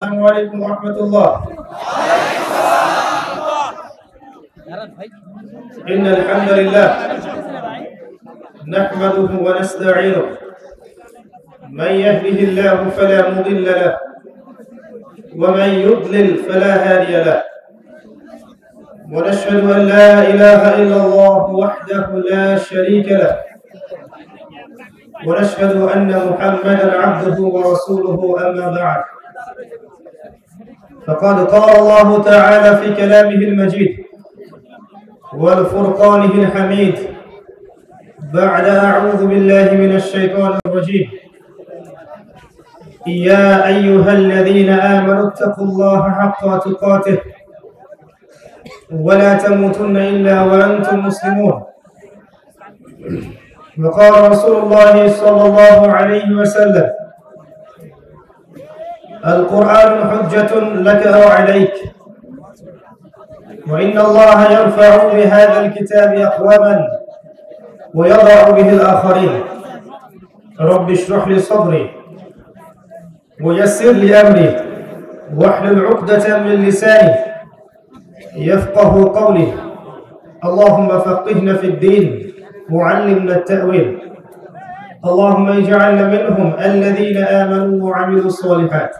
السلام عليكم ورحمة الله. إن الحمد لله نحمده ونستعينه، من يهده الله فلا مضل له ومن يضلل فلا هادي له، ونشهد أن لا إله إلا الله وحده لا شريك له، ونشهد أن محمدا عبده ورسوله. أما بعد، فقد قال الله تعالى في كلامه المجيد والفرقانه الحميد بعد أعوذ بالله من الشيطان الرجيم: يا أيها الذين آمنوا اتقوا الله حق تقاته ولا تموتن إلا وأنتم مسلمون. وقال رسول الله صلى الله عليه وسلم: القرآن حجة لك أو عليك، وإن الله يرفع بهذا الكتاب أقواما ويضع به الآخرين. رب اشرح لي صدري ويسر لي أمري واحلل عقدة من لساني يفقه قولي. اللهم فقهنا في الدين وعلمنا التأويل. اللهم اجعلنا منهم الذين آمنوا وعملوا الصالحات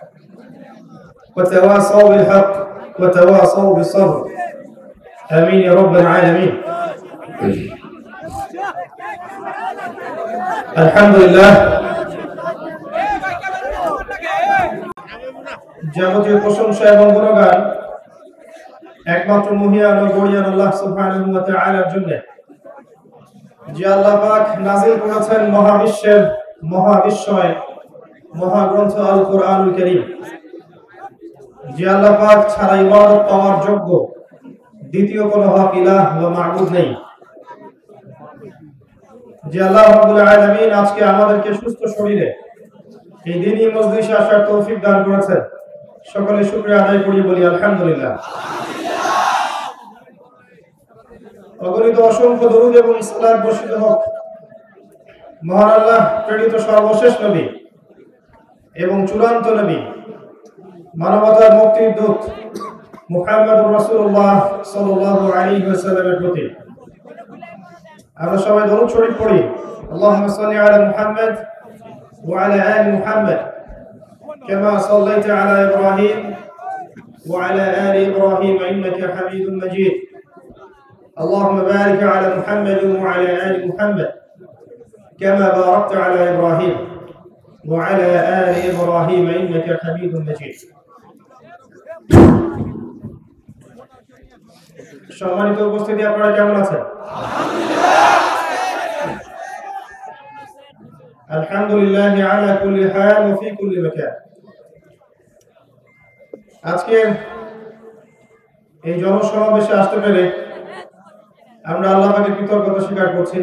وتواصوا بالحق وتواصوا بالصبر. آمين يا رب العالمين. আলহামদুলিল্লাহ, যাবতীয় প্রশংসা এবং গুণগান একমাত্র মহিয়ান ও গরিয়ান আল্লাহ সুবহানাহু ওয়া তাআলার জন্য, যে আল্লাহ পাক নাযিল করেছেন মহাবিশ্বের মহাবিস্ময় মহাগ্রন্থ আল কোরআনুল কারীম, যে আল্লাহ পাক ছাড়া ইবাদত পাওয়ার যোগ্য দ্বিতীয় কোনো হক ইলাহ বা মাবুদ নেই, যে আল্লাহ রাব্বুল আলামিন আজকে আমাদেরকে সুস্থ শরীরে এই দ্বীনি মজলিসে আসার তৌফিক দান করেছেন। সকলে শুকরিয়া আদায় করি, বলি আলহামদুলিল্লাহ। অগণিত অসংখ্য দরুদ এবং সালাত বর্ষিত হোক মহান আল্লাহ প্রেরিত সর্বশেষ নবী এবং চূড়ান্ত নবী, মানবতার মুক্তির দূত মুহাম্মদুর রাসূলুল্লাহ সাল্লাল্লাহু আলাইহি ওয়াসাল্লামের প্রতি। আমরা সবাই দরুদ শরীফ পড়ি। আল্লাহুম্মা সাল্লি আলা মুহাম্মদ ওয়া আলা আলি মুহাম্মদ কামা সাল্লাইতা আলা ইব্রাহিম ওয়া আলা আলি ইব্রাহিম ইন্নাকা হামিদুম মাজিদ। اللهم بارك على محمد وعلى آل محمد كما باركت على إبراهيم وعلى آل إبراهيم إنك حميد مجيد. সম্মানিত উপস্থিতি, আপনারা কেমন আছেন? আলহামদুলিল্লাহ আলা কুল্লি হাল ওয়া ফি কুল্লি মাকান। আজকে এই জনসমাবেশে আসতে পেরে আমরা আল্লাহ পাকের কৃতজ্ঞতা স্বীকার করছি।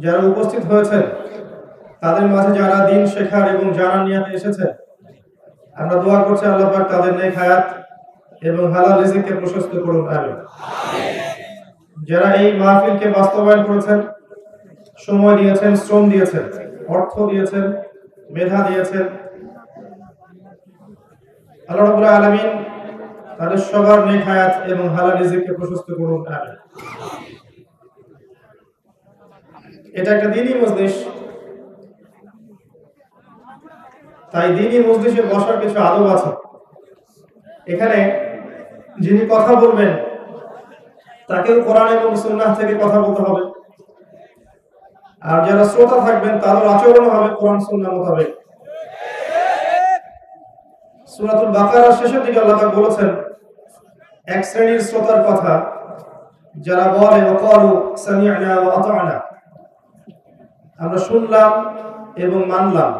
যারা উপস্থিত হয়েছেন তাদের মাঝে যারা দ্বীন শেখার এবং জানার নিয়তে এসেছেন, আমরা দোয়া করছি আল্লাহ পাক তাদের নেক হায়াত এবং হালাল রিজিককে প্রশস্ত করুন, আমিন। যারা এই মাহফিলকে বাস্তবায়ন করেছেন, সময় দিয়েছেন, শ্রম দিয়েছেন, অর্থ দিয়েছেন, মেধা দিয়েছেন, আল্লাহ রাব্বুল আলামিন তাদের সবার নেক হায়াত এবং হালাল রিজিককে প্রশস্ত করুন, আমিন। এটা একটা দ্বীনি মজলিস, তাই দ্বীনি মজলিসে বসার কিছু আদব আছে। এখানে যিনি কথা বলবেন তাকেও কোরআন এবং সুন্নাহ থেকে কথা বলতে হবে, আর যারা শ্রোতা থাকবেন তাদের আচরণ হবে কোরআন সুন্নাহ মোতাবেক। সূরাতুল বাকারার শেষের দিকে আল্লাহ তাআলা বলেছেন এক শ্রেণীর শ্রোতার কথা, যারা বলে ওয়াকালু সামি'না ওয়া আতা'না, আমরা শুনলাম এবং মানলাম।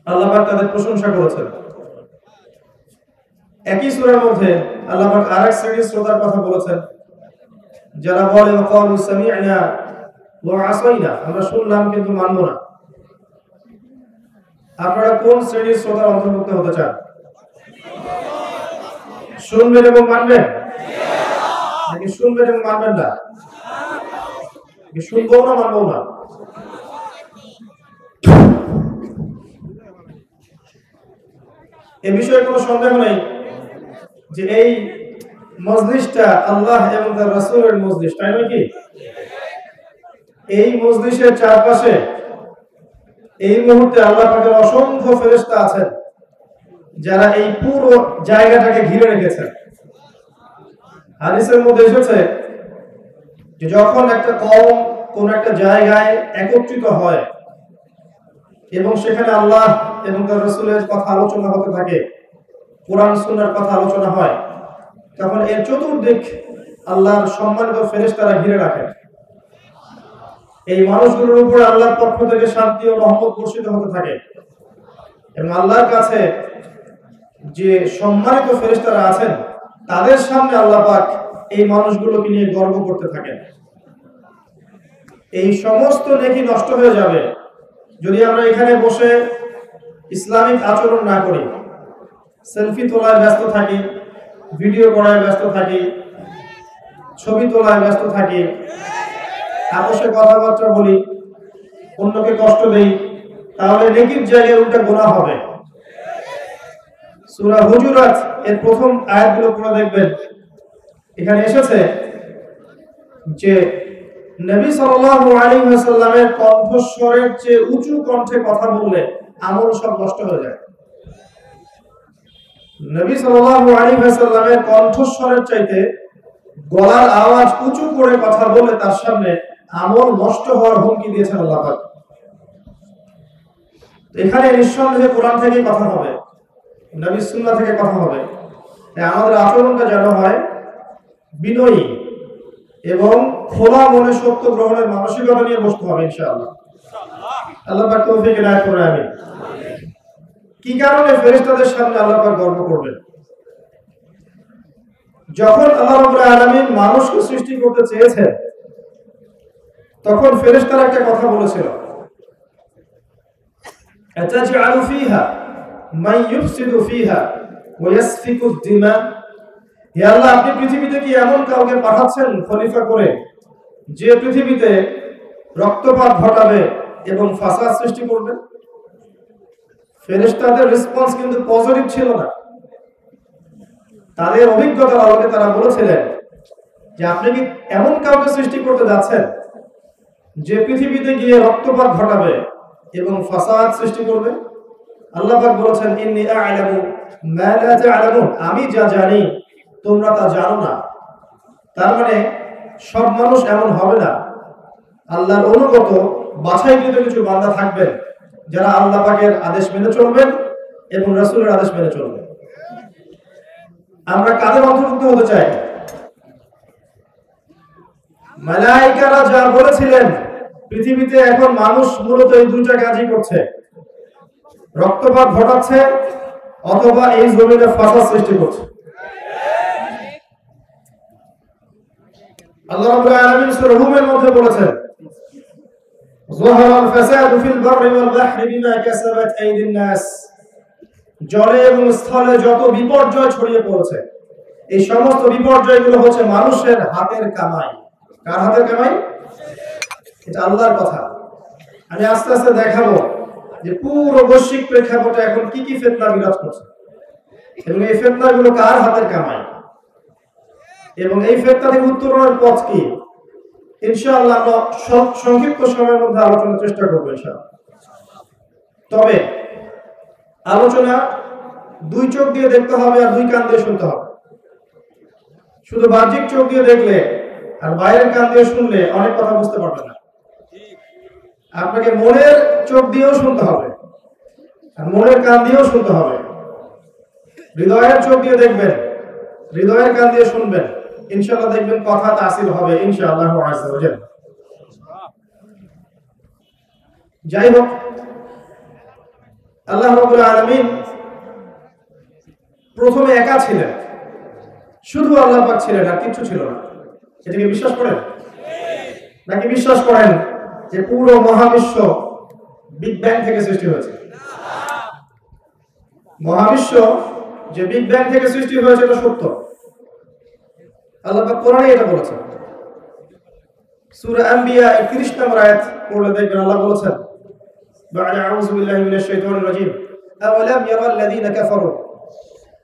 আল্লাহ পাক তাদের প্রশংসা করেছেন। একই সূরার মধ্যে আল্লাহ পাক আরেক শ্রেণীর শ্রোতার কথা বলেছেন, যারা বলে ওয়াকালু সামি'না ওয়া আসাইনা, আমরা শুনলাম কিন্তু মানব না। আপনারা কোন শ্রেণীর শ্রোতার অন্তর্ভুক্ত হতে চান? শুনবেন এবং মানবেন, নাকি শুনবেন এবং মানবেন না? শুনবো না মানবো না? এ বিষয়ে কোনো সন্দেহ নেই যে এই মজলিসটা আল্লাহ এবং তার রাসূলের মজলিস, তাই নয় কি? এই মজলিসের চারপাশে এই মুহূর্তে আল্লাহ পাকের অসংখ্য ফেরেশতা আছেন যারা এই পুরো জায়গাটাকে ঘিরে রেখেছেন। হাদিসের মধ্যে এসেছে যে যখন একটা কওম কোন একটা জায়গায় একত্রিত হয় এবং সেখানে আল্লাহ এবং তার রাসূলের কথা আলোচনা হতে থাকে, কোরআন সুন্নাহর কথা আলোচনা হয়, তখন এর চতুর্দিক আল্লাহর সম্মানিত ফেরেশতারা ঘিরে রাখেন। এই মানুষগুলোর উপর আল্লাহর পক্ষ থেকে শান্তি ও রহমত বর্ষিত হতে থাকে এবং আল্লাহর কাছে যে সম্মানিত ফেরেশতারা আছেন তাদের সামনে আল্লাহ পাক এই মানুষগুলোকে নিয়ে গর্ব করতে থাকেন। এই সমস্ত নেকি নষ্ট হয়ে যাবে যদি আমরা এখানে বসে ইসলামিক আচরণ না করি, সেলফি তোলায় ব্যস্ত থাকি, ভিডিও করায় ব্যস্ত থাকি, ছবি তোলায় ব্যস্ত থাকি, আপোষে কথাবার্তা বলি, অন্যকে কষ্ট দেই, তাহলে নেকির জায়গায় উল্টা গুনাহ হবে। সূরা হুজুরাত এর প্রথম আয়াতগুলো পড়ে দেখবেন, এখানে এসেছে যে নবী সাল্লাল্লাহু আলাইহি ওয়াসাল্লামের কণ্ঠস্বরের চেয়ে উঁচু কণ্ঠে কথা বললে আমল সব নষ্ট হয়ে যায়। নবী সাল্লাল্লাহু আলাইহি ওয়াসাল্লামের কণ্ঠস্বরের চাইতে গলার আওয়াজ উঁচু করে কথা বলে তার সামনে আমল নষ্ট হওয়ার হুমকি দিয়েছেন আল্লাহ পাক। এখানে নিঃসন্দেহে কোরআন থেকে কথা হবে, নবীর সুন্নাহ থেকে কথা হবে। আমাদের আচরণটা যেন হয় বিনয়ী এবং খোলা মনে সত্য গ্রহণের মানসিকতা নিয়ে বসতে হবে ইনশাআল্লাহ। আল্লাহ পাক তৌফিক এনায়েত করুন, আমিন। কি কারণে ফেরেশতাদের সামনে আল্লাহ পাক গর্ব করবেন? যখন আল্লাহ রাব্বুল আলামিন মানুষকে সৃষ্টি করতে চেয়েছেন তখন ফেরেশতারা একটা কথা বলেছিল, আতাজআলু ফিহা মান ইউফসিদু ফিহা ওয়া ইয়াসফিকু দিমা। হে আল্লাহ, আপনি পৃথিবীতে কি এমন কাউকে পাঠাচ্ছেন খলিফা করে যে পৃথিবীতে রক্তপাত ঘটাবে এবং ফাসাদ সৃষ্টি করবে? ফেরেশতাদের রেসপন্স কিন্তু পজিটিভ ছিল না। তাদের অভিজ্ঞতার আলোকে তারা বলেছিলেন যে আপনি কি এমন কাউকে সৃষ্টি করতে যাচ্ছেন যে পৃথিবীতে গিয়ে রক্তপাত ঘটাবে এবং ফাসাদ সৃষ্টি করবে? আল্লাহ পাক বলেছেন, ইন্নী আ'লামু মা লা তা'লামুন, আমি যা জানি তোমরা তা জানো না। তার মানে সব মানুষ এমন হবে না। আল্লাহর অনুগত বাছাইকৃত কিছু বান্দা থাকবেন যারা আল্লাহ পাকের আদেশ মেনে চলবেন এবং রাসূলের আদেশ মেনে চলবেন। আমরা কাদের অন্তর্ভুক্ত হতে চাই? মালায়েকারা যা বলেছিলেন পৃথিবীতে এখন মানুষ মূলত এই দুইটা কাজই করছে, রক্তপাত ঘটাচ্ছে অথবা এই জমিনে ফাসাদ সৃষ্টি করছে। আল্লাহ রাব্বুল আলামিন সূরা রুমের মধ্যে বলেছেন, যাহারাল ফাসাদু ফিল বাররি ওয়াল বাহরি বিমা কাসাবাত আইদিন নাস। জলে এবং স্থলে যত বিপর্যয় ছড়িয়ে পড়েছে এই সমস্ত বিপর্যয়গুলো হচ্ছে মানুষের হাতের কামাই। কার হাতের কামাই? এটা আল্লাহর কথা। আমি আস্তে আস্তে দেখাবো যে পুরো বৈশ্বিক প্রেক্ষাপটে এখন কি কি ফিতনা বিরাজ করছে এবং এই ফিতনাগুলো কার হাতের কামাই এবং এই ফিতনা থেকে উত্তরণের পথ কি, ইনশাআল্লাহ আমরা সংক্ষিপ্ত সময়ের মধ্যে আলোচনার চেষ্টা করবো ইনশাআল্লাহ। তবে আলোচনা দুই চোখ দিয়ে দেখতে হবে আর দুই কান দিয়ে শুনতে হবে। শুধু বাহ্যিক চোখ দিয়ে দেখলে আর বাইরের কান দিয়ে শুনলে অনেক কথা বুঝতে পারবেন না। আপনাকে মনের চোখ দিয়েও শুনতে হবে আর মনের কান দিয়েও শুনতে হবে। হৃদয়ের চোখ দিয়ে দেখবেন, হৃদয়ের কান দিয়ে শুনবেন, ইনশাআল্লাহ দেখবেন কথা তাসির হবে ইনশাআল্লাহ আযজা ওয়া জাল। যাই হোক, আল্লাহ রাব্বুল আলামিন প্রথমে একা ছিলেন, শুধু আল্লাহ পাক ছিলেন আর কিছু ছিল না। এটাকে বিশ্বাস করেন? নাকি বিশ্বাস করেন যে পুরো মহাবিশ্ব বিগ ব্যাং থেকে সৃষ্টি হয়েছে? মহাবিশ্ব যে বিগ ব্যাং থেকে সৃষ্টি হয়েছে এটা সত্য। আল্লাহ পাক কোরআনে এটা বলেছেন। সূরা আম্বিয়া 31 নম্বর আয়াত পড়লে দেখবেন আল্লাহ বলেছেন, বা'দা আউযু বিল্লাহি মিনাশ শাইতানির রাজীম, আওয়ালাম ইয়ারাল্লাযীনা কাফারু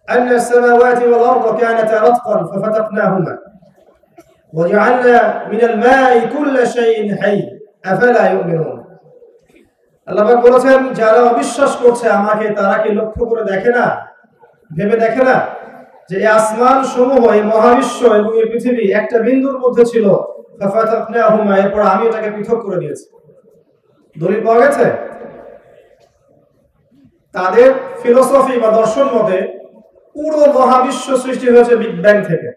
أن السماوات والأرض كانتا رتقا ففتقناهما وجعلنا من الماء كل شيء حي أفلا يؤمنون আল্লাহ পাক বলেছেন যারা অবিশ্বাস করছে আমাকে তারা কি লক্ষ্য করে দেখে না, ভেবে দেখে না যে এই আসমান সমূহ, এই মহাবিশ্ব এবং এই পৃথিবী একটা বিন্দুর মধ্যে ছিল, ফাফাতাকনাহুমা, এরপর আমি এটাকে পৃথক করে দিয়েছি। দলিল পাওয়া গেছে? তাদের ফিলোসফি বা দর্শন মতে পুরো মহাবিশ্ব সৃষ্টি হয়েছে বিগ ব্যাং থেকে।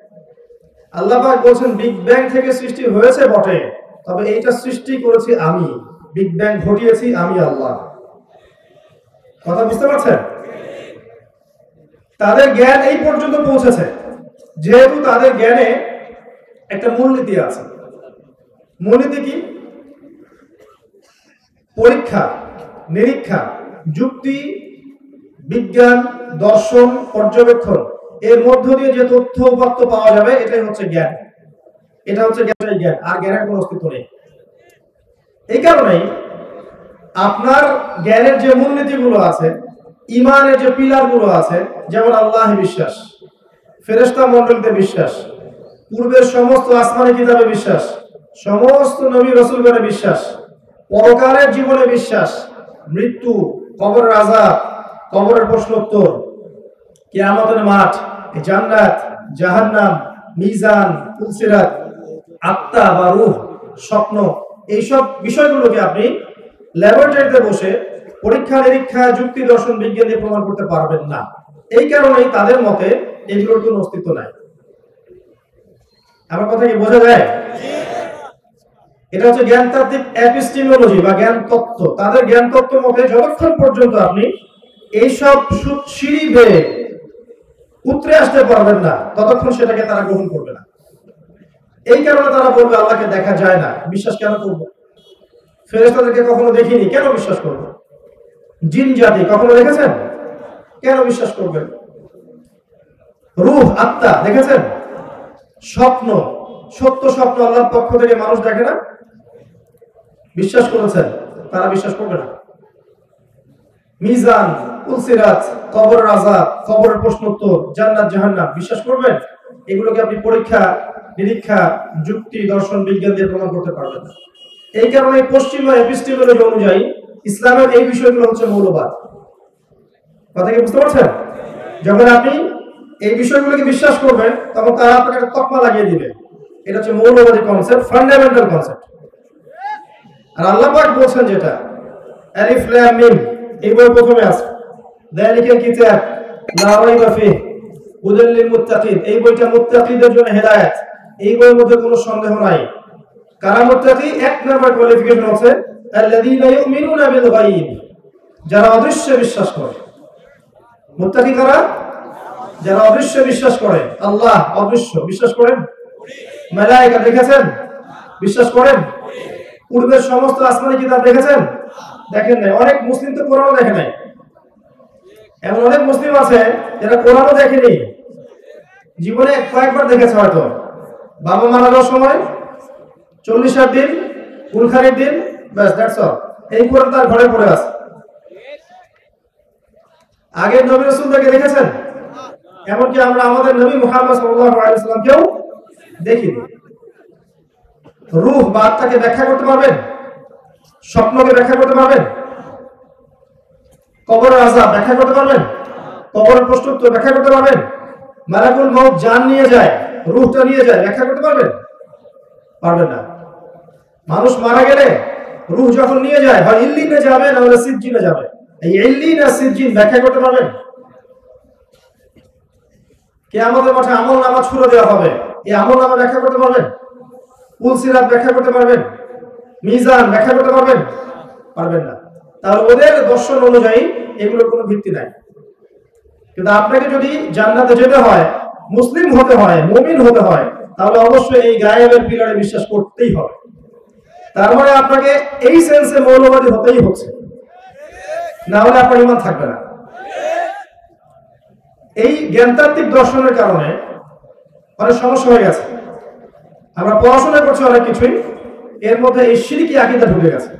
আল্লাহ পাক বলছেন বিগ ব্যাং থেকে সৃষ্টি হয়েছে বটে, তবে এইটা সৃষ্টি করেছি আমি, বিগ ব্যাং ঘটিয়েছি আমি আল্লাহ। কথা বুঝতে পারছেন? তাদের জ্ঞান এই পর্যন্ত পৌঁছেছে, যেহেতু তাদের জ্ঞানে একটা মূলনীতি আছে। মূলনীতি কি? পরীক্ষা নিরীক্ষা, যুক্তি, বিজ্ঞান, দর্শন, পর্যবেক্ষণ, এর মধ্য দিয়ে যে তথ্য উপাত্ত পাওয়া যাবে এটাই হচ্ছে জ্ঞান। এটা হচ্ছে জ্ঞান, আর জ্ঞানের কোনো অস্তিত্ব নেই। এই কারণেই আপনার জ্ঞানের যে মূলনীতিগুলো আছে, ইমানের যে পিলারগুলো আছে, যেমন আল্লাহ বিশ্বাস, ফেরেশতা মণ্ডলীতে বিশ্বাস, পূর্বের সমস্ত আসমানি কিতাবে বিশ্বাস, সমস্ত নবী রাসূলগণে বিশ্বাস, পরকালের জীবনে বিশ্বাস, মৃত্যু, কবরের আযাব, কবরের প্রশ্নোত্তর, কিয়ামতের মাঠ, জান্নাত, জাহান্নাম, মিজান, ফুলসিরাত, আত্মা বা রূহ, স্বপ্ন, এইসব বিষয়গুলোকে আপনি ল্যাবরেটরিতে বসে পরীক্ষা নিরীক্ষা, যুক্তি, দর্শন, বিজ্ঞান দিয়ে প্রমাণ করতে পারবেন না। এই কারণেই তাদের মতে এগুলোর কোনো অস্তিত্ব নাই। আমার কথা কি বোঝা যায়? এটা হচ্ছে জ্ঞানতাত্ত্বিক এপিস্টিমোলজি বা জ্ঞান তত্ত্ব। তাদের জ্ঞান তত্ত্ব মতে যতক্ষণ পর্যন্ত আপনি এইসব সিঁড়ি বেয়ে উতরে আসতে পারবেন না, ততক্ষণ সেটাকে তারা গ্রহণ করবে না। এই কারণে তারা বলবে আল্লাহকে দেখা যায় না, বিশ্বাস কেন করব? ফেরেশতাদেরকে কখনো দেখিনি, কেন বিশ্বাস করব? জিন জাতি কখনো দেখেছেন, কেন বিশ্বাস করবেন? রূহ, আত্মা দেখেছেন? স্বপ্ন, সত্য স্বপ্ন আল্লাহর পক্ষ থেকে মানুষ দেখে না, বিশ্বাস করেছেন, তারা বিশ্বাস করবে না। মিজান, ফুলসিরাত, কবরের আযাব, কবরের প্রশ্নোত্তর, জান্নাত, জাহান্নাম বিশ্বাস করবেন? এগুলোকে আপনি পরীক্ষা নিরীক্ষা, যুক্তি, দর্শন, বিজ্ঞান দিয়ে প্রমাণ করতে পারবেন না। এই কারণে পশ্চিমা এপিস্টিমোলজি অনুযায়ী ইসলামের এই বিষয়গুলো হচ্ছে মৌলবাদ। কথা কি বুঝতে পারছেন? যখন আপনি এই বিষয়গুলোকে বিশ্বাস করবেন, তখন তারা আপনাকে একটা তকমা লাগিয়ে দিবে, এটা হচ্ছে মৌলবাদী কনসেপ্ট, ফান্ডামেন্টাল কনসেপ্ট। আর আল্লাহ পাক বলছেন যেটা আলিফ লাম মিম, এই বই প্রথমে আছে যালিকাল কিতাব লা রাইবা ফিহি হুদাল লিল মুত্তাকিন, এই বইটা মুত্তাকিদের জন্য হেদায়েত, এই বইয়ের মধ্যে কোনো সন্দেহ নাই। কারা মুত্তাকি? এক নাম্বার কোয়ালিফিকেশন হচ্ছে আল্লাযীনা ইউমিনুনা বিল গায়ব, যারা অদৃশ্যে বিশ্বাস করে। মুত্তাকি কারা? যারা অদৃশ্যে বিশ্বাস করে। আল্লাহ অদৃশ্য বিশ্বাস করেন? মালায়েকা দেখেছেন? বিশ্বাস করেন? পূর্বের সমস্ত আসমানি কিতাব দেখেছেন? দেখেন নাই। অনেক মুসলিম তো কোরআনও দেখে নাই। এমন অনেক মুসলিম আছে যারা কোরআনও দেখেনি, জীবনে কয়েকবার দেখেছে হয়তো। বাবা মারা যাওয়ার সময় 40 দিন, কুলখানির দিন, ব্যাস, দ্যাটস অল। এই কোরআন তার ঘরে পড়ে আছে। আগে নবী রাসূলদেরকে দেখেছেন? এমনকি আমরা আমাদের নবী মুহাম্মদ সাল্লাল্লাহু আলাইহি ওয়াসাল্লামকেও দেখিনি। রূহ বা আত্মাকে ব্যাখ্যা করতে পারবেন? স্বপ্নকে ব্যাখ্যা করতে পারবেন? কবরের আযাব ব্যাখ্যা করতে পারবেন? কবরের প্রশ্নোত্তর ব্যাখ্যা করতে পারবেন? মালাকুল মউত জান নিয়ে যায়, রূহটা নিয়ে যায়, ব্যাখ্যা করতে পারবেন? পারবেন না। মানুষ মারা গেলে রূহ যখন নিয়ে যায়, হয় ইল্লিনে যাবে না হলে সিজ্জিনে যাবে। এই ইল্লিন আর সিজ্জিন ব্যাখ্যা করতে পারবেন? কিয়ামতের মাঠে আমলনামা ছুড়ে দেওয়া হবে, এই আমলনামা ব্যাখ্যা করতে পারবেন? ফুলসিরাত ব্যাখ্যা করতে পারবেন? মিজান ব্যাখ্যা করতে পারবেন? পারবেন না। তাহলে ওদের দর্শন অনুযায়ী এগুলোর কোনো ভিত্তি নাই। কিন্তু আপনাকে যদি জান্নাতে যেতে হয়, মুসলিম হতে হয়, মুমিন হতে হয়, তাহলে অবশ্যই এই গায়েবের পিলারে বিশ্বাস করতেই হবে। তার মানে আপনাকে এই সেন্সে মৌলবাদী হতেই হচ্ছে, না হলে আপনার ঈমান থাকবে না। এই জ্ঞানতাত্ত্বিক দর্শনের কারণে অনেক সমস্যা হয়ে গেছে। আমরা পড়াশোনা করছি অনেক কিছুই, এর মধ্যে এই শিরকি আকীদা ঢুকে গেছে।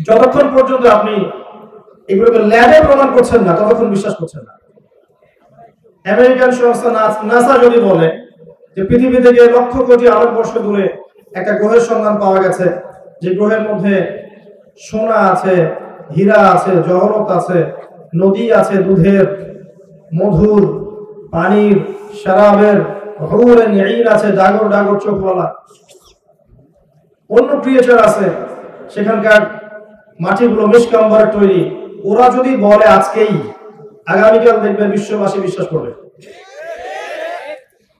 যতক্ষণ পর্যন্ত আপনি এগুলোকে ল্যাবে প্রমাণ করছেন না, ততক্ষণ বিশ্বাস করছেন না। আমেরিকান সংস্থা নাসা যদি বলে যে পৃথিবী থেকে লক্ষ কোটি আলোকবর্ষ দূরে একটা গ্রহের সন্ধান পাওয়া গেছে, যে গ্রহের মধ্যে সোনা আছে, হীরা আছে, জহরত আছে, নদী আছে, দুধের, মধুর, পানির, শরাবের, হুরেন ঈন আছে, ডাগর ডাগর চোখওয়ালা, অন্য ক্রিয়েচার আছে, সেখানকার মাটিগুলো মিশকাম্বরের তৈরি। ওরা যদি বলে আজকেই, আগামীকাল দেখবেন বিশ্ববাসী বিশ্বাস করবে।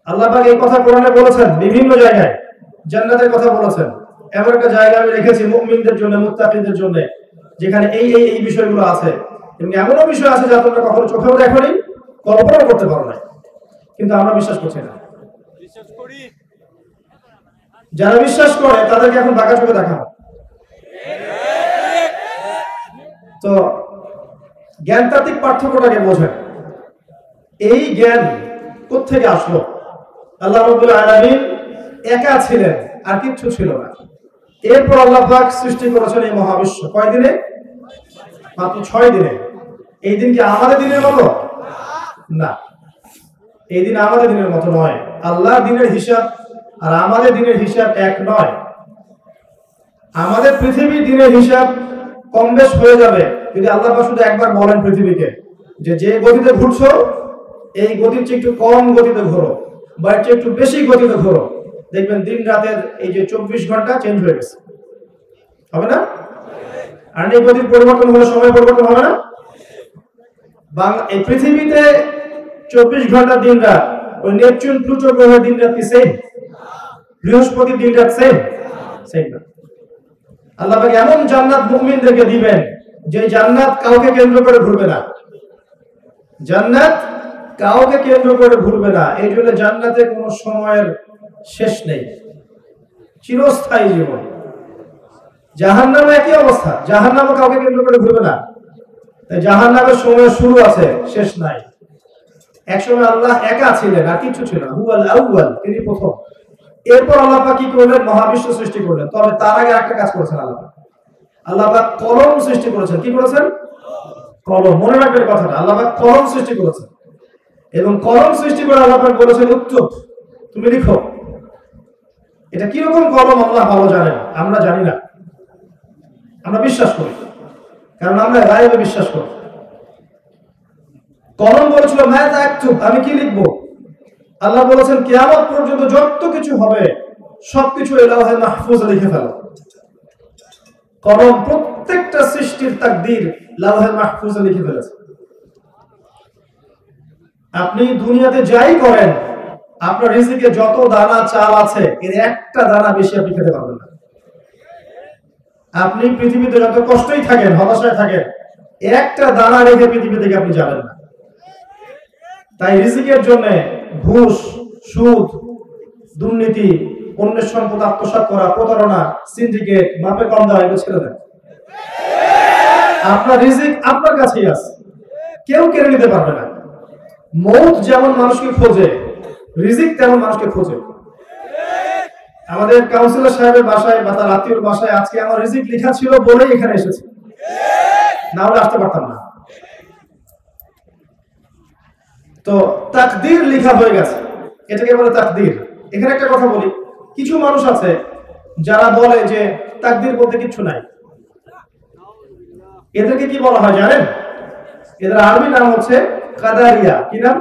আল্লাহ পাক এই কথা কোরআনে বলেছেন, বিভিন্ন জায়গায় জান্নাতের কথা বলেছেন। এমন একটা জায়গা আমি রেখেছি মুমিনদের জন্য, মুত্তাকিদের জন্য, যেখানে এই এই এই বিষয়গুলো আছে। এবং এমনও বিষয় আছে যা তোমরা কখনো চোখেও দেখোনি, কল্পনাও করতে পারো না, কিন্তু আমরা বিশ্বাস করছি না। যারা বিশ্বাস করে তাদেরকে এখন বাঁকা চোখে দেখা হয়। তো জ্ঞানতাত্ত্বিক পার্থক্যটাকে বোঝেন। এই জ্ঞান কোত্থেকে আসলো? আল্লাহ রাব্বুল আলামিন একা ছিলেন, আর কিচ্ছু ছিল না। এরপর আল্লাহ পাক সৃষ্টি করেছেন এই মহাবিশ্ব কয়দিনে? মাত্র 6 দিনে। এই দিন কি আমাদের দিনের মতো? না, এই দিন আমাদের দিনের মতো নয়। আল্লাহর দিনের হিসাব আর আমাদের দিনের হিসাব এক নয়। আমাদের পৃথিবীর দিনের হিসাব কম বেশ হয়ে যাবে যদি আল্লাহ পাক শুধু একবার বলেন পৃথিবীকে যে যে গতিতে ঘুরছো এই গতির চেয়ে একটু কম গতিতে ঘোরো, বা এর চেয়ে একটু বেশি গতিতে ঘোরো। দেখবেন দিন রাতের এই যে 24 ঘন্টা চেঞ্জ হয়ে গেছে, হবে না? আর এই গতির পরিবর্তন হলে সময় পরিবর্তন হবে না? এই পৃথিবীতে 24 ঘন্টা দিন রাত, ওই নেপচুন প্লুটো গ্রহের দিন রাত কি সেম? বৃহস্পতির দিন রাত সেম? সেম না। আল্লাহ পাক এমন জান্নাত মুমিনদেরকে দিবেন যে জান্নাত কাউকে কেন্দ্র করে ঘুরবে না। জান্নাত কাউকে কেন্দ্র করে ঘুরবে না। এই জন্য জান্নাতে কোনো সময়ের শেষ নেই, চিরস্থায়ী জীবন। জাহান্নামে একই অবস্থা, জাহান্নামও কাউকে কেন্দ্র করে ঘুরবে না। তাই জাহান্নামের সময় শুরু আছে, শেষ নাই। একসময় আল্লাহ একা ছিলেন, আর কিছু ছিল না। হুয়াল আউয়াল, তিনি প্রথম। এরপর আল্লাহ পাক কি করলেন? মহাবিশ্ব সৃষ্টি করলেন। তবে তার আগে একটা কাজ করেছেন আল্লাহ পাক। আল্লাহ পাক কলম সৃষ্টি করেছেন। কি করেছেন? কলম। মনে রাখবেন কথাটা, আল্লাহ পাক কলম সৃষ্টি করেছেন। এবং কলম সৃষ্টি করে আল্লাহ পাক বলেছেন, উক্তুব, তুমি লিখো। এটা কি রকম কলম আল্লাহ ভালো জানেন, আমরা জানি না। আমরা বিশ্বাস করি, কারণ আমরা গায়েবে বিশ্বাস করি। কলম বলেছিল মাযা আকতুব, আমি কি লিখবো? আল্লাহ বলেছেন কিয়ামত পর্যন্ত যত কিছু হবে সবকিছু লাওহে মাহফুজে লিখে ফেলো। কলম প্রত্যেকটা সৃষ্টির তাকদীর লাওহে মাহফুজে লিখে ফেলেছে। আপনি দুনিয়াতে যাই করেন, আপনার রিজিকে যত দানা চাল আছে এর একটা দানা বেশি আপনি খেতে পারবেন না। আপনি পৃথিবীতে যত কষ্টই থাকেন, হতাশায় থাকেন, একটা দানা রেখে পৃথিবী থেকে আপনি যাবেন না। তাই রিজিকের জন্য ঘুষ, সুদ, দুর্নীতি, অন্যের সম্পদ আত্মসাৎ করা, প্রতারণা, সিন্ডিকেট, মাপে কম দেওয়া, এগুলো ছেড়ে দেন। আপনার রিজিক আপনার কাছেই আছে, কেউ কেড়ে নিতে পারবে না। মৌত যেমন মানুষকে খোঁজে, রিজিক তেমন মানুষকে খোঁজে। আমাদের কাউন্সিলর সাহেবের বাসায় বা তার আত্মীয়র বাসায় আজকে আমার রিজিক লেখা ছিল বলেই এখানে এসেছি, না হলে আসতে পারতাম না। তো তাকদীর লেখা হয়ে গেছে, এটাকে বলে তাকদীর। এখানে একটা কথা বলি, কিছু মানুষ আছে যারা বলে যে তাকদীর বলতে কিছু নাই। এদেরকে কি বলা হয় জানেন? এদের আরবি নাম হচ্ছে কাদারিয়া। কি নাম?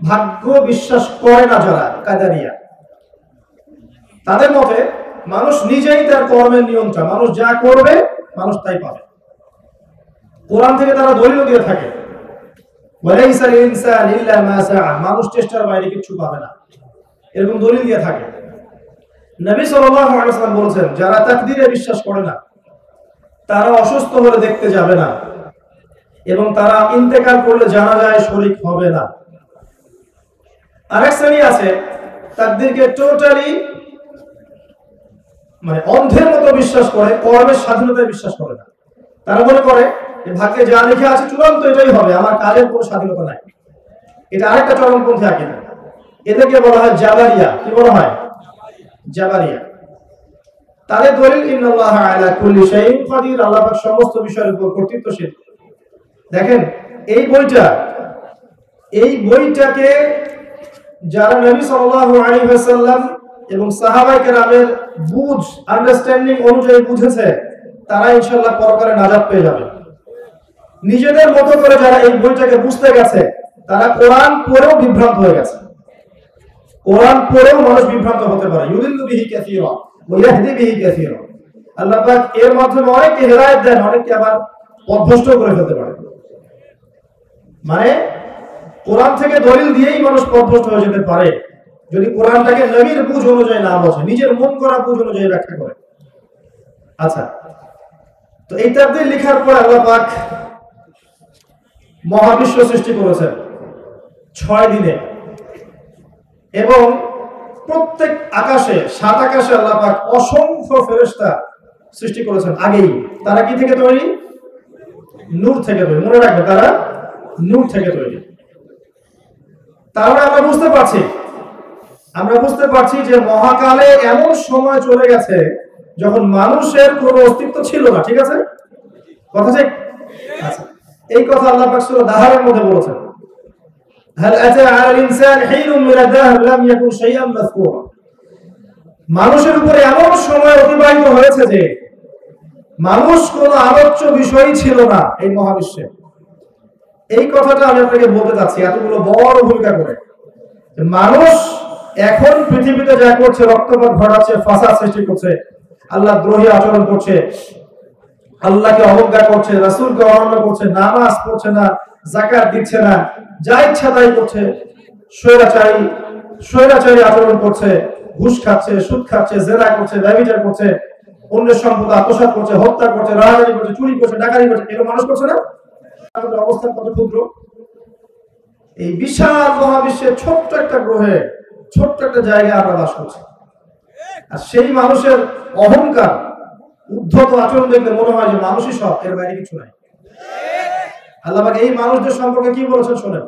ভাগ্য বিশ্বাস করে না যারা, কাদারিয়া। তাদের মতে মানুষ নিজেই তার কর্মের নিয়ন্ত্রণ, মানুষ যা করবে মানুষ তাই পাবে। কোরআন থেকে তারা দলিল দিয়ে থাকে, ওয়ালাইসাল ইনসান ইল্লা মা সাআ, মানুষ চেষ্টার বাইরে কিছু পাবে না, এরকম দলিল দিয়ে থাকে। নবী সাল্লাল্লাহু আলাইহি ওয়াসাল্লাম বলেছেন, যারা তাকদীরে বিশ্বাস করে না তারা অসুস্থ হলে দেখতে যাবে না, এবং তারা ইন্তেকাল করলে জানাজায় শরীক হবে না। আরেক শ্রেণী আছে তাকদীরকে টোটালি মানে অন্ধের মতো বিশ্বাস করে, কর্মের স্বাধীনতায় বিশ্বাস করে না। তারা মনে করে যে ভাগ্যে যা লেখা আছে চূড়ান্ত এটাই হবে, আমার কাজের কোনো স্বাধীনতা নাই। এটা আরেকটা চরমপন্থী আকীদা। এদেরকে বলা হয় জাবারিয়া। কি বলা হয়? জাবারিয়া। তাদের দলিল ইন্নাল্লাহা আলা কুল্লি শাইইন কাদির, আল্লাহ পাক সমস্ত বিষয়ের উপর কর্তৃত্বশীল। দেখেন এই বইটা এই বইটাকে যারা নবী সাল্লাল্লাহু আলাইহি ওয়াসাল্লাম এবং সাহাবায়ে কেরামের বুঝ আন্ডারস্ট্যান্ডিং অনুযায়ী বুঝেছে তারা ইনশাআল্লাহ পরকালে নাজাত পেয়ে যাবে। নিজেদের মতো করে যারা এই বইটাকে বুঝতে গেছে তারা কোরআন পড়েও বিভ্রান্ত হয়ে গেছে। কোরআন পড়েও মানুষ বিভ্রান্ত হতে পারে। ইউদিল্লু বিহি কাসীরা ওয়া ইয়াহদি বিহি কাসীরা। আল্লাহ পাক এর মাধ্যমে অনেককে হেদায়েত দেন, অনেককে আবার পথভ্রষ্ট করে ফেলতে পারে। মানে কোরআন থেকে দলিল দিয়েই মানুষ পথভ্রষ্ট হয়ে যেতে পারে যদি কোরআনটাকে নবীর বুঝ অনুযায়ী না বোঝে, নিজের মন করা বুঝ অনুযায়ী ব্যাখ্যা করে। আচ্ছা, তো এই তাফসীর লেখার পর আল্লাহ পাক মহাবিশ্ব সৃষ্টি করেছেন 6 দিনে এবং প্রত্যেক আকাশে, 7 আকাশে আল্লাহ পাক অসংখ্য ফেরেশতা সৃষ্টি করেছেন আগেই। তারা কি থেকে তৈরি? নূর থেকে তৈরি। মনে রাখবে, তারা নূর থেকে তৈরি। তাহলে আমরা বুঝতে পারছি যে মহাকালে এমন সময় চলে গেছে যখন মানুষের কোনো অস্তিত্ব ছিল না। ঠিক আছে, কথা ঠিক? আচ্ছা, এই কথা আল্লাহ পাক সূরা দাহরের মধ্যে বলেছেন, হাল আতা আলাল ইনসানি হিনুম মিনাদ দাহর লাম ইয়াকুন শাইআন মাযকুরা। মানুষের উপরে এমন সময় অতিবাহিত হয়েছে যে মানুষ কোনো আলোচ্য বিষয়ই ছিল না এই মহাবিশ্বে। এই কথাটা আমি আপনাকে বলতে চাচ্ছি এতগুলো বড় ভূমিকা করে। মানুষ এখন পৃথিবীতে যা করছে, রক্তপাত ঘটাচ্ছে, ফাসাদ সৃষ্টি করছে, আল্লাহ দ্রোহী আচরণ করছে, আল্লাহকে অবজ্ঞা করছে, রাসূলকে অমান্য করছে, নামাজ পড়ছে না, যাকাত দিচ্ছে না, যা ইচ্ছা তাই করছে, স্বৈরাচারী আচরণ করছে, ঘুষ খাচ্ছে, সুদ খাচ্ছে, জেনা করছে, ব্যভিচার করছে, অন্যের সম্পদ আত্মসাৎ করছে, হত্যা করছে, রাহাজানি করছে, চুরি করছে, ডাকাতি করছে। এগুলো মানুষ করছে না? আমাদের অবস্থা কত ক্ষুদ্র। এই বিশাল মহাবিশ্বের ছোট্ট একটা গ্রহে, ছোট্ট একটা জায়গায় আমরা বাস করছি। আর সেই মানুষের অহংকার, উদ্ধত আচরণ দেখলে মনে হয় যে মানুষই সব, এর বাইরে কিছু নাই। আল্লাহ পাক এই মানুষদের সম্পর্কে কি বলেছেন শোনেন।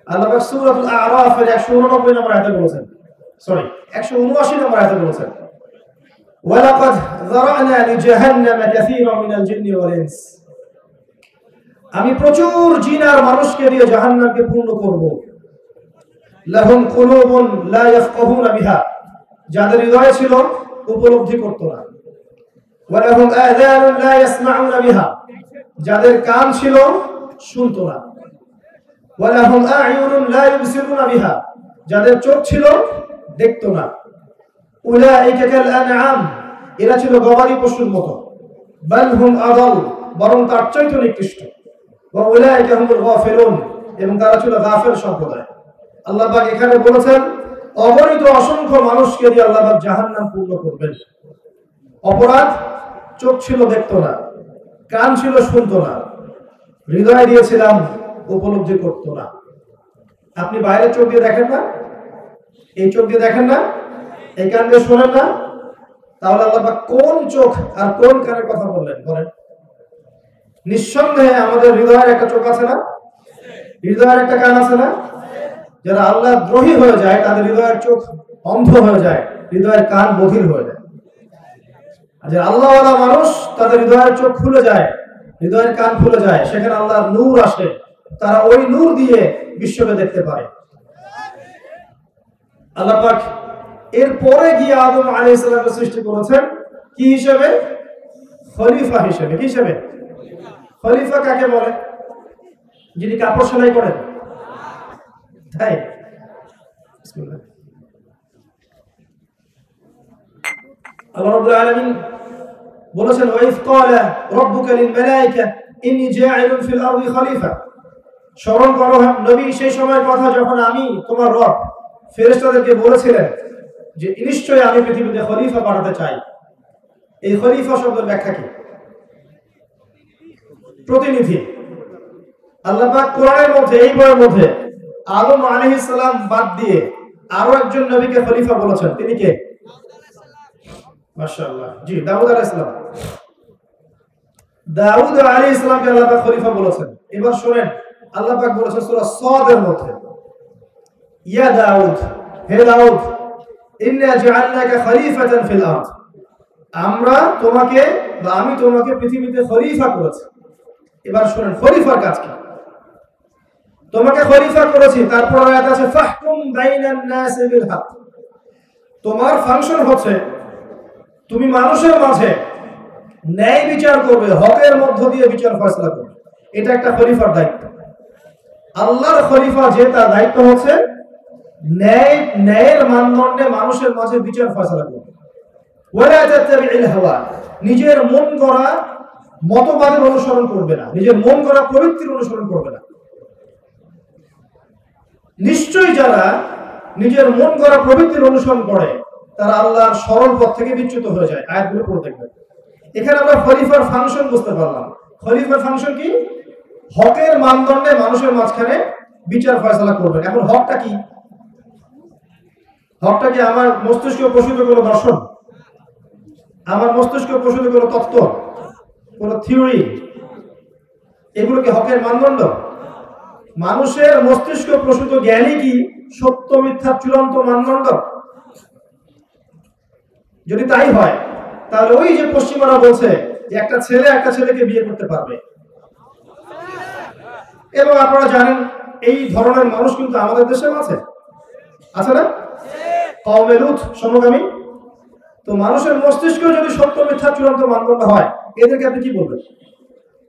আল্লাহ পাক সূরাতুল আ'রাফের 189 নম্বর আয়াতে বলেছেন, 179 নম্বর আয়াতে বলেছেন, ওয়ালাকাদ যারা'না লিজাহান্নামা কাসীরাম মিনাল জিন্নি ওয়াল ইনস। আমি প্রচুর জিন আর মানুষকে দিয়ে জাহান্নামকে পূর্ণ করব। লাহুম কুলুবুন লা ইয়াফকাহুনা বিহা, যাদের হৃদয় ছিল উপলব্ধি করত না। ওয়া লাহুম আযানুন লা ইয়াসমাউনা বিহা, যাদের কান ছিল শুনতো না। ওয়া লাহুম আ'য়ুনুন লা ইবসিরুনা বিহা, যাদের চোখ ছিল দেখতো না। উলাইকা কাল আনআম, এরা ছিল গবাদি পশুর মতো। বাল হুম আদাল, বরং তার চাইতে নিকৃষ্ট। ওয়া উলাইকা হুমুল গাফিলুন, এবং তারা ছিল গাফিল সম্প্রদায়। আল্লাহ পাক এখানে বলেছেন অগণিত অসংখ্য মানুষকে দিয়ে আল্লাহ পাক জাহান্নাম পূর্ণ করবেন। অপরাধ, চোখ ছিল দেখতো না, কান ছিল শুনতো না, হৃদয় দিয়েছিলাম উপলব্ধি করতো না। আপনি বাইরের চোখ দিয়ে দেখেন না, এই চোখ দিয়ে দেখেন না, এই কান দিয়ে শোনেন না, তাহলে আল্লাহ পাক কোন চোখ আর কোন কানের কথা বললেন বলেন? নিঃসন্দেহে আমাদের হৃদয়ের একটা চোখ আছে না, হৃদয়ের একটা কান আছে না। যারা আল্লাহ দ্রোহী হয়ে যায় তাদের হৃদয়ের চোখ অন্ধ হয়ে যায়, হৃদয়ের কান বধির হয়ে যায়। আর যারা আল্লাহওয়ালা মানুষ তাদের হৃদয়ের চোখ খুলে যায়, হৃদয়ের কান খুলে যায়, সেখানে আল্লাহর নূর আসে, তারা ওই নূর দিয়ে বিশ্বকে দেখতে পারে। আল্লাহ পাক এরপরে গিয়ে আদম আলাইহিস সালামকে সৃষ্টি করেছেন কি হিসেবে? খলিফা হিসেবে। কি হিসেবে? খলিফা কাকে বলে? যিনি কাপড় সেলাই করেন, তাই? বিসমিল্লাহ। আল্লাহ রাব্বুল আলামিন বলেছেন, ওয়াইজ ক্বালা রাব্বুকা লিল মালায়েকা ইন্নী জাa'ilun ফিল আরদি খলিফা। স্মরণ করো নবী সেই সময়ের কথা যখন আমি তোমার রব ফেরেশতাদেরকে বলেছিলেন যে নিশ্চয়ই আমি পৃথিবীতে খলিফা পাঠাতে চাই। এই খলিফা শব্দের ব্যাখ্যা কি? প্রতিনিধি। আল্লাহ পাক কোরআনের মধ্যে, এই বইয়ের মধ্যে আদম আলাইহিস সালাম বাদ দিয়ে আরো একজন নবীকে খলিফা বলেছেন। তিনি কে? মাশাআল্লাহ, জি, দাউদ আলাইহিস সালাম। দাউদ আলাইহিস সালামকে আল্লাহ পাক খলিফা বলেছেন। এবার শুনেন, আল্লাহ পাক বলেছেন সূরা সাদের মধ্যে, ইয়া দাউদ, হে দাউদ, ইন্না জাআলনাকা খলিফাতান ফিল আরদ, আমরা তোমাকে বা আমি তোমাকে পৃথিবীতে খলিফা করেছি। এবার শুনেন খলিফার কাজ কি। তোমাকে খলিফা করেছি। তারপর আয়াত আছে ফাহকুম বাইনান নাসি বিল হক। তোমার ফাংশন হচ্ছে তুমি মানুষের মাঝে ন্যায় বিচার করবে, হকের মধ্য দিয়ে বিচার ফয়সালা করবে। এটা একটা খলিফার দায়িত্ব। আল্লাহর খলিফা যে তার দায়িত্ব হচ্ছে ন্যায়ের মানদণ্ডে মানুষের মাঝে বিচার ফয়সালা করবে। ওয়ালা তাত্তাবিউল হাওয়া, নিজের মন গড়া মতবাদের অনুসরণ করবে না, নিজের মন গড়া প্রবৃত্তির অনুসরণ করবে না। নিশ্চয়ই যারা নিজের মন গড়া প্রবৃত্তির অনুসরণ করে তারা আল্লাহর সরল পথ থেকে বিচ্যুত হয়ে যায়। আয়াতগুলো পড়ে দেখবেন। এখানে আমরা খলিফার ফাংশন বুঝতে পারলাম। খলিফার ফাংশন কি? হকের মানদণ্ডে মানুষের মাঝখানে বিচার ফয়সালা করবেন। এখন হকটা কি? হকটা কি আমার মস্তিষ্ক প্রসূত কোনো দর্শন, আমার মস্তিষ্ক প্রসূত কোনো তত্ত্ব, কোনো থিওরি? এগুলো কি হকের মানদণ্ড? মানুষের মস্তিষ্ক প্রসূত জ্ঞানই কি সত্য মিথ্যার চূড়ান্ত মানদণ্ড? যদি তাই হয় তাহলে ওই যে পশ্চিমারা বলছে যে একটা ছেলে একটা ছেলেকে বিয়ে করতে পারবে, এবং আপনারা জানেন এই ধরনের মানুষ কিন্তু আমাদের দেশেও আছে না? কওমে লূত সমকামী। তো মানুষের মস্তিষ্ক যদি সত্য মিথ্যার চূড়ান্ত মানদণ্ড হয়, এদেরকে আপনি কি বলবেন?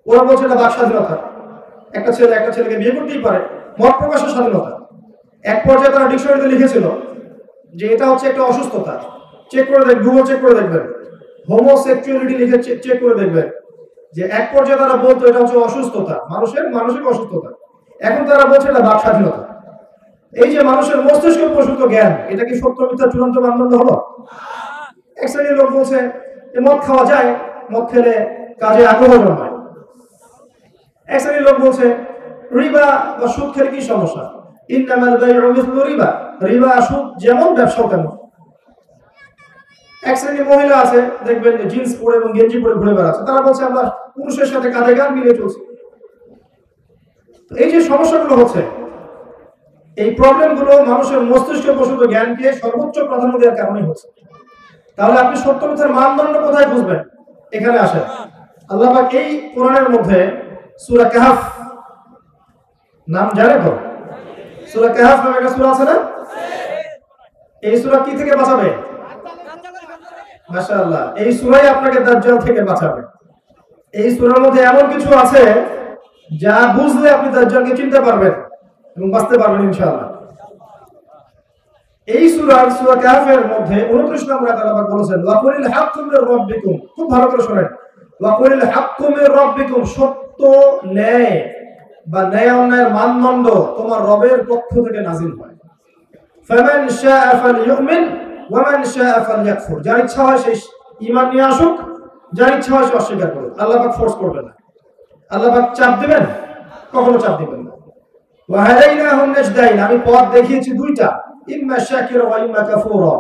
ওরা বলছে এটা বাক স্বাধীনতা, একটা ছেলে একটা ছেলেকে বিয়ে করতেই পারে, মত প্রকাশের স্বাধীনতা। এক পর্যায়ে তারা ডিকশনারিতে লিখেছিল যে এটা হচ্ছে একটা অসুস্থতা। চেক করে দেখবেন, গুগল চেক করে দেখবেন, হোমোসেক্সুয়ালিটি লিখে চেক করে দেখবেন যে এক পর্যায়ে তারা বলতো এটা হচ্ছে অসুস্থতা, মানুষের মানসিক অসুস্থতা। এখন তারা বলছে এটা বাক স্বাধীনতা। এই যে মানুষের মস্তিষ্ক প্রসূত জ্ঞান, এটা কি সত্য মিথ্যার চূড়ান্ত মানদণ্ড হলো? এক শ্রেণীর লোক বলছে যে মদ খাওয়া যায়, মদ খেলে কাজে আগ্রহ জন্মায়। এক শ্রেণীর লোক বলছে রিবা বা সুদ খেলে কি সমস্যা? ইন্নামাল বাইউ মিসলু রিবা, রিবা সুদ যেমন ব্যবসাও তেমন। এক শ্রেণীর মহিলা আছে দেখবেন জিন্স পরে এবং গেঞ্জি পরে ঘুরে বেড়াচ্ছে, তারা বলছে আমরা পুরুষের সাথে কাঁধে কাঁধ মিলিয়ে চলছি। এই যে সমস্যাগুলো হচ্ছে, এই প্রবলেমগুলো মানুষের মস্তিষ্ক প্রসূত জ্ঞানকে সর্বোচ্চ প্রাধান্য দেওয়ার কারণেই হচ্ছে। তাহলে আপনি সত্য মিথ্যার মানদণ্ড কোথায় বুঝবেন? এখানে আসেন। আল্লাহ পাক এই কোরআনের মধ্যে সূরা কাহফ নাম জানেন তো? সূরা কাহফ নামে একটা সূরা আছে না? এই সূরা কি থেকে বাঁচাবে? মাশাআল্লাহ, এই সূরাই আপনাকে দাজ্জাল থেকে বাঁচাবে। এই সূরার মধ্যে এমন কিছু আছে যা বুঝলে আপনি দাজ্জালকে চিনতে পারবেন এবং বাঁচতে পারবেন ইনশাআল্লাহ। এই সূরা কাহফের মধ্যে 29 নম্বর আয়াতে আল্লাহ বলেছেন ওয়াকুলিল হাক্কু মির রাব্বিকুম। খুব ভালো করে শুনেন, ওয়াকুলিল হাক্কু মির রাব্বিকুম, সত্য ন্যায় বা ন্যায় অন্যায়ের মানদণ্ড তোমার রবের পক্ষ থেকে নাযিল হয়। ফামান শাআ ফালইউমিন ওয়া মান শাআ ফালইয়াকফুর, যার ইচ্ছা হয় সে ঈমান নিয়ে আসুক, যার ইচ্ছা হয় সে অস্বীকার করুক। আল্লাহ পাক ফোর্স করবেন না, আল্লাহ পাক চাপ দিবেন? কখনো চাপ দিবেন না। ওয়া হাদাইনাহুন নাজদাইন, আমি পথ দেখিয়েছি দুইটা, ইম্মা শাকিরা ওয়া ইম্মা কাফুরা,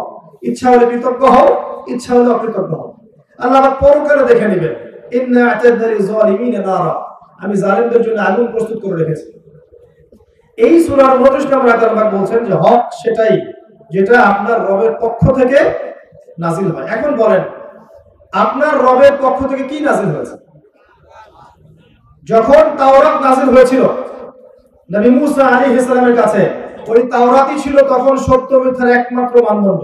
ইচ্ছা হলে কৃতজ্ঞ হও, ইচ্ছা হলে অকৃতজ্ঞ হও। আল্লাহ পাক পরকালে দেখে নেবেন। ইন্না আ'তাদনা লিয-যালিমিনা নারা, আমি জালিমদের জন্য আগুন প্রস্তুত করে রেখেছি। এই সূরার 29 নম্বর আয়াতে আল্লাহ বলছেন যে হক সেটাই যেটা আপনার রবের পক্ষ থেকে নাযিল হয়। এখন বলেন আপনার রবের পক্ষ থেকে কি নাযিল হয়েছে? যখন তাওরাত নাযিল হয়েছিল নবী মুসা আলাইহিস সালামের কাছে, ওই তাওরাতই ছিল তখন সত্য মিথ্যার একমাত্র মানদণ্ড।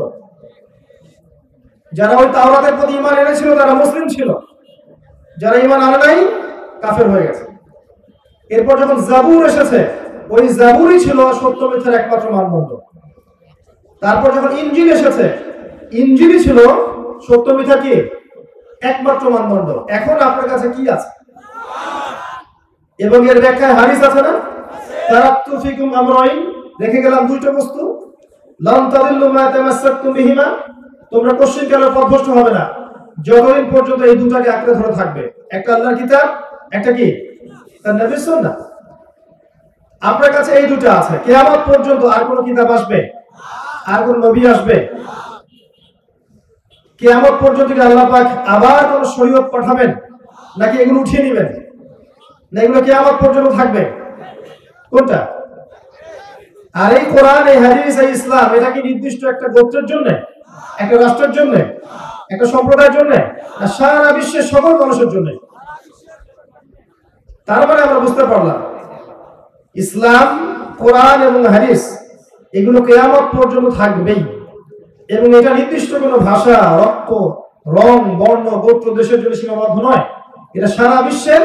যারা ওই তাওরাতের প্রতি ঈমান এনেছিল তারা মুসলিম ছিল, যারা ঈমান আনে নাই কাফের হয়ে গেছে। এরপর যখন জাবুর এসেছে, ওই জাবুরই ছিল সত্য মিথ্যার একমাত্র মানদণ্ড। তারপর যখন ইনজিল এসেছে, ইনজিলই ছিল সত্য মিথ্যা কি একমাত্র মানদণ্ড। এখন আপনার কাছে কি আছে? এবং এর ব্যাখ্যায় হাদিস আছে না? তারাক্তু ফিকুম আমরাইন, রেখে গেলাম দুইটা বস্তু, লান তাদিল্লু মা তামাসসাকতুম বিহিমা, তোমরা কোশ্চিনকালে পথভ্রষ্ট হবে না যতদিন পর্যন্ত এই দুটাকে আঁকড়ে ধরে থাকবে। একটা আল্লাহর কিতাব, একটা কি তার নবীর সুন্নাহ। আপনার কাছে এই দুটো আছে, কিয়ামত পর্যন্ত আর কোন কিতাব আসবে? আর কোন নবী আসবে? কিয়ামত পর্যন্ত কি আল্লাহ পাক আবার কোন শরীয়ত পাঠাবেন, নাকি এগুলো উঠিয়ে নেবেন? না এগুলো কিয়ামত পর্যন্ত থাকবে? কোনটা? আর এই কোরআন, এই হাদিস, এই ইসলাম, এটা কি নির্দিষ্ট একটা গোত্রের জন্য, একটা রাষ্ট্রের জন্য, একটা সম্প্রদায়ের জন্য, না সারা বিশ্বের সকল মানুষের জন্য? তার মানে আমরা বুঝতে পারলাম ইসলাম কোরআন এবং হাদিস এগুলো কিয়ামত পর্যন্ত থাকবেই, এবং এটা নির্দিষ্ট কোনো ভাষা, রক্ত, রং, বর্ণ, গোত্র, দেশের জন্য সীমাবদ্ধ নয়। এটা সারা বিশ্বের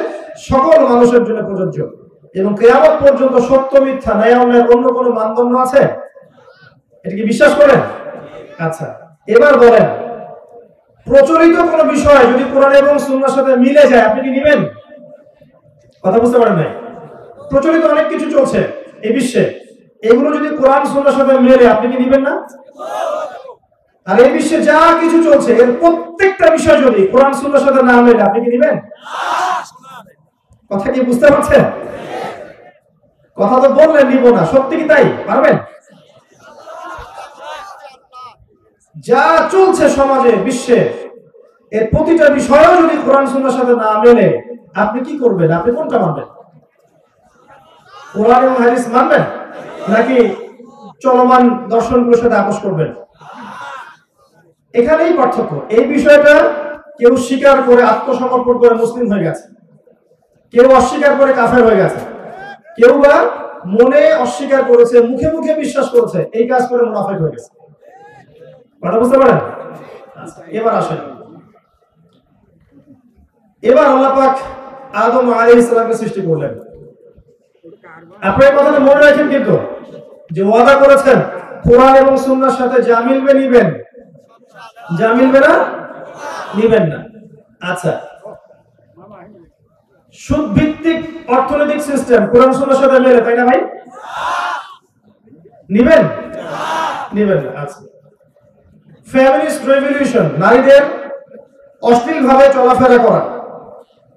সকল মানুষের জন্য প্রযোজ্য, এবং কিয়ামত পর্যন্ত সত্য মিথ্যা, ন্যায় অন্যায়ের অন্য কোনো মানদণ্ড আছে? এটা কি বিশ্বাস করেন? আচ্ছা, এবার বলেন, প্রচলিত কোনো বিষয় যদি কোরআন এবং সুন্নাহর সাথে মিলে যায় আপনি কি নেবেন? কথা বুঝতে পারেন নাই? প্রচলিত অনেক কিছু চলছে এই বিশ্বে, এগুলো যদি কোরআন সুন্নাহর সাথে মিলে আপনি কি নেবেন না? আর এই বিশ্বে যা কিছু চলছে এর প্রত্যেকটা বিষয় যদি কোরআন সুন্নাহর সাথে না মিলে আপনি কি নেবেন? কথা কি বুঝতে পারছেন? কথা তো বললেন নিব না, সত্যি কি তাই? পারবেন? যা চলছে সমাজে, বিশ্বে, এর প্রতিটা বিষয়ও যদি কোরআন সুন্নাহর সাথে না মেলে আপনি কি করবেন? আপনি কোনটা মানবেন? কোরআন এবং হাদিস মানবেন নাকি চলমান দর্শনগুলোর সাথে আপোষ করবেন? এখানেই পার্থক্য। এই বিষয়টা কেউ স্বীকার করে আত্মসমর্পণ করে মুসলিম হয়ে গেছে, কেউ অস্বীকার করে কাফের হয়ে গেছে, কেউ বা মনে অস্বীকার করেছে, মুখে মুখে বিশ্বাস করেছে, এই কাজ করে মুনাফিক হয়ে গেছে। কথা বুঝতে পারেন? এবার আসেন, এবার আল্লাহ পাক আদম আলাইহিস সালামকে সৃষ্টি করলেন। আপনার কথাটা মনে রাখেন কিন্তু, যে ওয়াদা করেছেন কোরআন এবং সুন্নাহর সাথে যা মিলবে নিবেন, যা মিলবে না নিবেন না। আচ্ছা, সুদ ভিত্তিক অর্থনৈতিক সিস্টেম কোরআন সুন্নাহর সাথে মেলে, তাই না ভাই? নিবেন? নিবেন না। আচ্ছা, ফেমিনিস্ট রেভলিউশন, নারীদের অশ্লীল ভাবে চলাফেরা করা,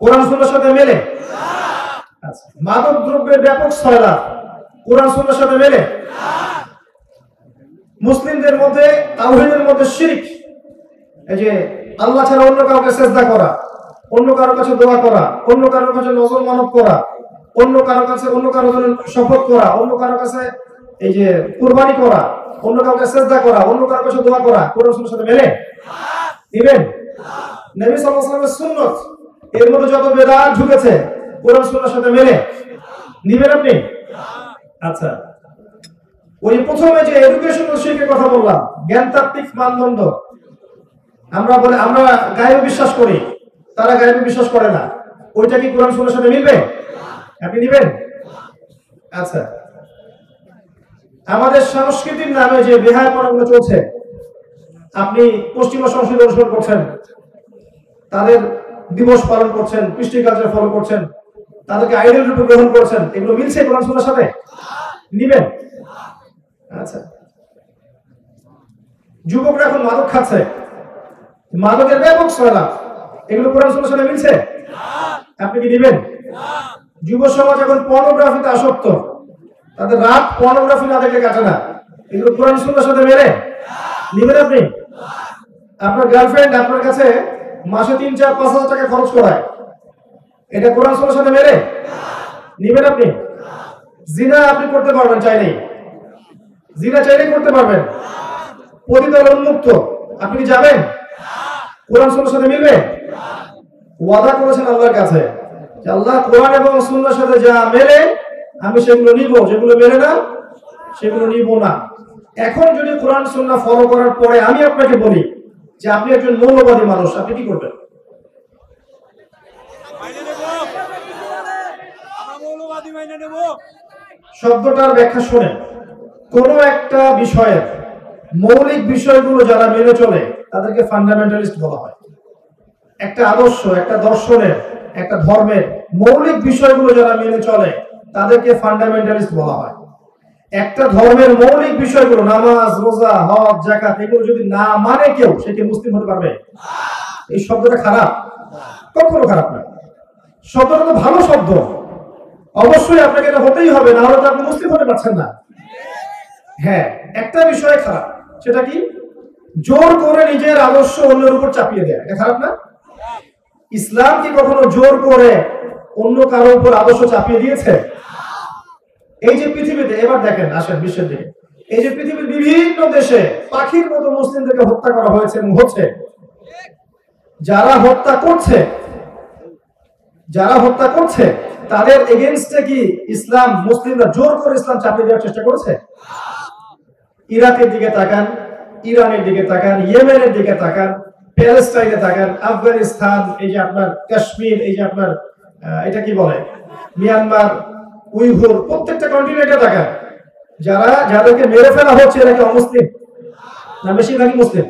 কোরআন সুন্নাহর সাথে মেলে? আচ্ছা, মাদক দ্রব্যের ব্যাপক ছয়লাভ, কোরআন সুন্নাহর সাথে মেলে? মুসলিমদের মধ্যে তাওহীদের মধ্যে শিরক, এই যে আল্লাহ ছাড়া অন্য কাউকে সিজদা করা, অন্য কারোর কাছে দোয়া করা, অন্য কারোর কাছে নজর মানত করা, অন্য কারোর কাছে অন্য কারোর জন্য শপথ করা, অন্য কারোর কাছে এই যে কুরবানি করা, অন্য কাউকে সিজদা করা, অন্য কারোর কাছে দোয়া করা, কোরআন সুন্নাহর সাথে মেলে? নিবেন? নবী সাল্লাল্লাহু আলাইহি ওয়াসাল্লামের সুন্নাত এর মধ্যে যত বেদাত ঢুকেছে কোরআন সুন্নাহর সাথে মেলে? নিবেন আপনি? আচ্ছা, ওই প্রথমে যে এডুকেশনাল শিক্ষার কথা বললাম, জ্ঞানতাত্ত্বিক মানদণ্ড, আমরা বলে আমরা গায়েবে বিশ্বাস করি, তারা গায়েবে বিশ্বাস করে না, ওইটা কি কোরআন সুন্নাহর সাথে মিলবে? আপনি নিবেন? আচ্ছা, আমাদের সংস্কৃতির নামে যে বেহায়াপনাগুলো চলছে, আপনি পশ্চিমা সংস্কৃতি অনুসরণ করছেন, তাদের দিবস পালন করছেন, কৃষ্টি কালচার ফলো করছেন, তাদেরকে আইডল রূপে গ্রহণ করছেন, এগুলো মিলছে কোরআন সুন্নাহর সাথে? নিবেন? আচ্ছা, যুবকরা এখন মাদক খাচ্ছে, মাদকের ব্যাপক ছয়লাভ, এগুলো কোরআন সুন্নাহর সাথে মিলছে? আপনি কি নিবেন? যুব সমাজ এখন পর্নোগ্রাফিতে আসক্ত, তাদের রাত পর্নোগ্রাফি না দেখলে কাটে না, এগুলো কোরআন সুন্নাহর সাথে মেলে? নিবেন আপনি? আপনার গার্লফ্রেন্ড আপনার কাছে মাসে 3-4-5 হাজার টাকা খরচ করায়, এটা কোরআন সুন্নাহর সাথে মেলে? নিবেন আপনি? জিনা আপনি করতে পারবেন চাইলেই, জিনা চাইলেই করতে পারবেন, পতিতার উন্মুক্ত, আপনি কি যাবেন? কোরআন সুন্নাহর সাথে মিলবে? ওয়াদা করেছেন আল্লাহর কাছে যে আল্লাহ কোরআন এবং সুন্নাহর সাথে যা মেলে আমি সেগুলো নিব, যেগুলো মেলে না সেগুলো নিব না। এখন যদি কোরআন সুন্নাহ ফলো করার পরে আমি আপনাকে বলি যে আপনি একজন মৌলবাদী মানুষ, আপনি কি করবেন? শব্দটার ব্যাখ্যা শুনেন। কোন একটা বিষয়ের মৌলিক বিষয়গুলো যারা মেনে চলে তাদেরকে ফান্ডামেন্টালিস্ট বলা হয়। একটা আদর্শ, একটা দর্শনের, একটা ধর্মের মৌলিক বিষয়গুলো যারা মেনে চলে তাদেরকে ফান্ডামেন্টালিস্ট বলা হয়। একটা ধর্মের মৌলিক বিষয়গুলো, নামাজ, রোজা, হজ, যাকাত, এগুলো যদি না মানে কেউ, সে কি মুসলিম হতে পারবে? এই শব্দটা খারাপ? কখনো খারাপ না, শব্দটা তো ভালো শব্দ। অবশ্যই আপনাকে এটা হতেই হবে, না হলে তো আপনি মুসলিম হতে পারছেন না। হ্যাঁ, একটা বিষয় খারাপ, সেটা কি? জোর করে নিজের আদর্শ অন্যের উপর চাপিয়ে দেয়, এটা খারাপ না? ইসলাম কি কখনো জোর করে অন্য কারোর উপর আদর্শ চাপিয়ে দিয়েছে? এই যে পৃথিবীতে, এবার দেখেন, আসেন বিশ্বের দিকে, এই যে পৃথিবীর বিভিন্ন দেশে পাখির মতো মুসলিমদেরকে হত্যা করা হয়েছে এবং হচ্ছে, যারা হত্যা করছে যারা হত্যা করছে তাদের এগেইনস্টে কি ইসলাম, মুসলিমরা জোর করে ইসলাম চাপিয়ে দেওয়ার চেষ্টা করেছে? ইরাকের দিকে তাকান, ইরানের দিকে তাকান, ইয়েমেনের দিকে তাকান, প্যালেস্টাইনে তাকান, আফগানিস্তান, এই যে আপনার কাশ্মীর, এই যে আপনার এটা কি বলে মিয়ানমার, উইঘুর, প্রত্যেকটা কন্টিনেন্টে তাকান, যাদেরকে মেরে ফেলা হচ্ছে এরা কি অমুসলিম না বেশিরভাগই মুসলিম?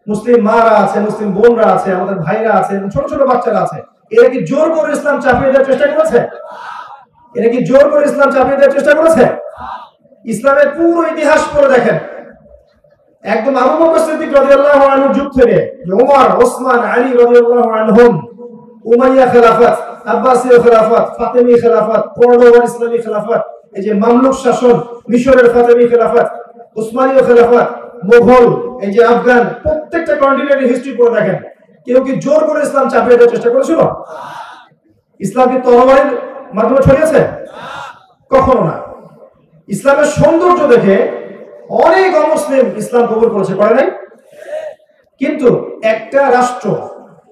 মুসলিম মারা আছে, মুসলিম বোনরা আছে, আমাদের ভাইরা আছে, ছোট ছোট বাচ্চারা আছে। এরা কি জোর করে ইসলাম চাপিয়ে দেওয়ার চেষ্টা করেছে? এরা কি জোর করে ইসলাম চাপিয়ে দেওয়ার চেষ্টা করেছে? ইসলামের পুরো ইতিহাস পড়ে দেখেন, একদম আবু বকর সিদ্দিক রাদিয়াল্লাহু আনহুর যুগ থেকে ওমর, ওসমান, আলী রাদিয়াল্লাহু আনহুম, উমাইয়া খেলাফত, আব্বাসীয় খেলাফত, ফাতেমি খেলাফত, পূর্ণবান ইসলামী খেলাফত, এই যে মামলুক শাসন, মিশরের ফাতেমি খেলাফত, উসমানীয় খেলাফত, মুঘল, এই যে আফগান, প্রত্যেকটা কন্টিনেন্টের হিস্ট্রি পড়ে দেখেন, কেউ কি জোর করে ইসলাম চাপিয়ে দেওয়ার চেষ্টা করেছিল? ইসলাম কি তরবারির মাধ্যমে ছড়িয়েছে? কখনো না। ইসলামের সৌন্দর্য দেখে অনেক অমুসলিম ইসলাম কবুল করেছে, করে নাই? কিন্তু একটা রাষ্ট্র,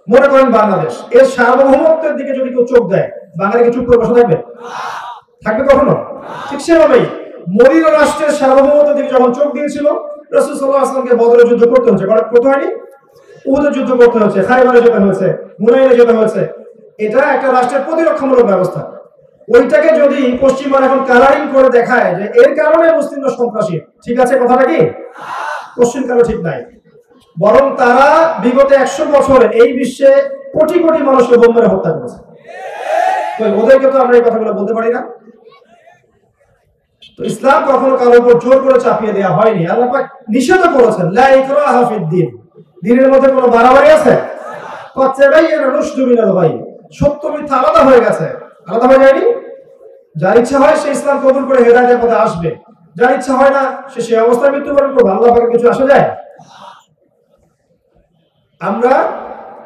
মনে করেন বাংলাদেশ, এর সার্বভৌমত্বের দিকে যদি কেউ চোখ দেয়, বাঙালি কি চুপ করে বসে থাকবে? থাকবে কখনো? ঠিক সেভাবেই মদিনা রাষ্ট্রের সার্বভৌমত্বের দিকে যখন চোখ দিয়েছিল, রাসূল সাল্লাল্লাহু আলাইহি ওয়াসাল্লামকে বদরের যুদ্ধ করতে হয়েছে, করতে হয়নি? উহুদের যুদ্ধ করতে হয়েছে, খায়বারে যেতে হয়েছে, হুনাইনে যেতে হয়েছে। এটা একটা রাষ্ট্রের প্রতিরক্ষামূলক ব্যবস্থা। ওইটাকে যদি পশ্চিমবঙ্গ এখন কালারিং করে দেখায় যে এর কারণে মুসলিমরা সন্ত্রাসী, ঠিক আছে কথাটা কি? কোশ্চেন কারো ঠিক নাই। বরং তারা বিগত 100 বছরে এই বিশ্বে কোটি কোটি মানুষকে বোম মেরে হত্যা করেছে। ওদেরকে তো আমরা এই কথাগুলো বলতে পারি না। তো ইসলাম কখনো কারোর উপর জোর করে চাপিয়ে দেওয়া হয়নি। আল্লাহ পাক নিষেধ করেছেন, লা ইকরাহা ফিদ-দীন, দ্বীনের মধ্যে কোনো বাড়াবাড়ি আছে? কদ তাবায়্যানা রুশদু মিনাল গায়, সত্য মিথ্যা আলাদা হয়ে গেছে, আলাদা হয়ে যায়নি। যার ইচ্ছা হয় সে ইসলাম কবুল করে হেদায়েতের পথে আসবে, যার ইচ্ছা হয় না সে সেই অবস্থায় মৃত্যুবরণ করবে। আল্লাহ পাকের কিছু আসে যায়? আমরা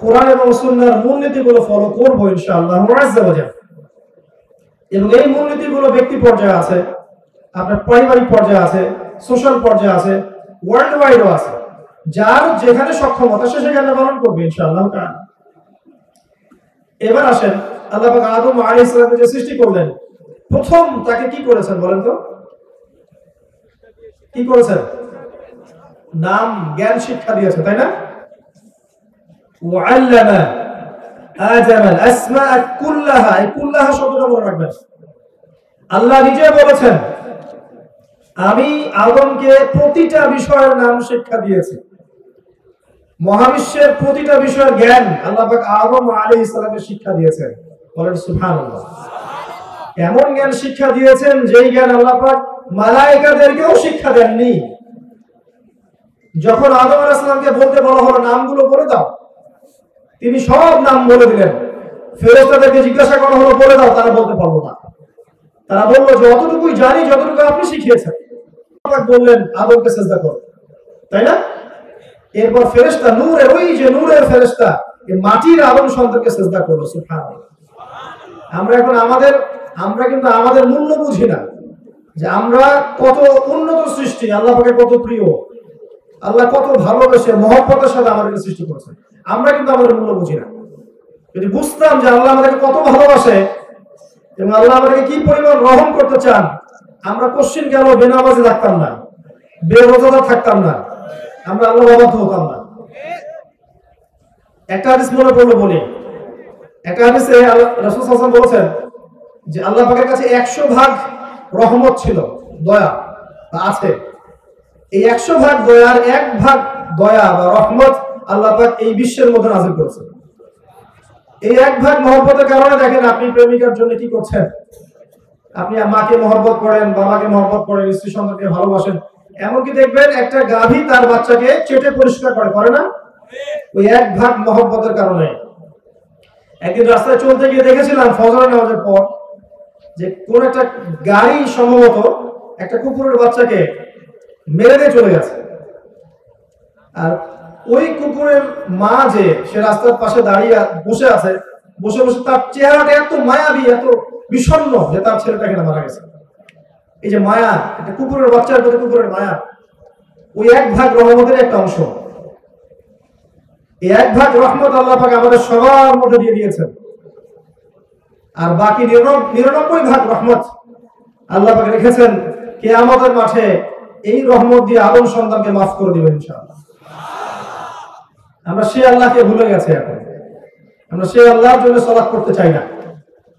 কোরআন এবং সুন্নাহর মূলনীতিগুলো ফলো করব ইনশাআল্লাহ আযজা ওয়া জাল। এবং এই মূলনীতিগুলো ব্যক্তি পর্যায়ে আছে, আপনার পারিবারিক পর্যায়ে আছে, সোশ্যাল পর্যায়ে আছে, ওয়ার্ল্ড ওয়াইডও আছে। যার যেখানে সক্ষমতা সে সেখানে পালন করবে ইনশাআল্লাহ তাআলা। এবার আসেন, আল্লাহ পাক আদম আলাইহিস সালামকে যে সৃষ্টি করলেন, প্রথম তাকে কি করেছেন বলেন তো? কি করেছেন? নাম, জ্ঞান, শিক্ষা দিয়েছে, তাই না? ওয়াল্লামা আদম আল আসমাআ কুল্লাহা, এই কুল্লাহা শব্দটা মনে রাখবেন। আল্লাহ নিজে বলেছেন, আমি আদমকে প্রতিটা বিষয়ের নাম শিক্ষা দিয়েছি। মহাবিশ্বের প্রতিটা বিষয়ের জ্ঞান আল্লাহ পাক আদম আলাইহিস সালামকে শিক্ষা দিয়েছেন। বলেন সুবহানাল্লাহ। এমন জ্ঞান শিক্ষা দিয়েছেন যেই জ্ঞান আল্লাহ পাক মালায়েকাদেরকেও শিক্ষা দেননি। যখন আদম আলাইহিস সালামকে বলতে বলা হলো নামগুলো বলে দাও, তিনি সব নাম বলে দিলেন। ফেরেশতাদেরকে জিজ্ঞাসা করা হলো বলে দাও, তারা বলতে পারলো না। তারা বলল যে অতটুকুই জানি যতটুকু আপনি শিখিয়েছেন। আল্লাহ পাক বললেন আদমকে সিজদা করো, তাই না? এরপর ফেরেশতা নূরের, ওই যে নূরের ফেরেশতা এই মাটির আদম সন্তানকে সিজদা করলো। সুবহানাল্লাহ। আমরা কিন্তু আমাদের মূল্য বুঝি না, যে আমরা কত উন্নত সৃষ্টি, আল্লাহ পাকে কত প্রিয়, আল্লাহ কত ভালোবেসে মহব্বতের সাথে আমাদেরকে সৃষ্টি করেছে। আমরা কিন্তু আমাদের মূল্য বুঝি না। যদি বুঝতাম যে আল্লাহ আমাদেরকে কত ভালোবাসে এবং আল্লাহ আমাদেরকে কি পরিমাণ রহম করতে চান, আমরা কোশ্চিন কেন বেনামাজি থাকতাম না, বেরোজাদার থাকতাম না, আমরা আল্লাহর অবাধ্য হতাম না। একটা হাদিস মনে পড়লো বলি। একটা হাদিসে রাসূল সাল্লাল্লাহু আলাইহি ওয়াসাল্লাম বলেছেন যে আল্লাহ পাকের কাছে 100 ভাগ রহমত ছিল, দয়া আছে। এই 100 ভাগ দয়ার 1 ভাগ দয়া বা রহমত আল্লাহ পাক এই বিশ্বের মধ্যে নাযিল করেছেন। এই 1 ভাগ মহব্বতের কারণে দেখেন আপনি প্রেমিকার জন্য কি করছেন। আপনি মাকে মহব্বত করেন, বাবাকে মহব্বত করেন, স্ত্রী সন্তানকে ভালোবাসেন। এমনকি দেখবেন একটা গাভী তার বাচ্চাকে চেটে পরিষ্কার করে না? ওই 1 ভাগ মহব্বতের কারণে। একদিন রাস্তায় চলতে গিয়ে দেখেছিলাম ফজরের নামাজের পর যে কোন একটা গাড়ি সম্ভবত একটা কুকুরের বাচ্চাকে মেরে দিয়ে চলে গেছে। আর ওই কুকুরের মা যে সে রাস্তার পাশে দাঁড়িয়ে বসে আছে, বসে বসে তার চেহারাটা এত মায়াবী, এত বিষণ্ণ যে তার ছেলেটাকে মারা গেছে। এই যে মায়া, একটা কুকুরের বাচ্চার প্রতি কুকুরের মায়া, ওই 1 ভাগ রহমতের একটা অংশ। এই 1 ভাগ রহমত আল্লাহ পাক আমাদের সবার মধ্যে দিয়ে দিয়েছেন। আর বাকি 99 ভাগ রহমত আল্লাহ পাক রেখেছেন কিয়ামতের মাঠে। এই রহমত দিয়ে আদম সন্তানকে মাফ করে দিবেন ইনশাআল্লাহ। আমরা সেই আল্লাহকে ভুলে গেছি এখন। আমরা সেই আল্লাহর জন্য সালাত করতে চাই না,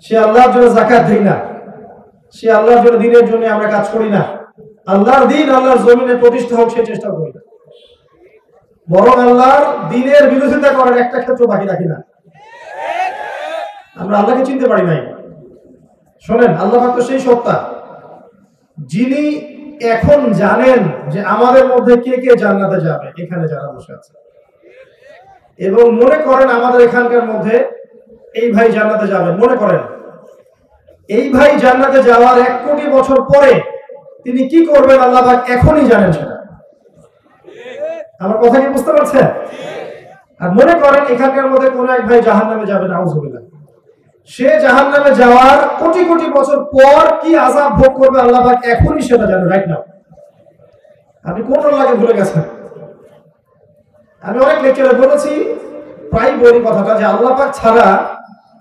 সে আল্লাহর জন্য যাকাত দেই না, সে আল্লাহর জন্য দ্বীনের জন্য আমরা কাজ করি না। আল্লাহর দ্বীন আল্লাহর জমিনে প্রতিষ্ঠা হোক সেই চেষ্টা করি না, বরং আল্লাহর দ্বীনের বিরোধিতা করার একটা ক্ষেত্র বাকি রাখি না। আমরা আল্লাহকে চিনতে পারি নাই। শোনেন, আল্লাহ পাক তো সেই সত্তা যিনি এখন জানেন যে আমাদের মধ্যে কে কে জান্নাতে যাবে, এখানে যারা বসে আছে, এবং মনে করেন আমাদের এখানকার মধ্যে এই ভাই জান্নাতে যাবেন। মনে করেন এই ভাই জান্নাতে যাওয়ার 1 কোটি বছর পরে তিনি কি করবেন আল্লাহ পাক এখনই জানেন সেটা। আমার কথা কি বুঝতে পারছেন? আর মনে করেন এখানকার মধ্যে কোন এক ভাই জাহান্নামে যাবে, নাউযুবিল্লাহ। সে জাহান্নামে যাওয়ার কোটি কোটি বছর পর কি আযাব ভোগ করবে আল্লাহ পাক এখনই সেটা জানেন, রাইট নাও। আপনি কোন আল্লাহকে ভুলে গেছেন? আমি অনেক লেকচারে বলেছি, প্রায় বলি কথাটা, যে আল্লাহ পাক ছাড়া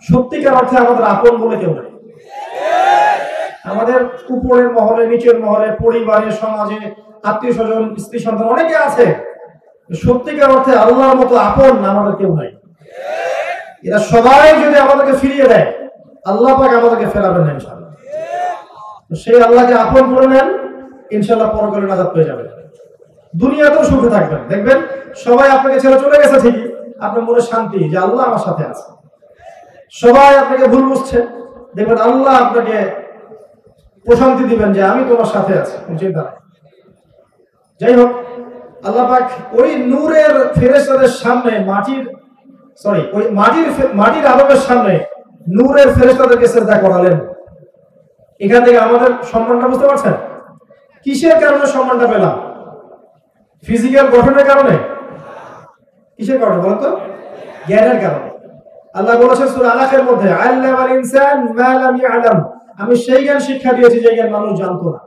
সত্যিকার অর্থে আমাদের আপন বলে কেউ নেই। আমাদের উপরের মহলে, নিচের মহলে, পরিবারে, সমাজে, আত্মীয় স্বজন, স্ত্রী সন্তান অনেকে আছে, সত্যিকার অর্থে আল্লাহর মতো আপন আমাদের কেউ নাই। এরা সবাই যদি আমাদেরকে ফিরিয়ে দেয়, আল্লাহ পাক আমাদেরকে ফেরাবেন না ইনশাআল্লাহ। সেই আল্লাহকে আপন করে নেন, ইনশাআল্লাহ পরকালে নাজাত পেয়ে যাবেন, দুনিয়াতেও সুখে থাকবেন। দেখবেন সবাই আপনাকে ছেড়ে চলে গেছে ঠিকই, আপনার মনে শান্তি যে আল্লাহ আমার সাথে আছে। সবাই আপনাকে ভুল বুঝছে, দেখবেন আল্লাহ আপনাকে প্রশান্তি দিবেন যে আমি তোমার সাথে আছি, চিন্তা নাই। যাই হোক, আল্লাহ পাক ওই নূরের ফেরেশতাদের সামনে মাটির আদমের সামনে নূরের ফেরেশতাদেরকে সিজদা করালেন। এখান থেকে আমাদের সম্মানটা বুঝতে পারছেন? কিসের কারণে সম্মানটা পেলাম? ফিজিক্যাল গঠনের কারণে? কিসের কারণে বলেন তো? জ্ঞানের কারণে। আল্লাহ বলেছেন সূরা আলাকের মধ্যে, আল্লামাল ইনসান মা লাম ইয়ালাম, আমি সেই জ্ঞান শিক্ষা দিয়েছি যে জ্ঞান মানুষ জানতো না।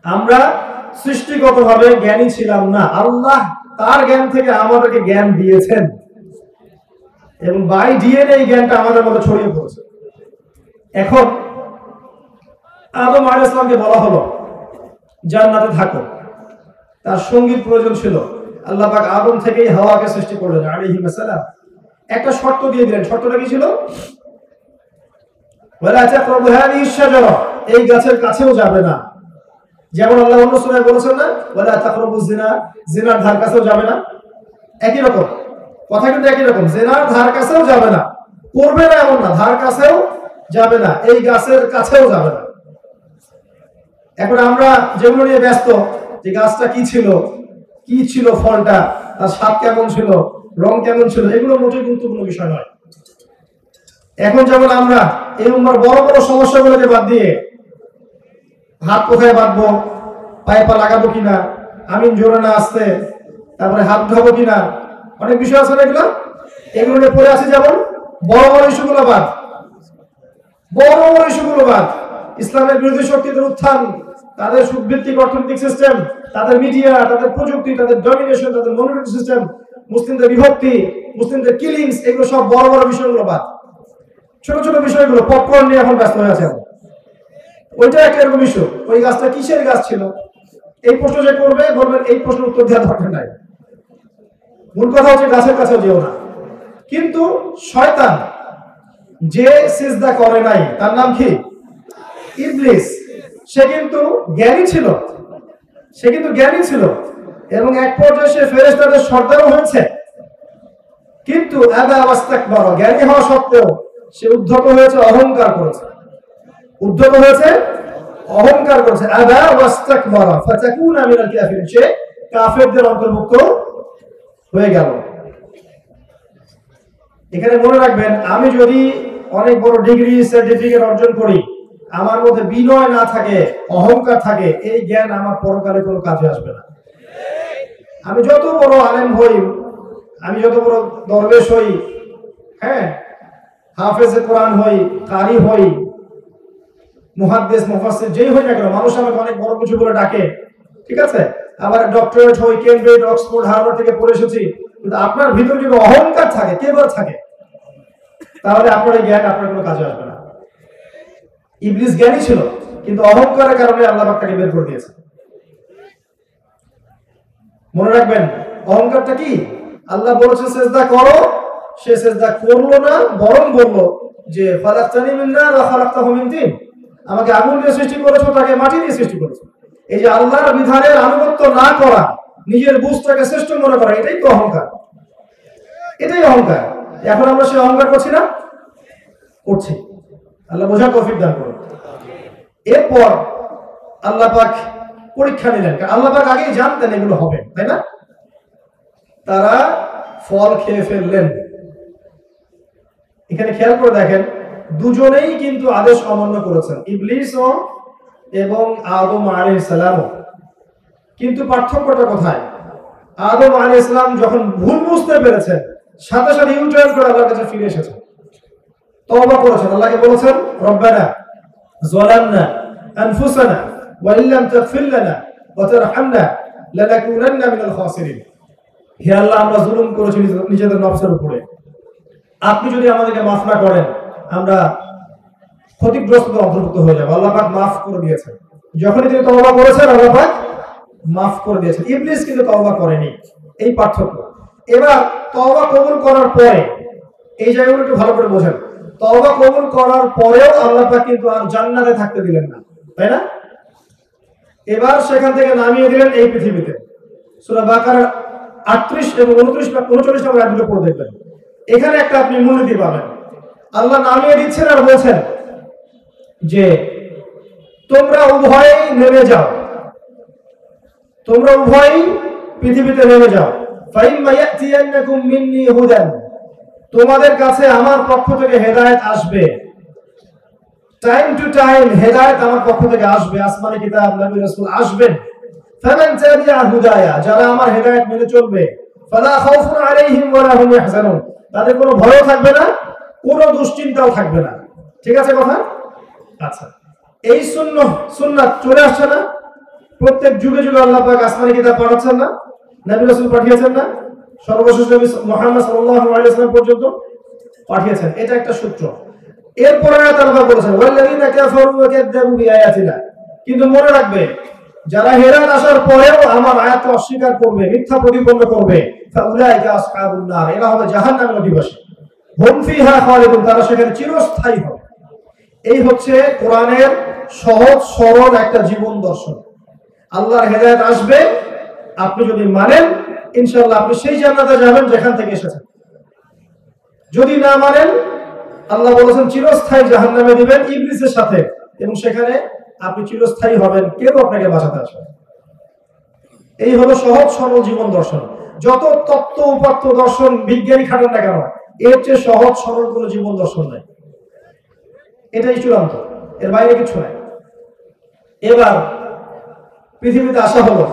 আমরা সৃষ্টিগতভাবে জ্ঞানী ছিলাম না, আল্লাহ তার জ্ঞান থেকে আমাদেরকে জ্ঞান দিয়েছেন, এবং বাই ডিএনএ এই জ্ঞানটা আমাদের মধ্যে ছড়িয়ে পড়েছে। এখন আদম আলাইহিস সালামকে বলা হলো জান্নাতে থাকো, তার সঙ্গীর প্রয়োজন ছিল। আল্লাহ পাক আদম থেকেই হাওয়াকে সৃষ্টি করলেন আলাইহিস সালাম। একটা শর্ত দিয়ে দিলেন। শর্তটা কি ছিল? ওয়ালা তাকরাবু হাযিহিশ শাজারা, এই গাছের কাছেও যাবে না। যেমন আল্লাহ অন্য সূরায় বলেছেন না, ওয়ালা তাকরাবু জিনা, জিনার ধার কাছেও যাবে না। একই রকম কথা, কিন্তু একই রকম, জিনার ধার কাছেও যাবে না, করবে না এমন না, ধার কাছেও যাবে না, এই গাছের কাছেও যাবে না। এখন আমরা যেগুলো নিয়ে ব্যস্ত, যে গাছটা কি ছিল ফলটা, তার স্বাদ কেমন ছিল, রং কেমন ছিল, এগুলো মোটেই গুরুত্বপূর্ণ বিষয় নয়। এখন যেমন আমরা এই উম্মার বড় বড় সমস্যাগুলোকে বাদ দিয়ে হাত কোথায় বাঁধবো, পায়ে পা লাগাবো কিনা, আমিন জোরে না আসতে, তারপরে হাত ধোবো কিনা, অনেক বিষয় আছে না, এগুলো নিয়ে পড়ে আসি। যেমন বড় বড় ইস্যুগুলো বাদ, ইসলামের বিরোধী শক্তিদের উত্থান, তাদের সুদভিত্তিক অর্থনৈতিক সিস্টেম, তাদের মিডিয়া, তাদের প্রযুক্তি, তাদের ডমিনেশন, তাদের মনিটরিং সিস্টেম, মুসলিমদের বিভক্তি, মুসলিমদের কিলিংস, এগুলো সব বড় বড় বিষয়গুলো বাদ। ছোট ছোট বিষয়গুলো পপকর্ন নিয়ে এখন ব্যস্ত হয়ে আছে। ওইটা একটা এরকম ইস্যু, ওই গাছটা কিসের গাছ ছিল, এই প্রশ্ন যে করবে, বলবেন এই প্রশ্নের উত্তর দেওয়ার দরকার নাই। মূল কথা হচ্ছে গাছের কাছেও যেও না। কিন্তু শয়তান যে সিজদা করে নাই, তার নাম কি? ইবলিস। সে কিন্তু জ্ঞানী ছিল, এবং এক পর্যায়ে সে ফেরেশতাদের সর্দারও হয়েছে। কিন্তু আবা ওয়াস্তাকবারা, জ্ঞানী হওয়া সত্ত্বেও সে উদ্ধত হয়েছে, অহংকার করেছে। আবা ওয়াস্তাকবারা ফাতাকুনা মিনাল কাফিরিন, সে কাফেরদের অন্তর্ভুক্ত হয়ে গেল। এখানে মনে রাখবেন, আমি যদি অনেক বড় ডিগ্রি সার্টিফিকেট অর্জন করি, আমার মধ্যে বিনয় না থাকে, অহংকার থাকে, এই জ্ঞান আমার পরকালে কোনো কাজে আসবে না। আমি যত বড় আলেম হই, আমি যত বড় দরবেশ হই, হ্যাঁ, হাফেজে কোরআন হই, কারি হই, মুহাদ্দিস, মুফাসসির যেই হই না কেন, মানুষ আমাকে অনেক বড় কিছু বলে ডাকে, ঠিক আছে, আবার ডক্টরেট হই, কেমব্রিজ, অক্সফোর্ড, হার্ভার্ড থেকে পড়ে এসেছি, কিন্তু আপনার ভিতরে যদি অহংকার থাকে, কেবল থাকে, তাহলে আপনার এই জ্ঞান আপনার কোনো কাজে আসবে না। ইবলিস জ্ঞানী ছিল, কিন্তু অহংকারের কারণে আল্লাহ পাক তাকে বের করে দিয়েছে। মনে রাখবেন, অহংকারটা কি? আল্লাহ বলেছে সেজদা করো, সে সেজদা করলো না, বরং বলল যে খালাকতানি মিন নার ওয়া খালাকতাহু মিন তিন, আমাকে আগুন দিয়ে সৃষ্টি করেছো, তাকে মাটি দিয়ে সৃষ্টি করেছো। এই যে আল্লাহর বিধানের আনুগত্য না করা, নিজের বুঝটাকে শ্রেষ্ঠ মনে করা, এটাই তো অহংকার, এটাই অহংকার। এখন আমরা সেই অহংকার করছি না? করছি। আল্লাহ বোঝার তৌফিক দান করুন। এরপর আল্লাহ পাক পরীক্ষা নিলেন, আল্লাহ পাক আগেই জানতেন এগুলো হবে, তাই না? তারা ফল খেয়ে ফেললেন। এখানে খেয়াল করে দেখেন, দুজনেই কিন্তু আদেশ অমান্য করেছেন, ইবলিস এবং আদম আলাইহিস সালাম। কিন্তু পার্থক্যটা কোথায়? আদম আলাইহিস সালাম যখন ভুল বুঝতে পেরেছেন, সাথে সাথে ইউটার্ন করে আল্লাহর কাছে ফিরে এসেছেন, তওবা করেছেন, আল্লাহকে বলেছেন রব্বানা যালামনা আনফুসানা ওয়া ইল্লাম তাগফির লানা ওয়া তারহামনা লানাকুনান্না মিনাল খাসিরিন। হে আল্লাহ, আমরা জুলুম করেছি নিজেদের নফসের উপরে, আপনি যদি আমাদেরকে মাফ না করেন আমরা ক্ষতিগ্রস্তদের অন্তর্ভুক্ত হয়ে যাব। আল্লাহ পাক মাফ করে দিয়েছেন, যখনই তিনি তওবা করেছেন আল্লাহ পাক মাফ করে দিয়েছেন। ইবলিস কিন্তু তওবা করেনি, এই পার্থক্য। এবার তওবা কবুল করার পরে, এই জায়গাগুলো একটু ভালো করে বোঝেন, তওবা কবুল করার পরেও আল্লাহ পাক কিন্তু আর জান্নাতে থাকতে দিলেন না, তাই না? এবার সেখান থেকে নামিয়ে দিলেন এই পৃথিবীতে। সূরা বাকারা 38 এবং 39 নম্বর আয়াতগুলো পড়ে দেখবেন। এখানে একটা আপনি মূলনীতি পাবেন। আল্লাহ নামিয়ে দিচ্ছেন আর বলছেন যে তোমরা উভয়েই নেমে যাও, তোমরা উভয়েই পৃথিবীতে নেমে যাও। ফাইম্মা ইয়াতিয়ান্নাকুম মিন্নি হুদান, তোমাদের কাছে আমার পক্ষ থেকে হেদায়েত আসবে। টাইম টু টাইম হেদায়েত আমার পক্ষ থেকে আসবে, আসমানি কিতাব, নবী রাসূল আসবেন। ফামান তাবিআ হুদায়া, যারা আমার হেদায়েত মেনে চলবে, ফালা খাউফুন আলাইহিম ওয়া লা হুম ইয়াহজানুন, তাদের কোনো ভয়ও থাকবে না, কোনো দুশ্চিন্তাও থাকবে না। ঠিক আছে কথা? আচ্ছা, এই সুন্নাত চলে আসছে না? প্রত্যেক যুগে যুগে আল্লাহ পাক আসমানি কিতাব পাঠাচ্ছেন না? নবী রাসূল পাঠিয়েছেন না? সর্বশেষ নবী মুহাম্মদ সাল্লাল্লাহু আলাইহি ওয়াসাল্লাম পর্যন্ত পাঠিয়েছেন। এটা একটা সূত্র। এরপরে আল্লাহ বলেছেন ওয়াল্লাযিনা কাফারু ওয়া কাযযাবু বিআয়াতিনা, কিন্তু মনে রাখবে যারা হেদায়েত আসার পরেও আমার আয়াত অস্বীকার করবে, মিথ্যা প্রতিপন্ন করবে, ফাউলাইকা আসহাবুন নার, এরা হবে জাহান্নামের অধিবাসী। হুম ফিহা খালিদুন, তারা সেখানে চিরস্থায়ী হবে। এই হচ্ছে কোরআনের সহজ সরল একটা জীবন দর্শন। আল্লাহর হেদায়েত আসবে, আপনি যদি মানেন ইনশাআল্লাহ আপনি সেই জান্নাতে যাবেন যেখান থেকে এসেছেন। যদি না মানেন, আল্লাহ বলেছেন চিরস্থায়ী জাহান্নামে দিবেন ইবলিসের সাথে, এবং সেখানে আপনি চিরস্থায়ী হবেন, কেউ আপনাকে বাঁচাতে আসবে। এই হলো সহজ সরল জীবন দর্শন। যত তত্ত্ব উপাত্ত দর্শন বিজ্ঞানী খাটান না কেন, এর চেয়ে সহজ সরল কোনো জীবন দর্শন নাই। এটাই চূড়ান্ত, এর বাইরে কিছু নাই। এবার পৃথিবীতে আসা হলো,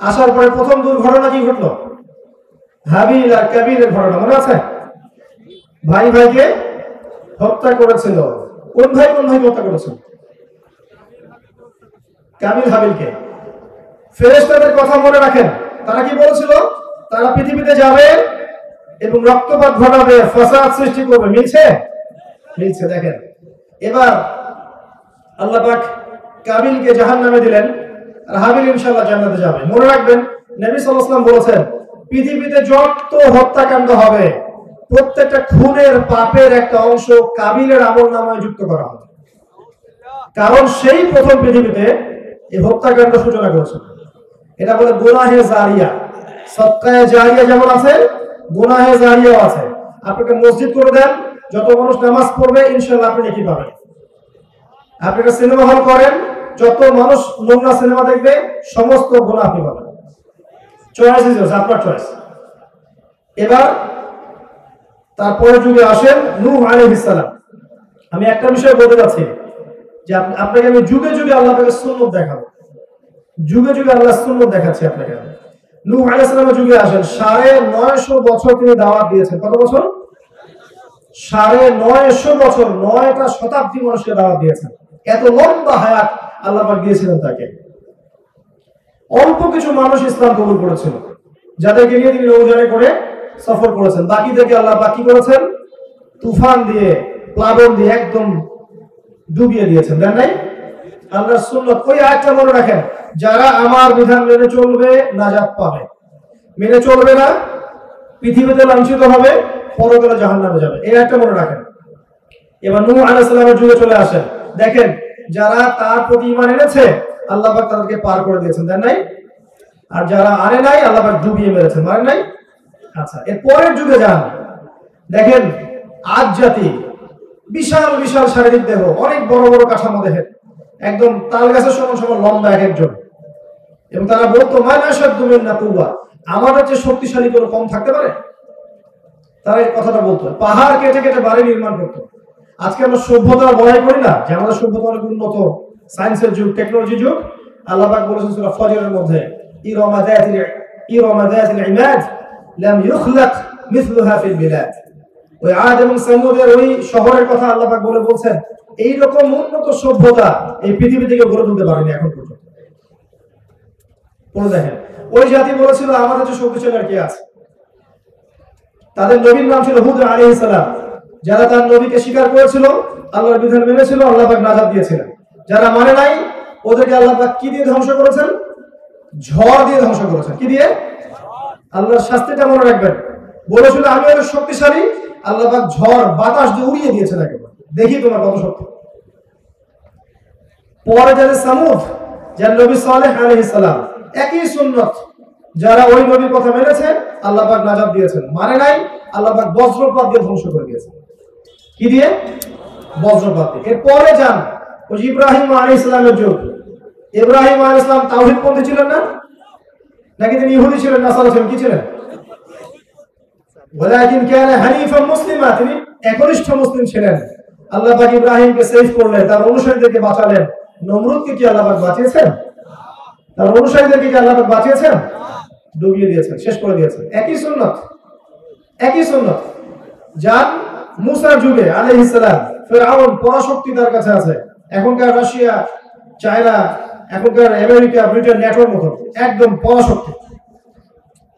আসার পরে প্রথম দুর্ঘটনা কি ঘটলো? হাবিল আর কাবিলের ঘটনা মনে আছে? ভাই ভাইকে হত্যা করেছিল। কোন ভাই হত্যা করেছিল? কাবিল হাবিলকে। ফেরেশতাদের কথা মনে রাখেন, তারা কি বলেছিল? তারা পৃথিবীতে যাবে এবং রক্তপাত ঘটাবে, ফাসাদ সৃষ্টি করবে। মিলছে? মিলছে। দেখেন এবার আল্লাহ পাক কাবিলকে জাহান্নামে দিলেন, আর হাবিল ইনশাআল্লাহ জান্নাতে যাবে। মনে রাখবেন নবী সাল্লাল্লাহু আলাইহি ওয়াসাল্লাম বলেছেন পৃথিবীতে যত হত্যাকাণ্ড হবে প্রত্যেকটা খুনের পাপের একটা অংশ কাবিলের আমলনামায় যুক্ত করা হবে, কারণ সেই প্রথম পৃথিবীতে এই হত্যাকাণ্ড সূচনা করেছে। এটা বলে গুনাহে জারিয়া। সদকায়ে জারিয়া যেমন আছে, গুনাহে জারিয়াও আছে। আপনাকে মসজিদ করে দেন, যত মানুষ নামাজ পড়বে ইনশাআল্লাহ আপনি নেকি পাবেন। আপনাকে সিনেমা হল করেন, যত মানুষ নোংরা সিনেমা দেখবে সমস্ত গুনাহ আপনি পাবেন। চয়েস ইজ ইয়োর্স, আপনার চয়েস। এবার তারপরে যুগে আসেন নূহ আলাইহিস সালাম। আমি একটা বিষয় বলতে যাচ্ছি যে আপনাকে আমি যুগে যুগে আল্লাহ পাকের সুন্নাত দেখাবো, যুগে যুগে আল্লাহ সুন্নাত দেখাচ্ছি আপনাকে। নূহ আলাইহিস সালামের যুগে আসেন, 950 বছর তিনি দাওয়াত দিয়েছেন। কত বছর? 950 বছর, 9টা শতাব্দী মানুষকে দাওয়াত দিয়েছেন। এত লম্বা হায়াত আল্লাহ পাক দিয়েছিলেন তাকে। অল্প কিছু মানুষ ইসলাম কবুল করেছিল, যাদেরকে নিয়ে তিনি নৌযানে করে সফর করেছেন। বাকিদেরকে আল্লাহ পাক কি করেছেন? তুফান দিয়ে, প্লাবন দিয়ে একদম ডুবিয়ে দিয়েছেন, দেন নাই? আল্লাহর সুন্নাত, ওই আয়াতটা মনে রাখেন, যারা আমার বিধান মেনে চলবে নাজাত পাবে, মেনে চলবে না পৃথিবীতে লাঞ্ছিত হবে, পরকালে জাহান্নামে যাবে। এই আয়াতটা মনে রাখেন। এবার নূহ আলাইহিস সালামের যুগে চলে আসেন, দেখেন যারা তার প্রতি ঈমান এনেছে আল্লাহ পাক তাদেরকে পার করে দিয়েছেন, দেন নাই? আর যারা আনে নাই আল্লাহ পাক ডুবিয়ে মেরেছেন, মানেন নাই? আচ্ছা, এর পরের যুগে যান, দেখেন আদ জাতি, বিশাল বিশাল শারীরিক দেহ, অনেক বড় বড় কাঠামো দেহের, একদম তাল গাছের সমান সমান লম্বা এক একজন, এবং তারা বলতো মান আশাদ্দু মিন্না কুওয়া, আমাদের যে শক্তিশালী কোনো কম থাকতে পারে? তারা এই কথাটা বলতো। পাহাড় কেটে কেটে বাড়ি নির্মাণ করতো। আজকে আমরা সভ্যতার বড়াই করি না যে আমাদের সভ্যতা অনেক উন্নত, সায়েন্সের যুগ, টেকনোলজি যুগ। আল্লাহ পাক বলেছেন সূরা ফজরের মধ্যে, ইরামা যাতিল ইমাদ লাম ইখলাক মিসলুহা ফিল বিলাদ। ওই আদ এবং সামুদের ওই শহরের কথা আল্লাহ পাক বলছেন, এই রকম উন্নত সভ্যতা এই পৃথিবী থেকে গড়ে তুলতে পারেনি এখন পর্যন্ত। পড়ে দেখেন, ওই জাতি বলেছিল আমাদের যে শক্তিশালী আর কি আছে। তাদের নবীর নাম ছিল হুদ আলাইহিস সালাম। যারা তার নবীকে স্বীকার করেছিল, আল্লাহর বিধান মেনেছিল, আল্লাহ পাক নাজাত দিয়েছিলেন। যারা মানে নাই, ওদেরকে আল্লাহ পাক কি দিয়ে ধ্বংস করেছেন? ঝড় দিয়ে ধ্বংস করেছেন। কি দিয়ে? আল্লাহর শাস্তিটা মনে রাখবেন। বলেছিল আমি অনেক শক্তিশালী, আল্লাহ পাক ঝড় বাতাস দিয়ে উড়িয়ে দিয়েছেন একেবারে। দেখি তোমার কত শক্তি। পরে যাদের সামুদ, যার নবী সালেহ আলাইহিস সালাম, একই সুন্নাত, যারা ওই নবীর কথা মেনেছে আল্লাহ পাক নাজাত দিয়েছেন, মানে নাই আল্লাহ পাক বজ্রপাত দিয়ে ধ্বংস করে দিয়েছেন। কি দিয়ে? বজ্রপাত দিয়ে। এরপরে যান ওই ইব্রাহিম আলাইহিস সালামের যুগ। ইব্রাহিম আলাইহিস সালাম তাওহীদপন্থী ছিলেন না? নাকি তিনি ইহুদি ছিলেন, নাসারা ছিলেন? কি ছিলেন? ওয়ালাকিন কানা হানিফান মুসলিমা, তিনি একনিষ্ঠ মুসলিম ছিলেন। আল্লাহ পাক ইব্রাহিমকে সেভ করলেন, তার অনুসারীদেরকে বাঁচালেন। নমরুদকে কি আল্লাহ পাক বাঁচিয়েছেন? তার অনুসারীদেরকে কি আল্লাহ পাক বাঁচিয়েছেন? ডুবিয়ে দিয়েছেন, শেষ করে দিয়েছেন। একই সুন্নাত, একই সুন্নাত। যান মুসার যুগে আলাইহিস সালাম, ফিরআউন পরাশক্তি তার কাছে আছে, এখনকার রাশিয়া, চায়না, এখনকার আমেরিকা, ব্রিটেন, নেটোর মতো একদম পরাশক্তি,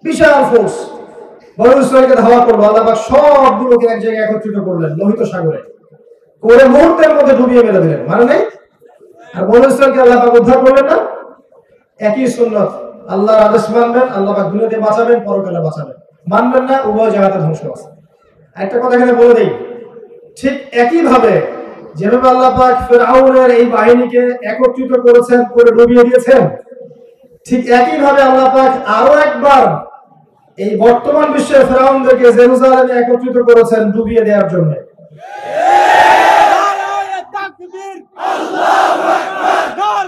বিশাল ফোর্স। বনু ইসরাঈলকে ধাওয়া করলো, আল্লাহ পাক সবগুলোকে এক জায়গায় একত্রিত করলেন লোহিত সাগরে, করে মুহূর্তের মধ্যে ডুবিয়ে মেরে দিলেন, মানে নেই? আর বনু ইসরাঈলকে আল্লাহ পাক উদ্ধার করলেন না? একই সুন্নাত, আল্লাহর আদেশ মানবেন, আল্লাহ পাক দুনিয়াতে বাঁচাবেন, পরকালে বাঁচাবেন। মানবেন না, উভয় জায়গাতে ধ্বংস আছে। একটা কথা এখানে বলে দেই, ঠিক একই ভাবে যেভাবে আল্লাহ পাক ফিরআউনের এই বাহিনীকে একত্রিত করেছেন, করে ডুবিয়ে দিয়েছেন, ঠিক একই ভাবে আল্লাহ পাক আরো একবার এই বর্তমান বিশ্বের ফিরআউনদেরকে জেরুজালেমে একত্রিত করেছেন ডুবিয়ে দেওয়ার জন্য। নারায়ে তাকবীর, আল্লাহু আকবার,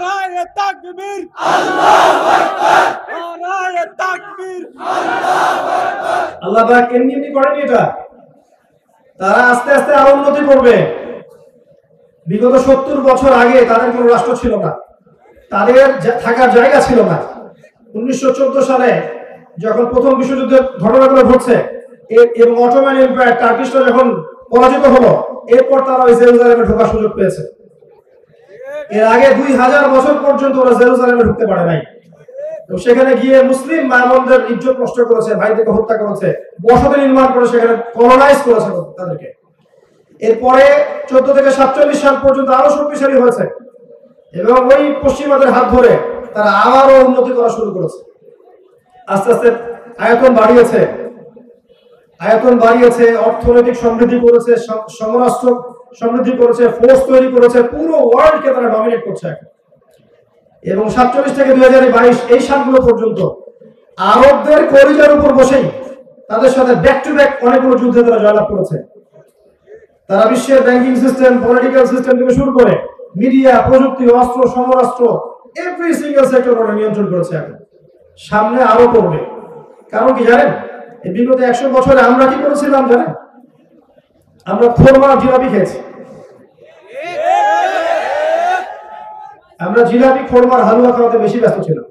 নারায়ে তাকবীর, আল্লাহু আকবার, নারায়ে তাকবীর, আল্লাহু আকবার। আল্লাহ পাক এমনি করেনি এটা, তারা আস্তে আস্তে আরো উন্নতি করবে। বিগত 70 বছর আগে তাদের কোনো রাষ্ট্র ছিল না, তাদের থাকার জায়গা ছিল না। 1914 সালে যখন প্রথম বিশ্বযুদ্ধের ঘটনাগুলো ঘটছে এবং অটোমান এম্পায়ার টার্কিশরা যখন পরাজিত হলো, এরপর তারা ওই জেরুজালেমে ঢোকার সুযোগ পেয়েছে। এর আগে 2000 বছর পর্যন্ত ওরা জেরুজালেমে ঢুকতে পারে নাই। তো সেখানে গিয়ে মুসলিম মা-বোনদের ইজ্জত নষ্ট করেছে, ভাইদেরকে হত্যা করেছে, বসতি নির্মাণ করে সেখানে কলোনাইজ করেছে তাদেরকে। এরপরে 14 থেকে 47 সাল পর্যন্ত আরো শক্তিশালী হয়েছে এবং ওই পশ্চিমাদের হাত ধরে তারা আবারও উন্নতি করা শুরু করেছে। আস্তে আস্তে আয়তন বাড়িয়েছে, অর্থনৈতিক সমৃদ্ধি করেছে, সমরাষ্ট্র সমৃদ্ধি করেছে, ফোর্স তৈরি করেছে, পুরো ওয়ার্ল্ডকে তারা ডমিনেট করছে এখন। এবং 47 থেকে 2022 এই সালগুলো পর্যন্ত আরবদের করিডোর উপর বসেই তাদের সাথে ব্যাক টু ব্যাক অনেকগুলো যুদ্ধে তারা জয়লাভ করেছে। তারা বিশ্বের ব্যাংকিং সিস্টেম, পলিটিক্যাল সিস্টেম থেকে শুরু করে মিডিয়া, প্রযুক্তি, অস্ত্র, সমরাস্ত্র, এভরি সিঙ্গেল সেক্টর ওরা নিয়ন্ত্রণ করেছে। এখন সামনে আরো করবে। কারণ কি জানেন, এই বিগত 100 বছরে আমরা কি করেছিলাম জানেন? আমরা খোরমা জিলাপি খেয়েছি। আমরা জিলাপি, খোরমার হালুয়া খাওয়াতে বেশি ব্যস্ত ছিলাম,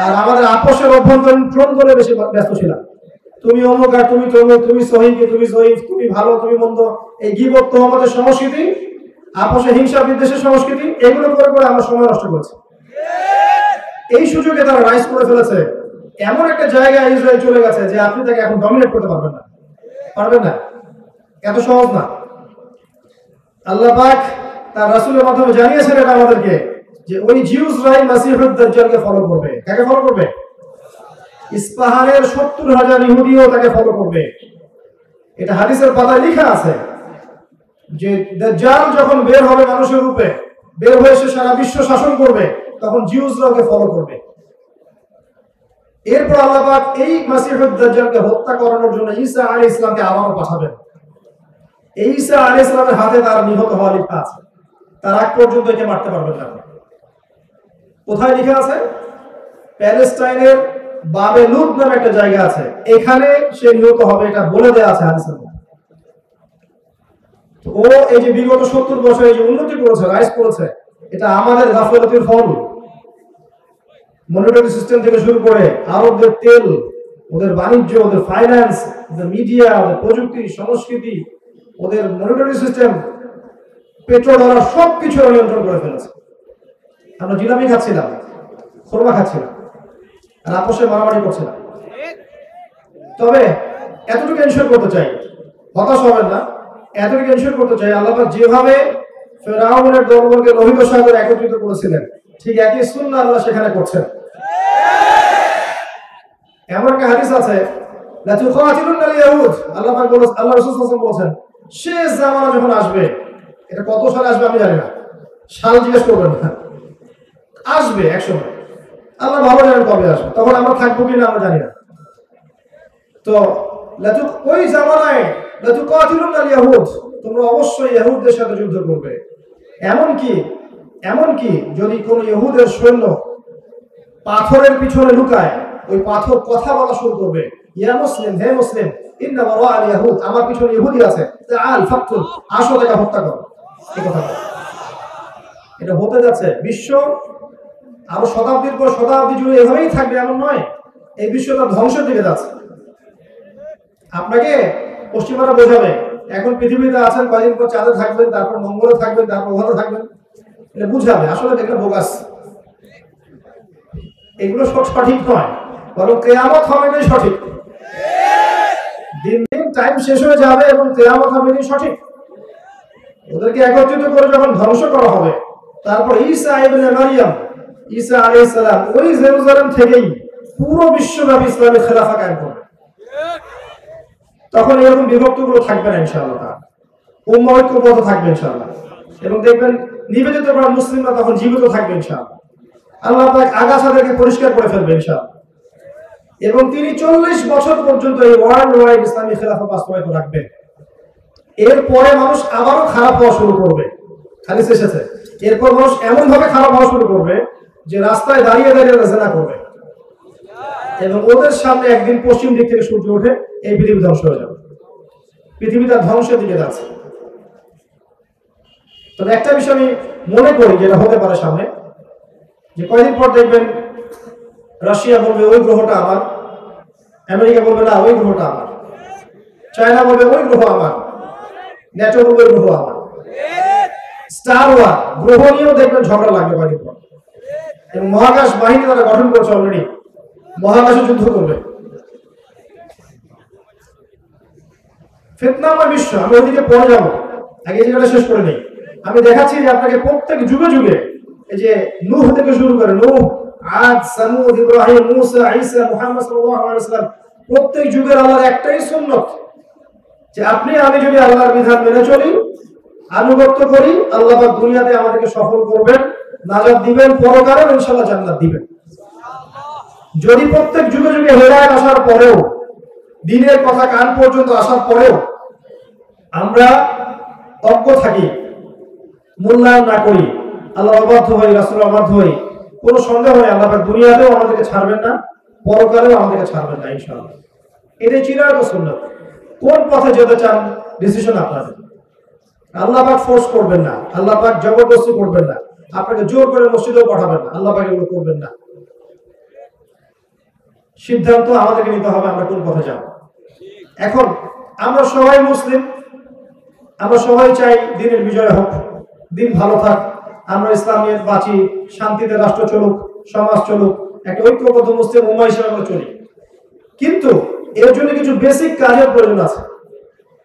আর আমাদের আপোষের অভ্যন্তরীণ দ্বন্দ্বে বেশি ব্যস্ত ছিলাম। তুমি অমুক আর তুমি তমুক, তুমি সহিকে, তুমি জয়ীফ, তুমি ভালো, তুমি মন্দ, এই গীবত তহমতের সংস্কৃতি, আপোষে হিংসা বিদ্বেষের সংস্কৃতি, এগুলো করে করে আমরা সময় নষ্ট করেছি। এই সুযোগে তারা রাইজ করে ফেলেছে এমন একটা জায়গায় ইসরায়েল চলে গেছে যে আপনি তাকে এখন ডমিনেট করতে পারবেন না। এত সহজ না। আল্লাহ পাক তার রাসূলের মাধ্যমে জানিয়েছেন এটা আমাদেরকে যে ওই জিউসরাই মাসিহুদ দাজ্জালকে ফলো করবে। কাকে ফলো করবে? ইস্পাহানের ৭০,০০০ ইহুদিও তাকে ফলো করবে। এটা হাদিসের পাতায় লেখা আছে যে দাজ্জাল যখন বের হবে মানুষের রূপে, বের হয়ে সে সারা বিশ্ব শাসন করবে, তখন জিউসরা ওকে ফলো করবে। এরপর আল্লাহ পাক এই মাসিহুদ দাজ্জালকে হত্যা করানোর জন্য ঈসা আলাইহিস সালামকে আবারও পাঠাবেন। এই ঈসা আলাইহিস সালামের হাতে তার নিহত হওয়া লেখা আছে। তার আগ পর্যন্ত একে মারতে পারবেন না। কোথায় লেখা আছে? প্যালেস্টাইনের বাবেলুদ নামে একটা জায়গা আছে, এখানে সে নিহত হবে, এটা বলে দেয়া আছে হাদিসের মধ্যে। তো ও এই যে বিগত ৭০ বছরে যে উন্নতি করেছে, রাইজ করেছে, এটা আমাদের গাফলতির ফল। মনিটরি সিস্টেম থেকে শুরু করে আরবদের তেল, ওদের বাণিজ্য, ওদের ফাইন্যান্স, ওদের মিডিয়া, ওদের প্রযুক্তি, সংস্কৃতি, ওদের মনিটরি সিস্টেম, পেট্রোল ডলার সবকিছু নিয়ন্ত্রণ করে ফেলেছে। আমরা জিলাপি খাচ্ছিলাম, খোরমা খাচ্ছিলাম, আর আপোষে মারামারি করছিলাম। তবে এতটুকু এনশিওর করতে চাই, হতাশ হবেন না, এতটুকু এনশিওর করতে চাই আল্লাহ পাক যেভাবে ফেরাউনের দলবলকে লোহিত সাগরে একত্রিত করেছিলেন, ঠিক একই সুন্নাহ আল্লাহ সেখানে করছেন। এমন একটা হাদিস আছে, লা তুকাতিলুনাল ইয়াহুদ, আল্লাহ পাক বলেছেন, আল্লাহ রাসূল সাল্লাল্লাহু আলাইহি ওয়াসাল্লাম বলেছেন, শেষ জামানা যখন আসবে, এটা কত সালে আসবে আমি জানি না, সাল জিজ্ঞেস করবেন না, আসবে একসময়, আল্লাহ ভালো জানেন কবে আসবে, তখন আমরা থাকবো কিনা আমরা জানি না। তো ওই জামানায় লা তুকাতিলুনাল ইয়াহুদ, তোমরা অবশ্যই ইহুদদের সাথে যুদ্ধ করবে। এমনকি যদি কোন ইহুদের সৈন্য পাথরের পিছনে লুকায়, ওই পাথর কথা বলা শুরু করবে, ইয়া মুসলিম, হে মুসলিম, ইন্না ওয়ারাআল ইয়াহুদ, আমার পিছনে ইহুদি আছে, তাআল ফাকতুল, আসো তাকে হত্যা করো। এই কথা এটা হতে যাচ্ছে। বিশ্ব আরো শতাব্দীর পর শতাব্দী জুড়ে এভাবেই থাকবে এমন নয়, এই বিশ্বটা ধ্বংসের দিকে যাচ্ছে। আপনাকে পশ্চিমারা বোঝাবে এখন পৃথিবীতে আছেন, কয়েকদিন পর চাঁদে থাকবেন, তারপর মঙ্গলে থাকবেন, তারপর ওখানে থাকবেন, এটা বুঝাবে। আসলে দেখলে বোগাস, এগুলো সব সঠিক নয়, বরং কিয়ামত হবে এটাই সঠিক। দিন দিন টাইম শেষ হয়ে যাবে এবং কিয়ামত হবে এটাই সঠিক। ওদেরকে একত্রিত করে যখন ধ্বংস করা হবে, তারপর ঈসা ইবনে মারইয়াম, ঈসা আলাইহিস সালাম ওই জেরুজালেম থেকেই পুরো বিশ্বব্যাপী ইসলামের খেলাফা কায়েম করবে। তখন এরকম বিভক্তগুলো থাকবে না ইনশাআল্লাহ, উম্মাহ ঐক্যবদ্ধ থাকবে ইনশাআল্লাহ, এবং দেখবেন নিবেদিত প্রাণ মুসলিমরা তখন জীবিত থাকবে ইনশাআল্লাহ। আল্লাহ পাক আগাছাদেরকে পরিষ্কার করে ফেলবে ইনশাআল্লাহ, এবং তিনি 40 বছর পর্যন্ত এই ওয়ার্ল্ড ওয়াইড ইসলামী খেলাফত বাস্তবায়িত রাখবেন। এরপরে মানুষ আবারও খারাপ হওয়া শুরু করবে, হাদিস এসেছে, এরপর মানুষ এমন ভাবে খারাপ হওয়া শুরু করবে যে রাস্তায় দাঁড়িয়ে দাঁড়িয়ে জিনা করবে, এবং ওদের সামনে একদিন পশ্চিম দিক থেকে সূর্য ওঠে, এই পৃথিবী ধ্বংস হয়ে যাবে। পৃথিবীটা ধ্বংসের দিকে যাচ্ছে। তবে একটা বিষয় আমি মনে করি যেটা হতে পারে সামনে, যে কয়েকদিন পর দেখবেন রাশিয়া বলবে ওই গ্রহটা আমার, আমেরিকা বলবে না ওই গ্রহটা আমার, চায়না বলবে ওই গ্রহ আমার, ন্যাটো বলবে ওই গ্রহ আমার, স্টার ওয়ার গ্রহ নিয়েও দেখবেন ঝগড়া লাগবে কয়েকদিন পর। এবং মহাকাশ বাহিনী তারা গঠন করছে অলরেডি, মহাকাশে যুদ্ধ করবে। ফিতনাময় বিশ্ব, আমি ওইদিকে পরে যাবো, আগে এই জায়গাটা শেষ করে নেই। আমি দেখাচ্ছি যে আপনাকে প্রত্যেক যুগে যুগে, এই যে নূহ থেকে শুরু করে নূহ, আদ, সামুদ, ইব্রাহিম, মুসা, ঈসা, মুহাম্মদ সাল্লাল্লাহু আলাইহি ওয়াসাল্লাম, প্রত্যেক যুগের আল্লাহর একটাই সুন্নাত যে আপনি আমি যদি আল্লাহর বিধান মেনে চলি, আনুগত্য করি, আল্লাহ পাক দুনিয়াতে আমাদেরকে সফল করবেন, নাজাত দিবেন, পরকালে ইনশাআল্লাহ জান্নাত দিবেন। যদি প্রত্যেক যুগে যুগে হেদায়েত আসার পরেও, দ্বীনের কথা কান পর্যন্ত আসার পরেও আমরা অজ্ঞ থাকি, মূল্যায়ন না করি, আল্লাহ অবাধ্য হই, রাসূল অবাধ্য হই, কোনো সন্দেহ নেই আল্লাহ পাক দুনিয়াতেও আমাদেরকে ছাড়বেন না, পরকালেও আমাদেরকে ছাড়বেন না ইনশাআল্লাহ। এটাই চিরায়ত সুন্নাত। কোন পথে যেতে চান ডিসিশন আপনাদের, আল্লাহ পাক ফোর্স করবেন না, আল্লাহ পাক জবরদস্তি করবেন না, আপনাকে জোর করে মসজিদেও পাঠাবেন না, আল্লাহ পাক এগুলো করবেন না। সিদ্ধান্ত আমাদেরকে নিতে হবে আমরা কোন পথে যাব। এখন আমরা সবাই মুসলিম, আমরা সবাই চাই দিনের বিজয় হোক, দিন ভালো থাক, আমরা ইসলামিয়ত বাঁচি, শান্তিতে রাষ্ট্র চলুক, সমাজ চলুক, একটা ঐক্যবদ্ধ মুসলিম উম্মাহ হিসেবে আমরা চলি। কিন্তু এর জন্য কিছু বেসিক কাজের প্রয়োজন আছে।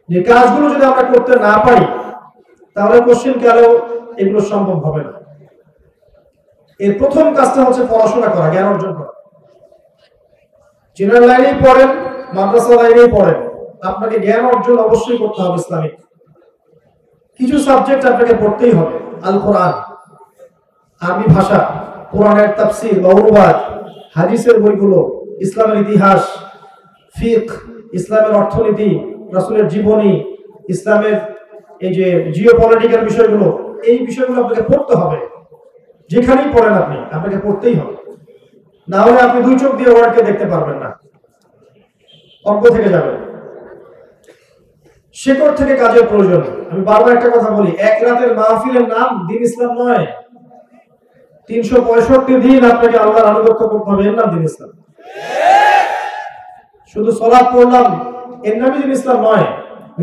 যে কাজগুলো যদি আমরা করতে না পারি তাহলে কোশ্চেন কালেও এগুলো সম্ভব হবে না। এর প্রথম কাজটা হচ্ছে পড়াশোনা করা, জ্ঞান অর্জন করা। জেনারেল লাইনেই পড়েন, মাদ্রাসা লাইনেই পড়েন, আপনাকে জ্ঞান অর্জন অবশ্যই করতে হবে। ইসলামিক কিছু সাবজেক্ট আপনাকে পড়তেই হবে। আল কোরআন, আরবি ভাষা, কোরআনের তাফসীর বা অনুবাদ, হাদিসের বইগুলো, ইসলামের ইতিহাস, ফিকহ, ইসলামের অর্থনীতি, রাসূলের জীবনী, ইসলামের এই যে জিওপলিটিক্যাল বিষয়গুলো, এই বিষয়গুলো আপনাকে পড়তে হবে। যেখানেই পড়েন আপনি, আপনাকে পড়তেই হবে, না হলে আপনি দুই চোখ দিয়ে ওয়ার্ডকে দেখতে পারবেন না, অজ্ঞ থেকে যাবেন। শেকড় থেকে কাজের প্রয়োজন। আমি বারবার একটা কথা বলি, এক রাতের মাহফিলের নাম দ্বীন ইসলাম নয়। 365 দিন আপনাকে আল্লাহর আনুগত্য করতে হবে, এর নাম দ্বীন ইসলাম। শুধু সালাত পড়লাম এর নামই দ্বীন ইসলাম নয়।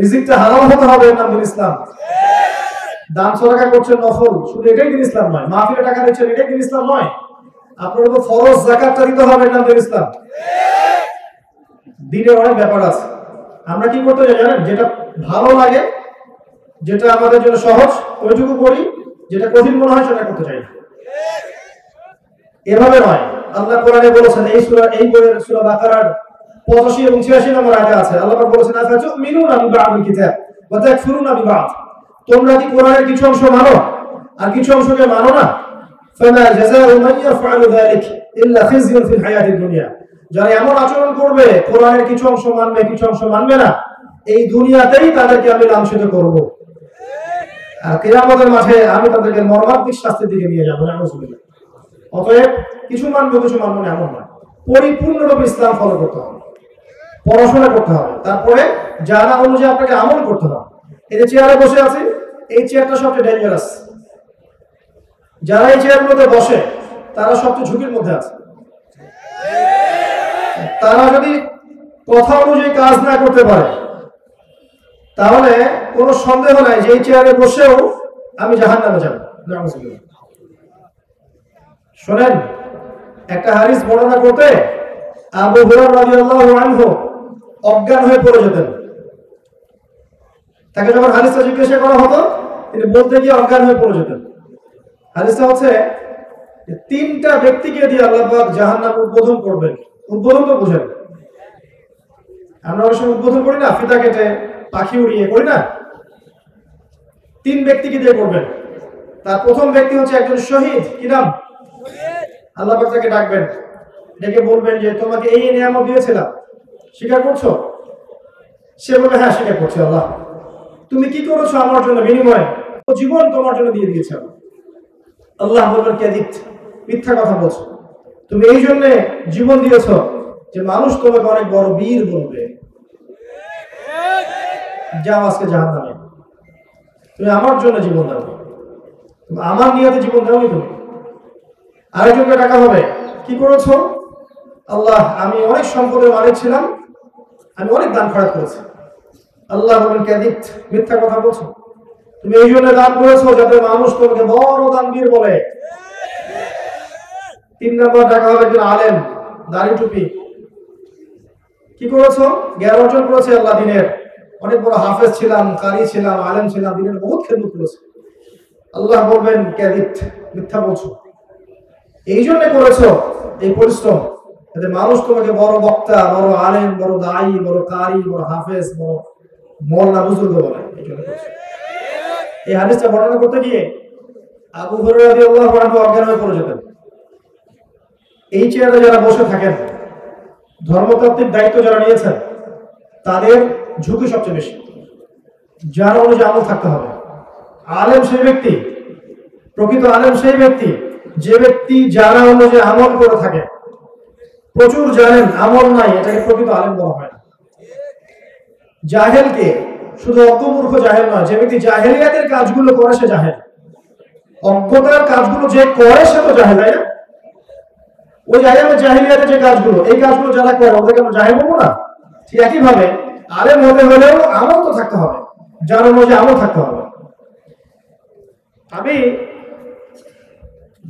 রিজিকটা হালাল হতে হবে, এর নাম দ্বীন ইসলাম। দান সদকা করছেন নফল, শুধু এটাই দ্বীন ইসলাম নয়। মাহফিলে টাকা দিচ্ছেন, এটাই দ্বীন ইসলাম নয়। আপনার তো ফরজ যাকাতটা দিতে হবে, এর নাম দ্বীন ইসলাম। দ্বীনের অনেক ব্যাপার আছে। আমরা কি করতে চাই জানেন? যেটা ভালো লাগে, যেটা আমাদের জন্য সহজ, ওইটুকু করি। যেটা কঠিন মনে হয় সেটা করতে চাই না। এভাবে নয়। আল্লাহ কোরআনে বলেছেন, এই বইয়ের সূরা বাকারার 85 এবং 86 নম্বর আয়াতে আছে, আল্লাহ পাক বলেছেন, আফাতুমিনুনা বিবা'দিল কিতাব ওয়া তাকফুরুনা বিবা'দ। তোমরা কি কোরআনের কিছু অংশ মানো আর কিছু অংশকে মানো না? ফামা জাযাউ মান ইয়াফআলু যালিক ইল্লা খিzyun ফিল হায়াতিদ দুনিয়া। যারা এমন আচরণ করবে, কোরআনের কিছু অংশ মানবে, কিছু অংশ মানবে না, এই দুনিয়াতেই তাদেরকে আমি লাঞ্ছিত করব, আর কিয়ামতের মাঠে আমি তাদেরকে মর্মান্তিক শাস্তির দিকে নিয়ে যাব। নাউযুবিল্লাহ। অতএব কিছু মানবো কিছু মানবো না এমন নয়, পরিপূর্ণরূপে ইসলাম ফলো করতে হবে, পড়াশোনা করতে হবে, তারপরে জানা অনুযায়ী আপনাকে আমল করতে হবে। এই যে চেয়ারে বসে আছি, এই চেয়ারটা সবচেয়ে ডেঞ্জারাস। যারা এই চেয়ারগুলোতে বসে তারা সবচেয়ে ঝুঁকির মধ্যে আছে। তারা যদি কথা অনুযায়ী কাজ না করতে পারে, তাহলে কোনো সন্দেহ নাই যে এই চেয়ারে বসেও আমি জাহান্নামে যাব। নাউযুবিল্লাহ। শোনেন, একটা হাদিস বর্ণনা করতে আবু হুরায়রা রাদিয়াল্লাহু আনহু অজ্ঞান হয়ে পড়ে যেতেন। তাকে যখন হাদিসটা জিজ্ঞাসা করা হতো, তিনি বলতে গিয়ে অজ্ঞান হয়ে পড়ে যেতেন। হাদিসটা হচ্ছে যে 3টা ব্যক্তিকে দিয়ে আল্লাহ পাক জাহান্নাম উদ্বোধন করবেন। উদ্বোধন তো বুঝেন, আমরা অবশ্য উদ্বোধন করি না, ফিতা কেটে পাখি উড়িয়ে করি না। 3 ব্যক্তিকে দিয়ে করবেন। তার প্রথম ব্যক্তি হচ্ছে একজন শহীদ। কি নাম? আল্লাহ পাক তাকে ডাকবেন, ডেকে বলবেন যে তোমাকে এই নিয়ামত দিয়েছিলাম, স্বীকার করছো? সে বলবে হ্যাঁ স্বীকার করছি। আল্লাহ, তুমি কি করেছো আমার জন্য বিনিময়ে? জীবন তোমার জন্য দিয়ে দিয়েছে। আল্লাহ বলবেন কাযিব, মিথ্যা কথা বলছো, তুমি এই জন্য জীবন দিয়েছো যে মানুষ তোমাকে অনেক বড় বীর বলবে। যাও আজকে জাহান্নামে, তুমি আমার জন্য জীবন দাও, তুমি আমার নিয়তে জীবন দাওনি। তুমি আরেকজনকে ডাকা হবে, কি করেছো? আল্লাহ, আমি অনেক সম্পদের মালিক ছিলাম, আমি অনেক দান খয়রাত করেছি। আল্লাহ বলেন কাযিব, মিথ্যা কথা বলছো, তুমি এই জন্য দান করেছো যাতে মানুষ তোমাকে বড় দানবীর বলে। 3 নম্বর ডাকা হবে একজন আলেম, দাড়ি টুপি। কি করেছো? জ্ঞান অর্জন করেছে আল্লাহ দ্বীনের, অনেক বড় হাফেজ ছিলাম, কারি ছিলাম, আলেম ছিলাম, দ্বীনের বহুত খেদমত করেছে। আল্লাহ বলবেন কাযিব, মিথ্যা বলছো, এই জন্য করেছো এই পরিশ্রম যাতে মানুষ তোমাকে বড় বক্তা, বড় আলেম, বড় দায়ী, বড় কারি, বড় হাফেজ, বড় মওলানা বুজুর্গ বলে। এই হাদিসটা বর্ণনা করতে গিয়ে আবু হুরায়রা রাদিয়াল্লাহু আনহু অজ্ঞান হয়ে পড়ে যেতেন। এই চেয়ারে যারা বসে থাকেন, ধর্মতাত্ত্বিক দায়িত্ব যারা নিয়েছেন, তাদের ঝুঁকি সবচেয়ে বেশি। যার অনুযায়ী আমল থাকতে হবে। আলেম সেই ব্যক্তি, প্রকৃত আলেম সেই ব্যক্তি যে ব্যক্তি যারা অনুযায়ী আমল করে থাকে। প্রচুর জানেন, আমল নাই, এটাকে প্রকৃত আলেম বলা হয় না। জাহেলকে, শুধু অজ্ঞমূর্খ জাহেল নয়, যে ব্যক্তি জাহেলিয়াতের কাজগুলো করে সে জাহেল। অজ্ঞতার কাজগুলো যে করে সে তো জাহেল, তাই না? ওই জাহেলিয়াতের যে কাজগুলো, এই কাজগুলো যারা করে ওদেরকে আমরা জাহেল বলবো না? ঠিক একইভাবে আলেম হতে হলেও আমল তো থাকতে হবে, যার অনুযায়ী আমল থাকতে হবে। আমি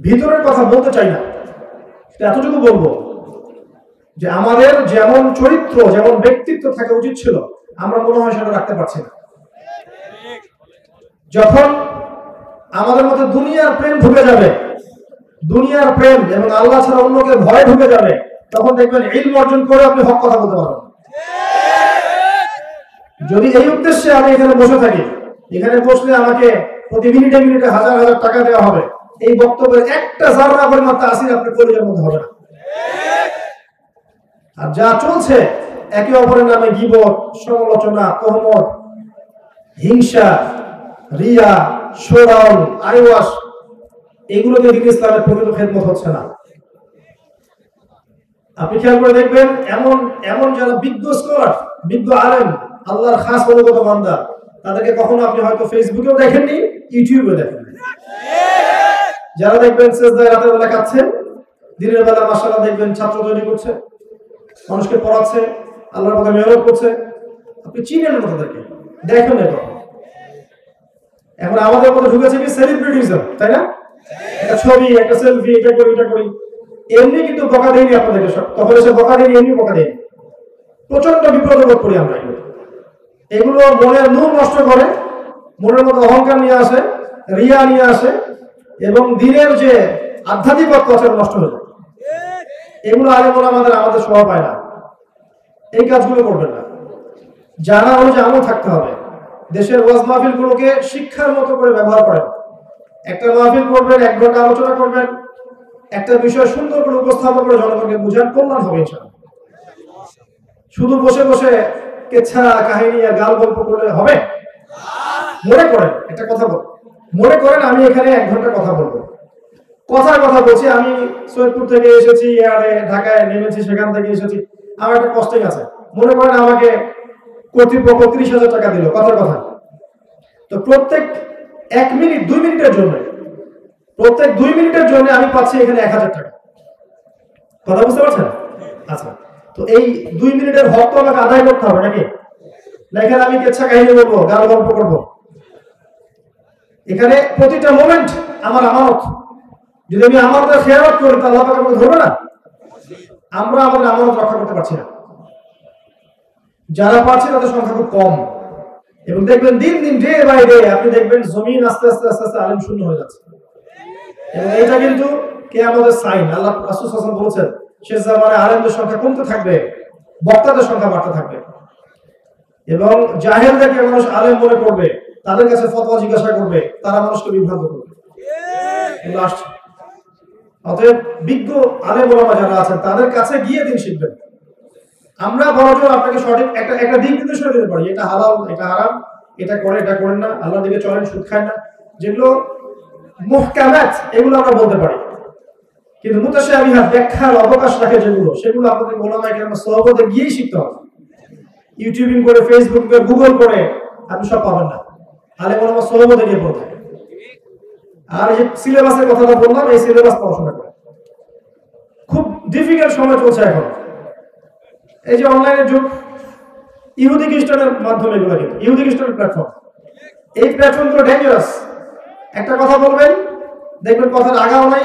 ভিতরের কথা বলতে চাই না, এতটুকু বলবো যে আমাদের যেমন চরিত্র, যেমন ব্যক্তিত্ব থাকা উচিত ছিল, আমরা মনে হয় সেটা রাখতে পারছি না। যখন আমাদের মধ্যে দুনিয়ার প্রেম ঢুকে যাবে, দুনিয়ার প্রেম এবং আল্লাহ ছাড়া অন্যকে ভয় ঢুকে যাবে, তখন দেখবেন ইলম অর্জন করে আপনি হক কথা বলতে পারবেন। যদি এই উদ্দেশ্যে আমি এখানে বসে থাকি, এখানে বসলে আমাকে প্রতি মিনিটে মিনিটে হাজার হাজার টাকা দেওয়া হবে, এই বক্তব্যের একটা জাররা পরিমাণ তাসির আপনার কলিজার মধ্যে হবে না। আর যা চলছে একে অপরের নামে গীবত, সমালোচনা, তহমত, হিংসা, রিয়া, শোরন, আইওয়াস, এগুলোকে দিন ইসলামের প্রকৃত খেদমত হচ্ছে না। আপনি খেয়াল করে দেখবেন এমন এমন যারা বিজ্ঞ স্কলার, বিজ্ঞ আলেম, আল্লাহর খাস অনুগত বান্দা, তাদেরকে কখনো আপনি হয়তো ফেসবুকেও দেখেননি, ইউটিউবেও দেখেননি। যারা দেখবেন সেজদায় রাতের বেলা কাঁদছেন, দিনের বেলা মাশাআল্লাহ দেখবেন ছাত্র তৈরি করছে, মানুষকে পড়াচ্ছে, আল্লাহর পথে মেহনত করছে, আপনি চিনেন না তাদেরকে, দেখেন না। এখন আমাদের মধ্যে ঢুকেছে কি সেলিব্রিটিজম, তাই না? একটা ছবি, একটা সেলফি, এটা করি এটা করি, এমনি কিন্তু বকা দেয়নি আপনাদেরকে, সব তখন এসে বকা দেয়নি, এমনি বকা দেয়নি। প্রচন্ড বিব্রত বোধ করি আমরা। এগুলো মনের নূর নষ্ট করে, মনের মধ্যে অহংকার নিয়ে আসে, রিয়া নিয়ে আসে, এবং দিনের যে আধ্যাত্মিকতা সেটা নষ্ট হয়ে যায়। এগুলো আলেম ওলামাদের আমাদের শোভা পায় না। এই কাজগুলো করবেন না। জানা অনুযায়ী আমল থাকতে হবে। দেশের ওয়াজ মাহফিলগুলোকে শিক্ষার মতো করে ব্যবহার করেন। একটা মাহফিল করবেন, 1 ঘন্টা আলোচনা করবেন, একটা বিষয় সুন্দর করে উপস্থাপন করে জনগণকে বুঝান, কল্যাণ হবে ইনশাআল্লাহ। শুধু বসে বসে কেচ্ছা কাহিনী আর গাল গল্প করলে হবে? মনে করেন একটা কথা বল, মনে করেন আমি এখানে 1 ঘন্টা কথা বলবো, কথা বলছি, আমি সৈয়দপুর থেকে এসেছি, এয়ারে ঢাকায় নেমেছি, সেখান থেকে এসেছি, আমার একটা কস্টিং আছে। মনে করেন আমাকে কর্তৃপক্ষ 30,000 টাকা দিল কথার কথা। তো প্রত্যেক 1 মিনিট 2 মিনিটের জন্য, প্রত্যেক 2 মিনিটের জন্য আমি পাচ্ছি এখানে 1000 টাকা। কথা বুঝতে পারছেন? আচ্ছা, তো এই 2 মিনিটের হক তো আমাকে আদায় করতে হবে নাকি? না এখানে আমি কেচ্ছা কাহিনী বলবো, গাল গল্প করবো? এখানে প্রতিটা মোমেন্ট আমার আমানত। যদি আমি আমানতের খেয়ানত করি তা আল্লাহ পাক আমাকে ধরবে না? আমরা আমাদের আমানত রক্ষা করতে পারছি না। যারা পারছে তাদের সংখ্যা খুব কম, এবং দেখবেন দিন দিন ডে বাই ডে আপনি দেখবেন জমিন আস্তে আস্তে আস্তে আস্তে আলেম শূন্য হয়ে যাচ্ছে। এবং এটা কিন্তু কিয়ামতের সাইন। আল্লাহ রাসূল সাল্লাল্লাহু আলাইহি ওয়াসাল্লাম বলেছেন শেষ জামানায় আলেমদের সংখ্যা কমতে থাকবে, বক্তাদের সংখ্যা বাড়তে থাকবে, এবং জাহেলদেরকে মানুষ আলেম মনে করবে, তাদের কাছে ফতোয়া জিজ্ঞাসা করবে, তারা মানুষকে বিভ্রান্ত করবে। এগুলো আসছে। অতএব বিজ্ঞ আলেম ওলামা যারা আছেন তাদের কাছে গিয়ে দিন শিখবেন। আমরা বরঞ্চ আপনাকে সঠিক একটা দিক নির্দেশনা দিতে পারি, এটা হালাল, এটা হারাম, এটা করে, এটা করেন না, আল্লাহর দিকে চলেন, সুদ খায় না, যেগুলো মুহকামাত, এগুলো আমরা বলতে পারি। কিন্তু মুতাশাবিহাত, ব্যাখ্যার অবকাশ রাখে যেগুলো, সেগুলো আপনাদের ওলামায়ে কেরামের সোহবতে গিয়েই শিখতে হবে। ইউটিউবিং করে, ফেসবুক করে, গুগল করে আপনি সব পাবেন না। আলেম ওলামার সোহবতে গিয়ে পড়তে হবে। আর এই সিলেবাসের কথাটা বললাম, এই সিলেবাস পড়াশোনা করে। খুব ডিফিকাল্ট সময় চলছে এখন। এই যে অনলাইনের যুগ, ইহুদি খ্রিস্টানের মাধ্যমে, এগুলো কিন্তু ইহুদি খ্রিস্টানের প্ল্যাটফর্ম। এই প্ল্যাটফর্মগুলো ডেঞ্জারাস। একটা কথা বলবেন, দেখবেন কথার আগাও নাই,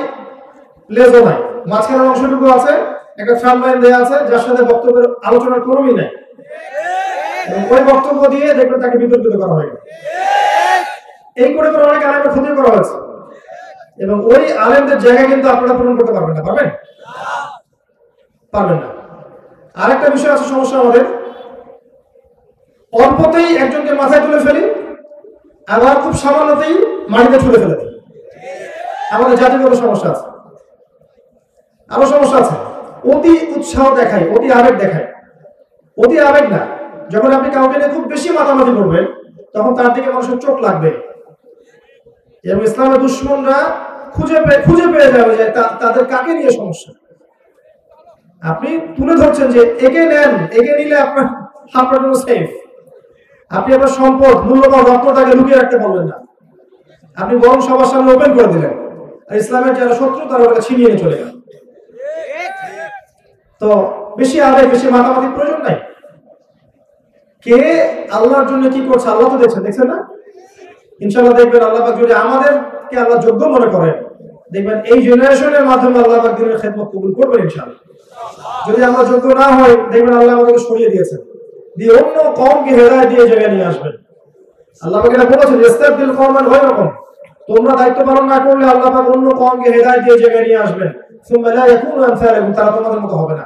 লেজও নাই, মাঝখানের অংশটুকু আছে, একটা ট্রাম লাইন দেওয়া আছে, যার সাথে বক্তব্যের আলোচনার কোনো মিল নাই, এবং ওই বক্তব্য দিয়ে দেখবেন তাকে বিতর্কিত করা হয়। এই করে করে অনেক আলেমের ক্ষতি করা হয়েছে, এবং ওই আলেমদের জায়গা কিন্তু আপনারা পূরণ করতে পারবেন না। পারবেন? পারবেন না। আরেকটা বিষয় আছে সমস্যা আমাদের, অল্পতেই একজনকে মাথায় তুলে ফেলি, আবার খুব সামান্যতেই মাটিতে ছুঁড়ে ফেলে দিই। আমাদের জাতিগত সমস্যা আছে, আরো সমস্যা আছে। অতি উৎসাহ দেখায়, অতি আবেগ দেখায়। অতি আবেগ না, যখন আপনি কাউকে নিয়ে খুব বেশি মাতামাতি করবেন, তখন তার দিকে মানুষের চোখ লাগবে, এবং ইসলামের দুশ্মনরা খুঁজে পেয়ে যাবে যে তাদের কাকে নিয়ে সমস্যা। আপনি তুলে ধরছেন যে একে নেন, একে নিলে আপনার জন্য সেফ। আপনি আপনার সম্পদ, মূল্যবান রত্নটাকে লুকিয়ে রাখতে পারবেন না, আপনি বরং সবার সামনে ওপেন করে দিলেন, আর ইসলামের যারা শত্রু তারা ওটা ছিনিয়ে নিয়ে চলে গেল। তো বেশি আবেগ, বেশি মাতামাতি প্রয়োজন নাই। কে আল্লাহর জন্য কি করছে আল্লাহ তো দেখছেন না? ইনশাআল্লাহ দেখবেন আল্লাহ পাক যদি আমাদেরকে আল্লাহ যোগ্য মনে করেন, দেখবেন এই জেনারেশনের মাধ্যমে আল্লাহ পাক দিনের খেদমত কবুল করবেন ইনশাআল্লাহ। যদি আমরা যোগ্য না হই, দেখবেন আল্লাহ আমাদেরকে সরিয়ে দিয়েছেন। দিয়ে অন্য কওমকে হেদায়েত দিয়ে জায়গায় নিয়ে আসবেন। আল্লাহ পাক এটা বলেছেন, ইস্তাবদিল কওমান গায়রাকুম, তোমরা দায়িত্ব পালন না করলে আল্লাহ পাক অন্য কওমকে হেদায়েত দিয়ে জায়গায় নিয়ে আসবেন। সুম্মা লা ইয়াকুনু আমসালাকুম, তারা তোমাদের মতো হবে না।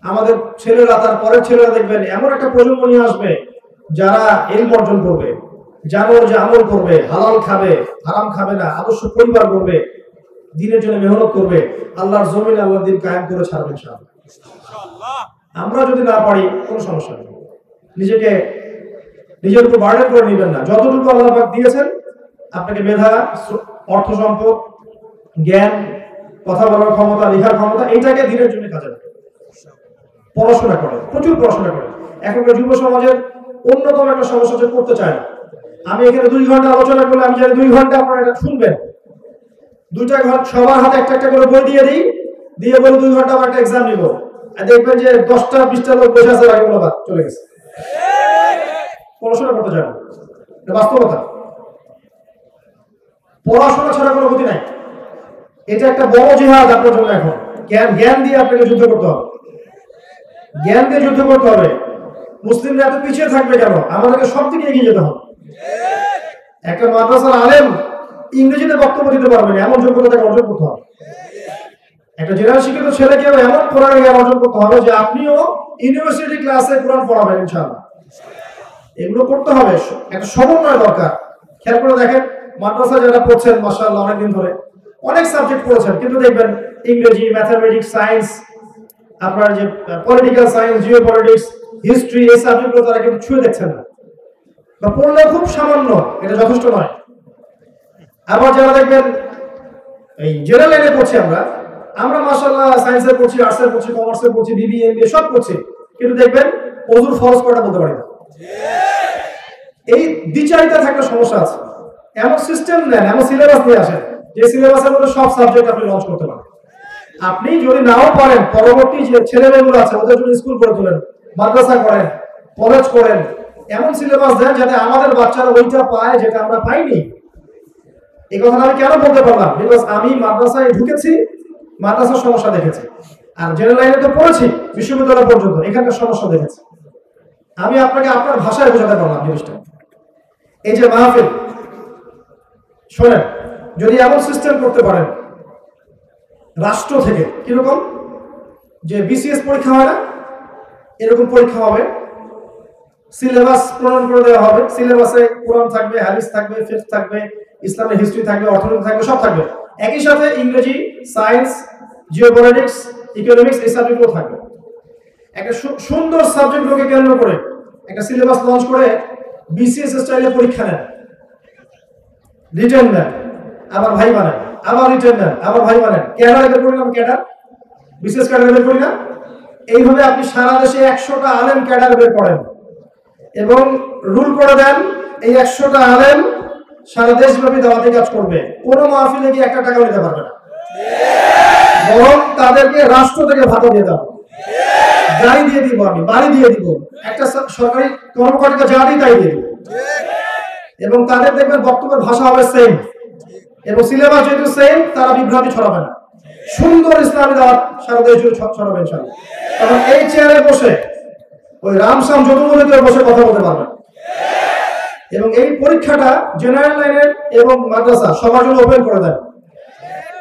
আমাদের ছেলেরা, তার পরের ছেলেরা দেখবেন এমন একটা প্রজন্ম নিয়ে আসবে যারা ইলম অর্জন করবে, জানো যে আমল করবে, হালাল খাবে, হারাম খাবে না, আদর্শ পরিবার করবে, দ্বীনের জন্য মেহনত করবে, আল্লাহর জমিনে আল্লাহর দ্বীন কায়েম করে ছাড়বে ইনশাআল্লাহ। আমরা যদি না পারি কোনো সমস্যা নেই, নিজের উপর বার্ডেন করে নেবেন না। যতটুকু আল্লাহ পাক দিয়েছেন আপনাকে, মেধা, অর্থ সম্পদ, জ্ঞান, কথা বলার ক্ষমতা, লেখার ক্ষমতা, এইটাকে দ্বীনের জন্য কাজে লাগান। পড়াশোনা করে, প্রচুর পড়াশোনা করে। এখনকার যুব সমাজের অন্যতম একটা সমস্যা হচ্ছে পড়তে চায় না। আমি এখানে 2 ঘন্টা আলোচনা করলে আমি জানি 2 ঘন্টা আপনারা এটা শুনবেন। 2টা ঘন্টা সবার হাতে একটা একটা করে বই দিয়ে দিই, দিয়ে বলে 2 ঘন্টা আমরা একটা এক্সাম নিব, আর দেখবেন যে 10টা 20টা লোক বসে আছে, আগে বলা চলে গেছে। পড়াশোনা করতে চায় না, এটা বাস্তবতা। পড়াশোনা ছাড়া কোনো গতি নাই। এটা একটা বড় জিহাদ আপনার জন্য। এখন জ্ঞান দিয়ে আপনাকে যুদ্ধ করতে হবে, জ্ঞান দিয়ে যুদ্ধ করতে হবে। মুসলিমরা এত পিছিয়ে থাকবে কেন? আমাদেরকে সব দিকে এগিয়ে যেতে হবে। একটা মাদ্রাসার আলেম ইংরেজিতে বক্তব্য দিতে পারবেন, এমন যোগ্যতা তাকে অর্জন করতে হবে। একটা জেনারেল শিক্ষিত ছেলেকেও এমন কোরআনের জ্ঞান অর্জন করতে হবে যে আপনিও ইউনিভার্সিটি ক্লাসে কোরআন পড়াবেন ইনশাআল্লাহ। এগুলো করতে হবে, একটা সমন্বয় দরকার। খেয়াল করে দেখেন, মাদ্রাসা যারা পড়ছেন মাশাআল্লাহ অনেকদিন ধরে অনেক সাবজেক্ট পড়েছেন, কিন্তু দেখবেন ইংরেজি, ম্যাথামেটিক্স, সায়েন্স, আপনার যে political science, Jio politics, history, এই সাবজেক্টগুলো তারা কিন্তু ছুঁয়ে দেখছেন না, বা পড়লে খুব সামান্য, এটা যথেষ্ট নয়। আবার যারা দেখবেন এই জেনারেল লাইনে পড়ছি আমরা মাশাআল্লাহ সায়েন্সে পড়ছি, আর্টসে পড়ছি, কমার্সে পড়ছি, বিবিএ, এমবিএ সব পড়ছি, কিন্তু দেখবেন ওযুর ফরজ কয়টা বলতে পারি না। এই দ্বিচারিতা থাকলে সমস্যা আছে। এমন সিস্টেম নেন, এমন সিলেবাস নিয়ে আসেন যে সিলেবাসের মধ্যে সব সাবজেক্ট আপনি লঞ্চ করতে পারেন। আপনি যদি নাও পারেন, পরবর্তী যে ছেলেমেয়েগুলো আছে ওদের জন্য স্কুল করে তোলেন, মাদ্রাসা করেন, কলেজ করেন, এমন সিলেবাস দেন যাতে আমাদের বাচ্চারা ওইটা পায় যেটা আমরা পাইনি। এই কথাটা আমি কেন বলতে পারলাম? বিকজ আমি মাদ্রাসায় ঢুকেছি, মাদ্রাসার সমস্যা দেখেছি, আর জেনারেল লাইনে তো পড়েছি বিশ্ববিদ্যালয় পর্যন্ত, এখানকার সমস্যা দেখেছি। আমি আপনাকে আপনার ভাষায় বোঝাতে পারলাম জিনিসটা। এই যে মাহফিল, শোনেন, যদি এমন সিস্টেম করতে পারেন রাষ্ট্র থেকে, কিরকম যে বিসিএস পরীক্ষা হয় না, এরকম পরীক্ষা হবে, সিলেবাস প্রণয়ন করে দেওয়া হবে, সিলেবাসে কোরআন থাকবে, হাদিস থাকবে, ফিকহ থাকবে, ইসলামের হিস্ট্রি থাকবে, অর্থনীতি থাকবে, সব থাকবে। একই সাথে ইংরেজি, সায়েন্স, জিওপলিটিক্স, ইকোনমিক্স, এই সাবজেক্টগুলো থাকবে। একটা সুন্দর সাবজেক্টগুলোকে কেন্দ্র করে একটা সিলেবাস লঞ্চ করে বিসিএস স্টাইলে পরীক্ষা নেন, রিটেন নেন, আবার ভাই বানেন, আবার রিটেন নেন, আবার ভাই বানেন, ক্যাডার বের করি না, ক্যাডার বিশেষ ক্যাডার বের করি না। এইভাবে আপনি সারা দেশে 100টা আলেম ক্যাডার বের করেন এবং রুল করে দেন এই 100টা আলেম সারা দেশব্যাপী দাওয়াতি কাজ করবে। কোনো মাহফিলে গিয়ে 1 টাকাও নিতে পারবে না, বরং তাদেরকে রাষ্ট্র থেকে ভাতা দিয়ে দেওয়া, গাড়ি দিয়ে দিব, আমি বাড়ি দিয়ে দিব, একটা সরকারি কর্মকর্তাকে যা দিই তাই দিয়ে দিব, এবং তাদের দেখবেন বক্তব্যের ভাষা হবে সেম, এবং সিলেবাস যেহেতু সেম, তারা বিভ্রান্তি ছড়াবে না। সুন্দর ইসলামী দাওয়াত সারা দেশ জুড়ে ছড়াবে ইনশাআল্লাহ। এবং এই চেয়ারে বসে ওই রামসাম যদুমণিতে বসে কথা বলতে পারবেন। এবং এই পরীক্ষাটা জেনারেল লাইনের এবং মাদ্রাসা সবার জন্য ওপেন করে দেন।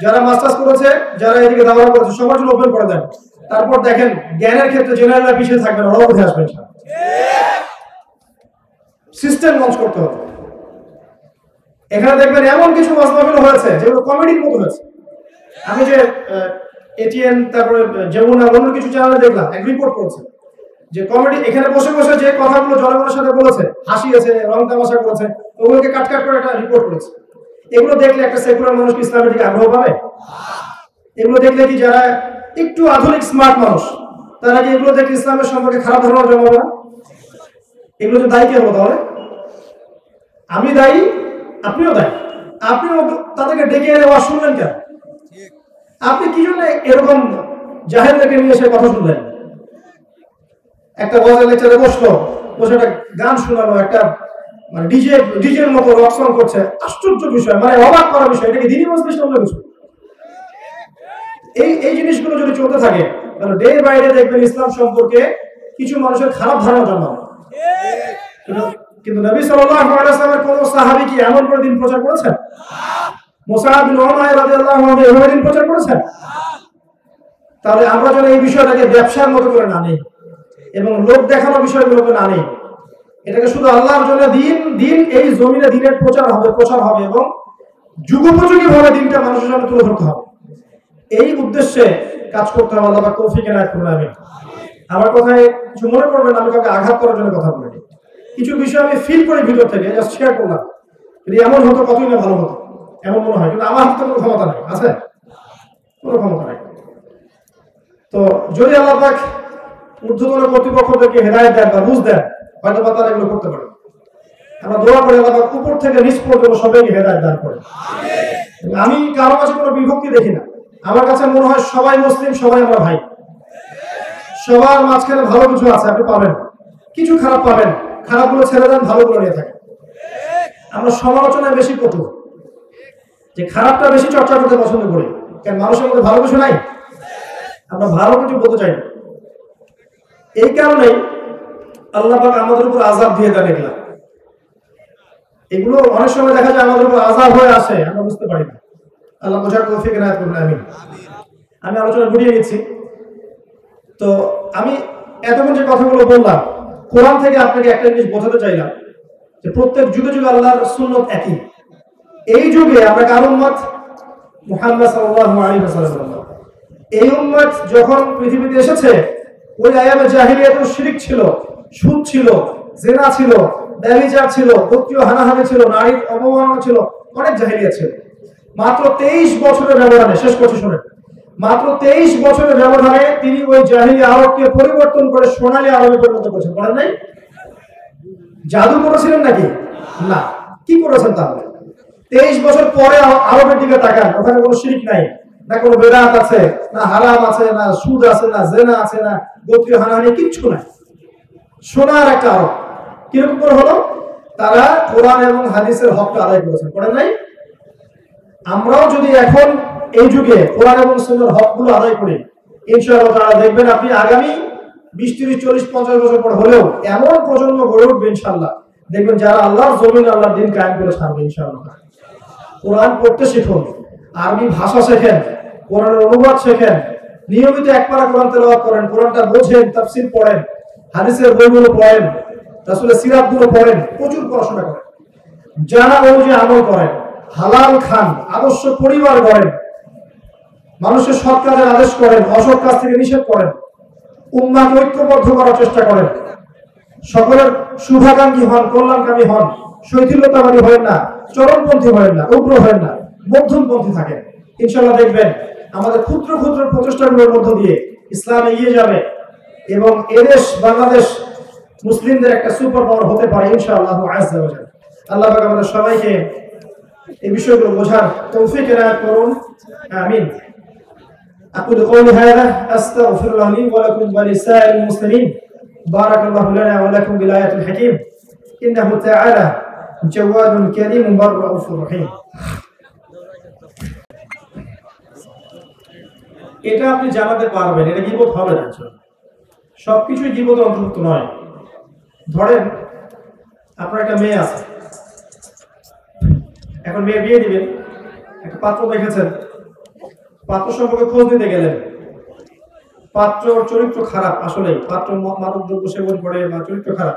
যারা মাস্টার্স করেছে, যারা এদিকে দাওয়া করেছে, সবার জন্য ওপেন করে দেন। তারপর দেখেন জ্ঞানের ক্ষেত্রে জেনারেলরা পিছিয়ে থাকবেন, ওরাও উঠে আসবেন। সিস্টেম লঞ্চ করতে হবে। এখানে দেখবেন এমন কিছু মাসমাহফিল হয়েছে যেগুলো কমেডির মতো হয়েছে। আমি যে এটিএন, তারপরে যমুনা, অন্য কিছু চ্যানেলে দেখলাম, এক রিপোর্ট করেছে যে কমেডি, এখানে বসে বসে যে কথাগুলো জনগণের সাথে বলেছে, হাসিয়েছে, রং তামাশা করেছে, ওগুলোকে কাট করে একটা রিপোর্ট করেছে। এগুলো দেখলে একটা সেকুলার মানুষ কি ইসলামের দিকে আগ্রহ পাবে? এগুলো দেখলে কি যারা একটু আধুনিক স্মার্ট মানুষ, তারা কি এগুলো দেখলে ইসলামের সম্পর্কে খারাপ ধারণা জন্মাবে না? এগুলো তো দায়ী কে হলো তাহলে? আমি দায়ী, আপনিও দায়ী। আপনিও তাদেরকে ডেকে এনে ওয়াজ শুনলেন কেন? আপনি কি জন্য এরকম জাহেলদেরকে নিয়ে এসে কথা শুনলেন? একটা ওয়াজের লেকচারে বসলো, বসে একটা গান শোনালো, একটা মানে ডিজের মতো রক সং করছে। আশ্চর্য বিষয়, মানে অবাক করা বিষয়। এটা কি দ্বীনি মজলিস না অন্য কিছু? এই জিনিসগুলো যদি চলতে থাকে তাহলে ডে বাই ডে দেখবেন ইসলাম সম্পর্কে কিছু মানুষের খারাপ ধারণা জন্মাবে। কিন্তু নবী সাল্লাল্লাহু আলাইহি ওয়াসাল্লামের কোন সাহাবী কি এমন করে দিন প্রচার করেছেন? মুসআব বিন উমাইর রাদিয়াল্লাহু আনহু এভাবে দিন প্রচার করেছেন? তাহলে আমরা যেন এই বিষয়টাকে ব্যবসার মতো করে না নেই এবং লোক দেখানো বিষয়গুলোকে না নেই, এটাকে শুধু আল্লাহর জন্য দিন এই জমিনে দিনের প্রচার হবে এবং যুগোপযোগী ভাবে দিনটা মানুষের সামনে তুলে ধরতে হবে। এই উদ্দেশ্যে কাজ করতে হবে। আল্লাহ পাক তৌফিক এনায়েত করুন, আমিন। আমার কথায় কিছু মনে করবেন, আমি কাউকে আঘাত করার জন্য কথা বলিনি। কিছু বিষয় আমি ফিল করে ভিতর থেকে জাস্ট শেয়ার করলাম। যদি এমন হতো কতই না ভালো হতো, এমন মনে হয়। কিন্তু আমার হাতে কোনো ক্ষমতা নেই, আছে কোনো ক্ষমতা নেই। তো যদি আল্লাহ পাক ঊর্ধ্বতন কর্তৃপক্ষদেরকে হেদায়েত দেন বা বুঝ দেন, হয়তো বা তারা এগুলো করতে পারে। আমরা দোয়া করি আল্লাহ পাক উপর থেকে নিচ পর্যন্ত সবাইকে হেদায়েত দান করেন। আমি কারো কাছে কোনো বিভক্তি দেখি না। আমার কাছে মনে হয় সবাই মুসলিম, সবাই আমরা ভাই। সবার মাঝখানে ভালো কিছু আছে, আপনি পাবেন, কিছু খারাপ পাবেন, খারাপগুলো ছেড়ে দেন, ভালোগুলো নিয়ে থাকেন। আমরা সমালোচনায় বেশি কঠোর, যে খারাপটা বেশি চর্চা করতে পছন্দ করি। কেন? মানুষের মধ্যে ভালো কিছু নাই, আমরা ভালো কিছু বলতে চাই না। এই কারণেই আল্লাহ পাক আমাদের উপর আযাব দিয়ে দেন। এগুলো অনেক সময় দেখা যায় আমাদের উপর আযাব হয়ে আসে, আমরা বুঝতে পারি না। আল্লাহ বোঝার তৌফিক এনায়েত করুন, আমিন। আমি আলোচনা ঘুরিয়ে গেছি। তো আমি এতক্ষণ যে কথাগুলো বললাম, কোরআন থেকে আপনাকে একটা জিনিস বোঝাতে চাইলাম যে প্রত্যেক যুগে যুগে আল্লাহর সুন্নত একই। এই যুগে আমরা কার উম্মত? মুহাম্মদ সাল্লাল্লাহু আলাইহি ওয়াসাল্লাম। এই উম্মত যখন পৃথিবীতে এসেছে, ওই আয়ামে জাহিলিয়াতেও শিরক ছিল, সুদ ছিল, জিনা ছিল, ব্যভিচার ছিল, গোত্রীয় হানাহানি ছিল, নারীর অবমাননা ছিল, অনেক জাহিলিয়াত ছিল। মাত্র 23 বছরের ব্যবধানে, শেষ করছি শুনেন, মাত্র 23 বছরের ব্যবধানে তিনি ওই জাহিলি আরবকে পরিবর্তন করে সোনালী আরবে পরিণত করেছেন। করেন নাই? জাদু করেছিলেন নাকি? না। কি করেছেন তাহলে? 23 বছর পরে আরবের দিকে তাকান, ওখানে কোনো শিরক নাই, না কোনো বেদাত আছে, না হারাম আছে, না সুদ আছে, না জিনা আছে, না গোত্রীয় হানাহানি, কিচ্ছু নাই। সোনার একটা আরব। কিরকম করে হলো? তারা কোরআন এবং হাদিসের হকটা আদায় করেছেন। করেন নাই? আমরাও যদি এখন এই যুগে কোরআন এবং সুন্নাহর হকগুলো আদায় করি, ইনশাআল্লাহ তাআলা দেখবেন আপনি আগামী 20, 30, 40, 50 বছর পর হলেও এমন প্রজন্ম গড়ে উঠবে ইনশাআল্লাহ, দেখবেন যারা আল্লাহর জমিনে আল্লাহর দ্বীন কায়েম করে ছাড়বে ইনশাআল্লাহ। কোরআন পড়তে শিখুন, আরবি ভাষা শেখেন, কোরআনের অনুবাদ শেখেন, নিয়মিত একবার কোরআন তেলাওয়াত করেন, কোরআনটা বোঝেন, তাফসীর পড়েন, হাদিসের বইগুলো পড়েন, রাসূলের সিরাতগুলো পড়েন, প্রচুর পড়াশোনা করেন, জানা অনুযায়ী আমল করেন, হালাল খান, আদর্শ পরিবার গড়েন, মানুষের সৎ কাজের আদেশ করেন, অসৎ কাজ থেকে নিষেধ করেন, উম্মাহকে ঐক্যবদ্ধ করার চেষ্টা করেন, সকলের শুভাকাঙ্ক্ষী হন, কল্যাণকামী হন, শৈথিল্যতাবাদী হবেন না, চরমপন্থী হবেন না, উগ্র হবেন না, মধ্যমপন্থী থাকেন। ইনশাআল্লাহ দেখবেন আমাদের ক্ষুদ্র ক্ষুদ্র প্রচেষ্টাগুলোর মধ্য দিয়ে ইসলাম এগিয়ে যাবে এবং এদেশ বাংলাদেশ মুসলিমদের একটা সুপার পাওয়ার হতে পারে ইনশাআল্লাহ আযজা ওয়া জাল। আল্লাহ পাক আমাদের সবাইকে এই বিষয়গুলো বোঝার তৌফিক এনায়েত করুন, আমিন। أقول قولي هذا أستغفر الله لي ولكم ولسائر المسلمين. بارك الله لنا ولكم بالآيات الحكيم إنه تعالى جواد كريم بر رؤوف رحيم. এটা আপনি জানাতে পারবেন, এটা গীবত হবে না। সবকিছুই গীবত অন্তর্ভুক্ত নয়। ধরেন আপনার একটা মেয়ে আছে, এখন মেয়ে বিয়ে দিবেন, একটা পাত্র দেখেছেন, পাত্র সম্পর্কে খোঁজ নিতে গেলেন, পাত্রর চরিত্র খারাপ, আসলে পাত্র মাদক দ্রব্য সেবন করে বা চরিত্র খারাপ,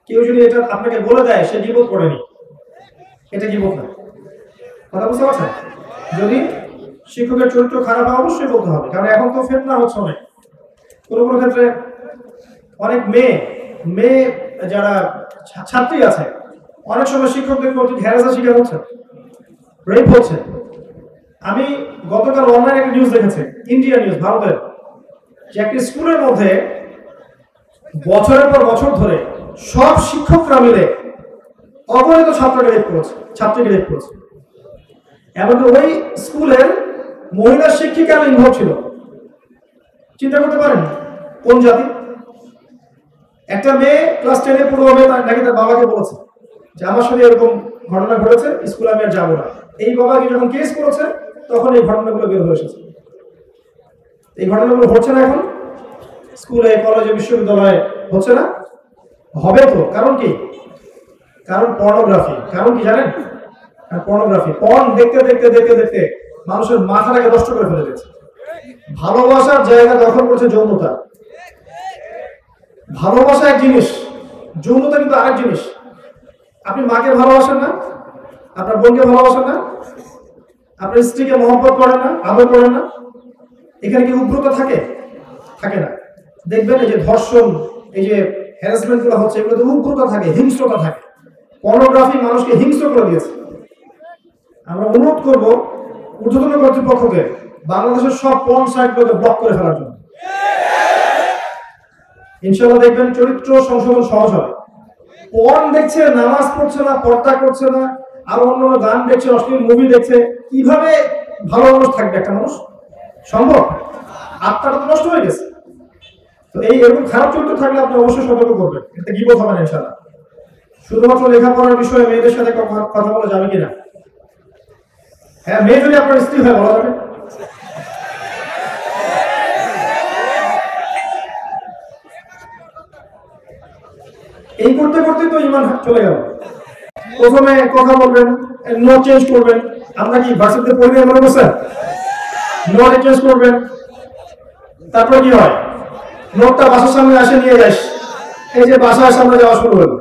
কেউ যদি এটা আপনাকে বলে দেয় সে গীবত করেনি, এটা গীবত না। কথা বুঝতে পারছেন? যদি শিক্ষকের চরিত্র খারাপ হয় অবশ্যই বলতে হবে, কারণ এখন তো ফিতনা হচ্ছে অনেক। কোনো কোনো ক্ষেত্রে অনেক মেয়ে যারা ছাত্রী আছে, অনেক সময় শিক্ষকদের প্রতি হ্যারাসের শিকার হচ্ছে, রেপ হচ্ছে। আমি গতকাল অনলাইনে একটা নিউজ দেখেছি, ইন্ডিয়া নিউজ, ভারতের, যে একটি স্কুলের মধ্যে বছরের পর বছর ধরে সব শিক্ষকরা মিলে অগণিত ছাত্রীকে রেপ করেছে। এমনকি ওই স্কুলের মহিলা শিক্ষিকা ইনভলভ ছিল। চিন্তা করতে পারেন কোন জাতি? একটা মেয়ে ক্লাস 10-এ পড়বে, নাকি তার বাবাকে বলেছে যে আমার সাথে এরকম ঘটনা ঘটেছে, স্কুলে আমি আর যাবো না। এই বাবাকে যখন কেস করেছে তখন এই ঘটনাগুলো বের হয়ে এসেছে। এই ঘটনাগুলো হচ্ছে না এখন স্কুলে, কলেজে, বিশ্ববিদ্যালয়ে হচ্ছে না? হবে তো, কারণ কি? কারণ পর্নোগ্রাফি। কারণ কি জানেন? পর্নোগ্রাফি। পর্ন দেখতে দেখতে দেখতে দেখতে মানুষের মাথাটাকে নষ্ট করে ফেলে দিয়েছে। ভালোবাসার জায়গা দখল করছে যৌনতা। ভালোবাসা এক জিনিস, যৌনতা কিন্তু আরেক জিনিস। আপনি মাকে ভালোবাসেন না, আপনার বোনকে ভালোবাসেন না, আপনার স্ত্রীকে মহব্বত করেন না, আদর করেন না, এখানে কি উগ্রতা থাকে? থাকে না। দেখবেন এই যে ধর্ষণ, এই যে হ্যারাসমেন্ট গুলো হচ্ছে, এগুলোতে উগ্রতা থাকে, হিংস্রতা থাকে। পর্নোগ্রাফি মানুষকে হিংস্র করে দিয়েছে। আমরা অনুরোধ করব ঊর্ধ্বতন কর্তৃপক্ষকে বাংলাদেশের সব পর্ন সাইটগুলোকে ব্লক করে ফেলার জন্য। ইনশাআল্লাহ দেখবেন চরিত্র সংশোধন সহজ হবে। পর্ন দেখছে, নামাজ পড়ছে না, পর্দা করছে না, আর অন্য গান দেখছে, অশ্লীল মুভি দেখছে, কিভাবে ভালো মানুষ থাকবে একটা মানুষ? সম্ভব? আত্মাটা তো নষ্ট হয়ে গেছে। তো এই এরকম খারাপ চরিত্র থাকলে আপনি অবশ্যই সতর্ক করবেন, এতে গীবত হবে না ইনশাআল্লাহ। শুধুমাত্র লেখাপড়ার বিষয়ে মেয়েদের সাথে কথা বলা যাবে কিনা? হ্যাঁ, মেয়ে যদি আপনার স্ত্রী হয় বলা যাবে। এই করতে করতে তো ইমান চলে গেল। প্রথমে কথা বলবেন, নোট চেঞ্জ করবেন। আমরা কি ভার্সিটিতে পড়ি না মনে করছেন? নোট চেঞ্জ করবেন, তারপর কি হয়? নোটটা বাসার সামনে আসে নিয়ে যাস, এই যে বাসার সামনে যাওয়া শুরু হলো।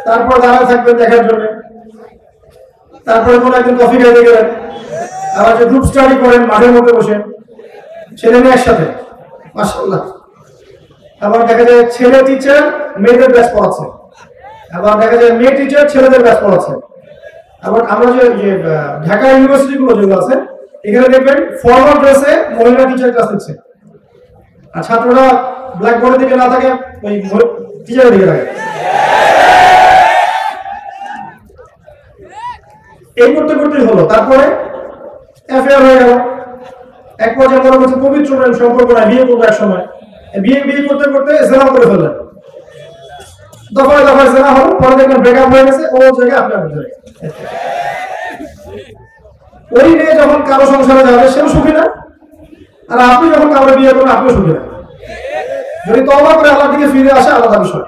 তারপর দাঁড়ায় থাকবেন দেখার জন্য। তারপরে কোনো একদিন কফি খাইতে গেলেন, আবার যে গ্রুপ স্টাডি করেন মাঠের মধ্যে বসে ছেলে মেয়ে একসাথে, মাশাআল্লাহ। আবার দেখা যায় ছেলে টিচার মেয়েদের ব্যাচ পড়াচ্ছে, আবার দেখা যায় মেয়ে টিচার ছেলেদের ব্যাচ পড়াচ্ছে। আবার আমরা যে ঢাকা ইউনিভার্সিটি গুলো যেগুলো আছে, এখানে দেখবেন ফর্মাল ড্রেসে মহিলা টিচার ক্লাস নিচ্ছে, আর ছাত্ররা ব্ল্যাকবোর্ডের দিকে না থাকে, ওই টিচারের দিকে থাকে। এই করতে করতেই হলো। তারপরে অ্যাফেয়ার হয়ে গেল। এক পর্যায়ে মনে করছে পবিত্র প্রেম সম্পর্ক না, বিয়ে করবো এক সময়। বিয়ে করতে করতে জেনা করে ফেললেন, দফায় দফায় জেনা হলো। পরে দেখবেন ব্রেকআপ হয়ে গেছে, ও জায়গায় আপনি আপনার জায়গায়। ওই মেয়ে যখন কারো সংসারে যাবে সেও সুখী না, আর আপনি যখন কারো বিয়ে করবেন আপনিও সুখী না। যদি তওবা করে আল্লাহর দিকে ফিরে আসে আলাদা বিষয়,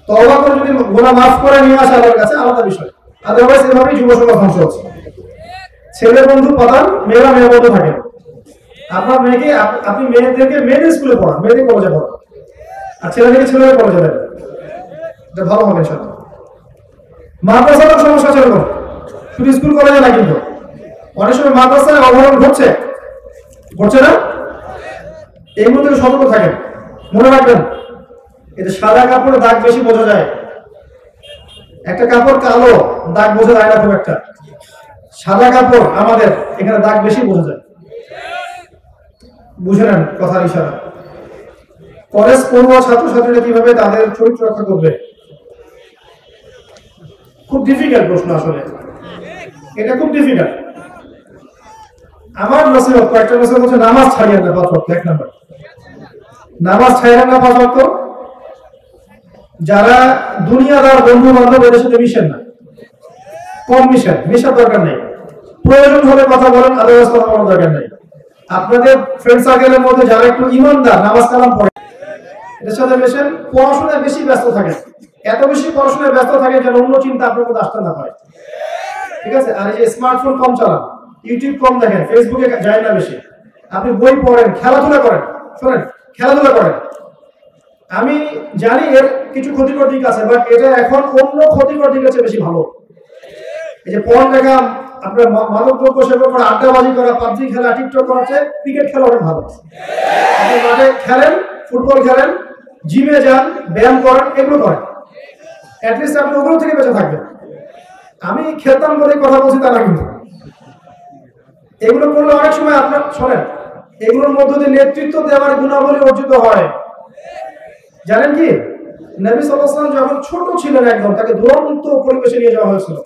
তওবা করে যদি গুনাহ মাফ করে নিয়ে আসে আল্লাহর কাছে আলাদা বিষয়। আদারওয়াইজ এভাবেই যুব সমাজ ধ্বংস হচ্ছে। ছেলে বন্ধু প্রধান, মেয়েরা মেয়ে বন্ধু থাকে। আপনার মেয়েকে আপনি মেয়েদেরকে মেয়েদের স্কুলে পড়ান, মেয়েদের কলেজে পড়ান, আর ছেলেদেরকে ছেলেদের কলেজে দেন, এটা ভালো হবে ইনশাআল্লাহ। মাদ্রাসার সমস্যা ছিল, শুধু স্কুল কলেজে না, কিন্তু অনেক সময় মাদ্রাসায় অবহেলন ঘটছে না? এইগুলো থেকে সতর্ক থাকেন। মনে রাখবেন, এটা সাদা কাপড়ে দাগ বেশি বোঝা যায়, একটা কাপড় কালো দাগ বোঝা যায় না খুব একটা। সাদা কাপড় আমাদের এখানে দাগ বেশি বোঝা যায়। বুঝে নেন কথার ইশারা। কলেজ পড়ুয়া ছাত্রছাত্রীরা কিভাবে তাদের চরিত্র রক্ষা করবে? খুব ডিফিকাল্ট প্রশ্ন আসলে, এটা খুব ডিফিকাল্ট। আমার নসিহত, কয়েকটা নসিহত হচ্ছে নামাজ ছাড়িয়ে না 5 ওয়াক্ত। 1 নাম্বার, নামাজ ছাড়িয়ে না 5 ওয়াক্ত। যারা দুনিয়াদার বন্ধু বান্ধব এদের সাথে মিশেন না, কম মিশেন, মেশার দরকার নেই। প্রয়োজন হলে কথা বলেন, আদারওয়াইজ কথা বলার দরকার নেই। আপনাদের ফ্রেন্ড সার্কেলের মধ্যে যারা একটু ইমানদার, নামাজ কালাম পড়ে, এদের সাথে মেশেন। পড়াশোনায় বেশি ব্যস্ত থাকেন, এত বেশি পড়াশোনায় ব্যস্ত থাকেন যেন অন্য চিন্তা আপনার মধ্যে আসতে না পারে, ঠিক আছে? আর এই যে স্মার্টফোন কম চালান, ইউটিউব কম দেখেন, ফেসবুকে যায় না বেশি। আপনি বই পড়েন, খেলাধুলা করেন। শোনেন, খেলাধুলা করেন। আমি জানি এর কিছু ক্ষতিকর দিক আছে, বাট এটা এখন অন্য ক্ষতিকর দিক আছে বেশি ভালো। এই যে পর্ন দেখা, আপনার মাদক দ্রব্য সেবন করা, আড্ডাবাজি করা, পাবজি খেলা, টিকটক করা, ক্রিকেট খেলা অনেক ভালো। আপনি মাঠে খেলেন, ফুটবল খেলেন, জিমে যান, ব্যায়াম করেন, এগুলো করেন, অ্যাটলিস্ট আপনি ওগুলো থেকে বেঁচে থাকবেন। আমি খেলতাম বলে কথা বলছি তা না, কিন্তু এগুলো করলে অনেক সময় আপনার, শোনেন, এগুলোর মধ্য দিয়ে নেতৃত্ব দেওয়ার গুণাবলী অর্জিত হয়। জানেন কি, নবী সাল্লাল্লাহু আলাইহি ওয়াসাল্লাম যখন ছোট ছিলেন একদম, তাকে দুরন্ত পরিবেশে নিয়ে যাওয়া হয়েছিল,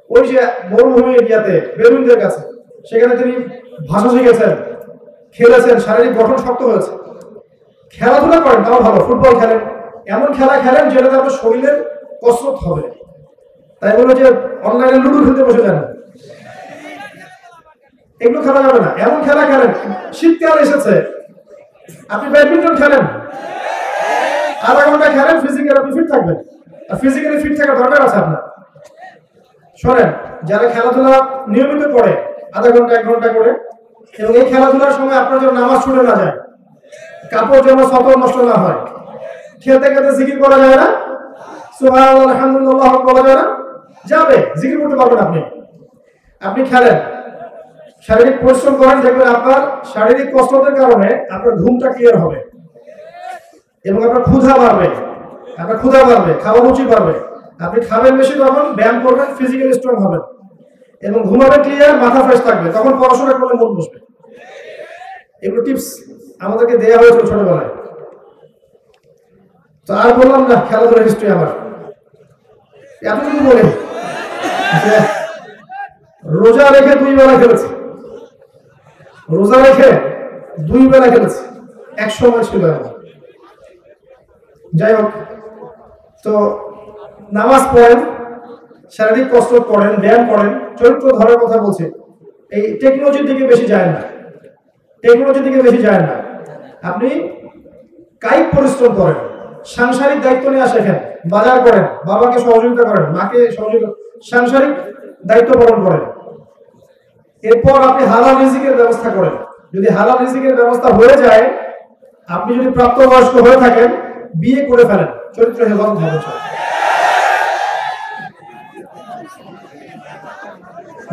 ওই যে মরুভূমি এরিয়াতে বেদুইনদের কাছে। সেখানে তিনি ভাষা শিখেছেন, খেলেছেন, শারীরিক গঠন শক্ত হয়েছে। খেলাধুলা করেন, তাও ভালো, ফুটবল খেলেন, এমন খেলা খেলেন যেটাতে আপনার শরীরের কসরত হবে। তাই বলে যে অনলাইনে লুডো খেলতে বসে যান, এগুলো খেলা যাবে না। এমন খেলা খেলেন, শীতকাল এসেছে, আপনি ব্যাডমিন্টন খেলেন, আধা ঘন্টা খেলেন, ফিজিক্যালি আপনি ফিট থাকবেন। আর ফিজিক্যালি ফিট থাকার দরকার আছে আপনার। শোনেন, যারা খেলাধুলা নিয়মিত করে আধা ঘন্টা 1 ঘন্টা করে, এবং এই খেলাধুলার সময় আপনার যেন নামাজ ছুটে না যায়, কাপড় যেন সতর নষ্ট না হয়, খেলতে খেলতে জিকির করা যায় না, সুবহানাল্লাহ আলহামদুলিল্লাহ বলা যায় না, যাবে জিকির করতে পারবেন আপনি। আপনি খেলেন, শারীরিক পরিশ্রম করেন, দেখবেন আপনার শারীরিক কসরতের কারণে আপনার ঘুমটা ক্লিয়ার হবে এবং আপনার ক্ষুধা বাড়বে, খাওয়ার রুচি বাড়বে। আপনি খাবেন বেশি, তখন ব্যায়াম করবেন, ফিজিক্যালি স্ট্রং হবেন এবং ঘুমাবে ক্লিয়ার, মাথা ফ্রেশ থাকবে, তখন পড়াশোনা করলে মন বসবে। এগুলো টিপস আমাদেরকে দেওয়া হয়েছিল ছোটবেলায়। তো আর বললাম না খেলাধুলার হিস্ট্রি আমার, এতটুকু বলে রোজা রেখে 2 বেলা খেলেছে, এক সময় ছিল এমন। যাই হোক, তো নামাজ পড়েন, শারীরিক কসরত করেন, ব্যায়াম করেন, চরিত্র ধরার কথা বলছে। এই টেকনোলজির দিকে বেশি যায় না, আপনি কায়িক পরিশ্রম করেন, সাংসারিক দায়িত্ব নিয়ে শেখেন, বাজার করেন, বাবাকে সহযোগিতা করেন, মাকে সহযোগিতা, সাংসারিক দায়িত্ব পালন করেন। এরপর আপনি হালাল রিজিকের ব্যবস্থা করেন। যদি হালাল রিজিকের ব্যবস্থা হয়ে যায়, আপনি যদি প্রাপ্তবয়স্ক হয়ে থাকেন, বিয়ে করে ফেলেন, চরিত্র হেফাজত হবে।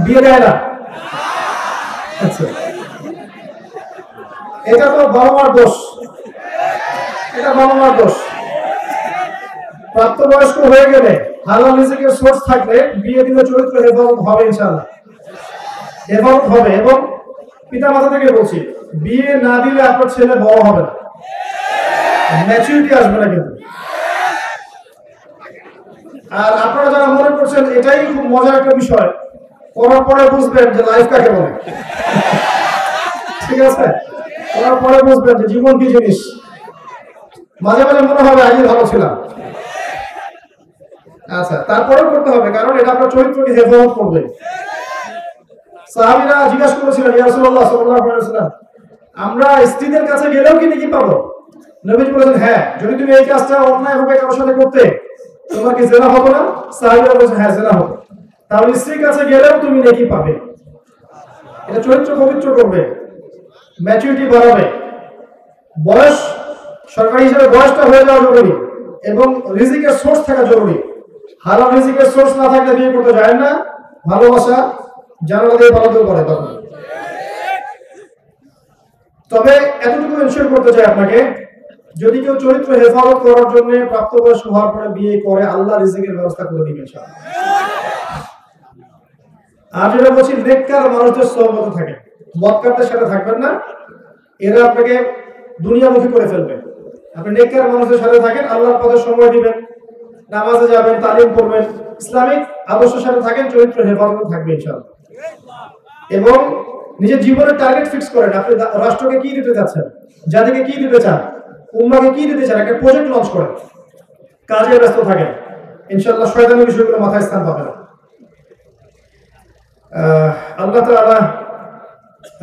বিয়ে দেয় না, আচ্ছা, এটা তো বাবা মার দোষ, প্রাপ্তবয়স্ক হয়ে গেলে হালাল রিজিকের সোর্স থাকলে বিয়ে দিলে চরিত্র হেফাজত হবে, ইনশাআল্লাহ হেফাজত হবে। এবং পিতা মাতা থেকে বলছি, বিয়ে না দিলে আপনার ছেলে বড় হবে না, ম্যাচুরিটি আসবে না কিন্তু। আর আপনারা যারা মনে করছেন এটাই খুব মজার একটা বিষয়, করার পরে বুঝবেন যে লাইফ কাকে বলে। ঠিক আছে, করার পরে বুঝবেন যে জীবন কি জিনিস। মাঝে মাঝে মনে হবে আগে ভালো ছিলাম, আচ্ছা, তারপরেও করতে হবে, কারণ এটা আপনার চরিত্রকে হেফাজত করবে। সাহাবীরা জিজ্ঞাসা করেছিলেন, ইয়া রাসূলুল্লাহ সাল্লাল্লাহু আলাইহি ওয়াসাল্লাম, আমরা স্ত্রীদের কাছে গেলেও কি নেকি পাবো? নবীজি বলেছেন, হ্যাঁ, যদি তুমি এই কাজটা অন্যায়ভাবে কারোর সাথে করতে, তোমার কি জিনা হতো না? সাহাবীরা বলেছেন, হ্যাঁ, জিনা হতো। তাহলে স্ত্রীর কাছে গেলেও তুমি নেকি পাবে। এটা চরিত্র পবিত্র করবে, ম্যাচুরিটি বাড়াবে। বয়স, সরকারি হিসেবে বয়সটা হয়ে যাওয়া জরুরি এবং রিজিকের সোর্স থাকা জরুরি। হালাল রিজিকের সোর্স না থাকলে বিয়ে করতে যায় না, ভালোবাসা জানালা দিয়ে পালাতেও পারে তখন। তবে এতটুকু এনশিওর করতে চাই আপনাকে, যদি কেউ চরিত্র হেফাজত করার জন্য প্রাপ্তবয়স্ক হওয়ার পরে বিয়ে করে, আল্লাহ রিজিকের ব্যবস্থা করে দিবেন ইনশাআল্লাহ। আর যেটা বলছি, নেককার মানুষদের সোহবতে থাকেন, বদকারদের সাথে থাকবেন না, এরা আপনাকে দুনিয়ামুখী করে ফেলবে। আপনি নেককার মানুষদের সাথে থাকেন, আল্লাহর পথে সময় দিবেন, নামাজে যাবেন, তালিম করবেন, ইসলামিক আদর্শের সাথে থাকেন, চরিত্র হেফাজতে থাকবে ইনশাআল্লাহ। এবং নিজের জীবনের টার্গেট ফিক্স করেন, আপনি রাষ্ট্রকে কি দিতে যাচ্ছেন, জাতিকে কি দিতে চান, উম্মাহকে কি দিতে চান, একটা প্রজেক্ট লঞ্চ করেন, কাজে ব্যস্ত থাকেন, ইনশাআল্লাহ শয়তানি বিষয়গুলো মাথায় স্থান পাবে না। আল্লাহ তাআলা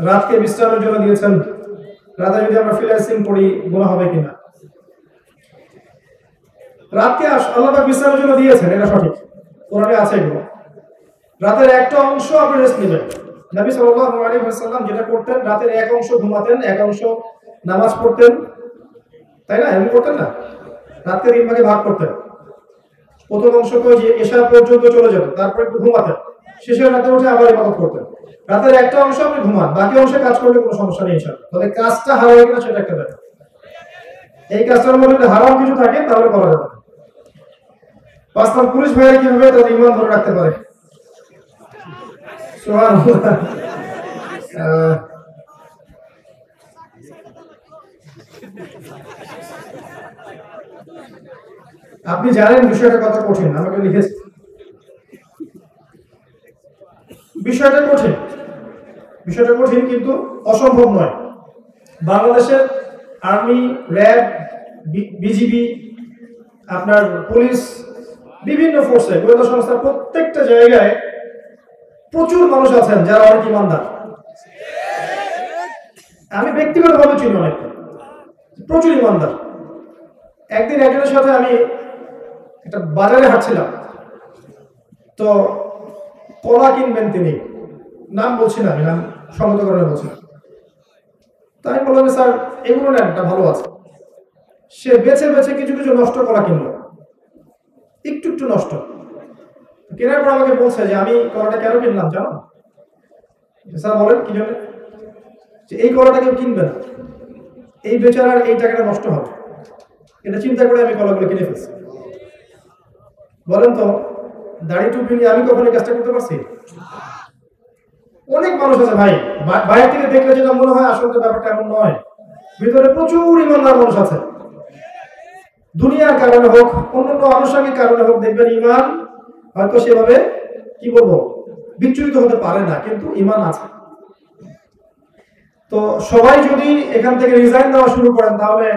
রাতকে বিশ্রামের জন্য দিয়েছেন, রাতে যদি আমরা ফ্রিল্যান্সিং করি গুনাহ হবে কিনা? রাতকে আল্লাহ পাক বিশ্রামের জন্য দিয়েছেন, এটা সঠিক, কোরআনে আছে এগুলো। রাতের একটা অংশ আপনি রেস্ট নেবেন। নবী সাল্লাল্লাহু আলাইহি ওয়াসাল্লাম যেটা করতেন, রাতের এক অংশ ঘুমাতেন, এক অংশ নামাজ পড়তেন, তাই না? এমন করতেন না? রাতকে 3 ভাগে ভাগ করতেন। প্রথম অংশ তো যে এশা পর্যন্ত চলে যেত, তারপর একটু ঘুমাতেন, শেষের রাতে উঠে আবার ইবাদত করতেন। রাতের একটা অংশ আপনি ঘুমান, বাকি অংশে কাজ করলে কোনো সমস্যা নেই ইনশাআল্লাহ। তবে কাজটা হারাম কিনা সেটা একটা ব্যাপার। এই কাজটার মধ্যে যদি হারাম কিছু থাকে তাহলে করা যাবে না। 5 নম্বর, পুলিশ ভাইয়েরা কিভাবে তাদের ঈমান ধরে রাখতে পারে? সুবহানাল্লাহ। আপনি জানেন বিষয়টা কত কঠিন, আমাকে লিখেছে। বিষয়টা কঠিন কিন্তু অসম্ভব নয়। বাংলাদেশের আর্মি, র্যাব, বিজিবি, আপনার পুলিশ, বিভিন্ন ফোর্সে, গোয়েন্দা সংস্থা, প্রত্যেকটা জায়গায় প্রচুর মানুষ আছেন যারা অনেক ইমানদার। আমি ব্যক্তিগতভাবে চিনি অনেকটা, প্রচুর ইমানদার। একদিন একজনের সাথে আমি একটা বাজারে হাঁটছিলাম, তো কলা কিনবেন তিনি, নাম বলছি না, আমি নাম সঙ্গত কারণে বলছি না। তাই বললাম স্যার এগুলো না একটা ভালো আছে। সে বেছে বেছে কিছু কিছু নষ্ট কলা কিনলো, একটু একটু নষ্ট। কেনার পর আমাকে বলছে যে আমি কলাটা কেন কিনলাম জানো? স্যার বলেন কি জন্য? যে এই কলাটা কেউ কিনবে না, এই বেচারার এই টাকাটা নষ্ট হবে, এটা চিন্তা করে আমি কলাগুলো কিনে ফেলছি। বলেন তো, দাড়ি টুপি নিয়ে আমি কখনো কাজটা করতে পারছি? অনেক মানুষ আছে ভাই, বাইরে থেকে দেখলে যেটা মনে হয় আসলে ব্যাপারটা এমন নয়। ভিতরে প্রচুর ইমানদার মানুষ আছে। দুনিয়ার কারণে হোক, অন্যান্য আনুষঙ্গিক কারণে হোক, দেখবেন ইমান হয়তো সেভাবে কি বলবো বিচ্যুত হতে পারে না, কিন্তু ইমান আছে। তো সবাই যদি এখান থেকে রিজাইন দেওয়া শুরু করেন তাহলে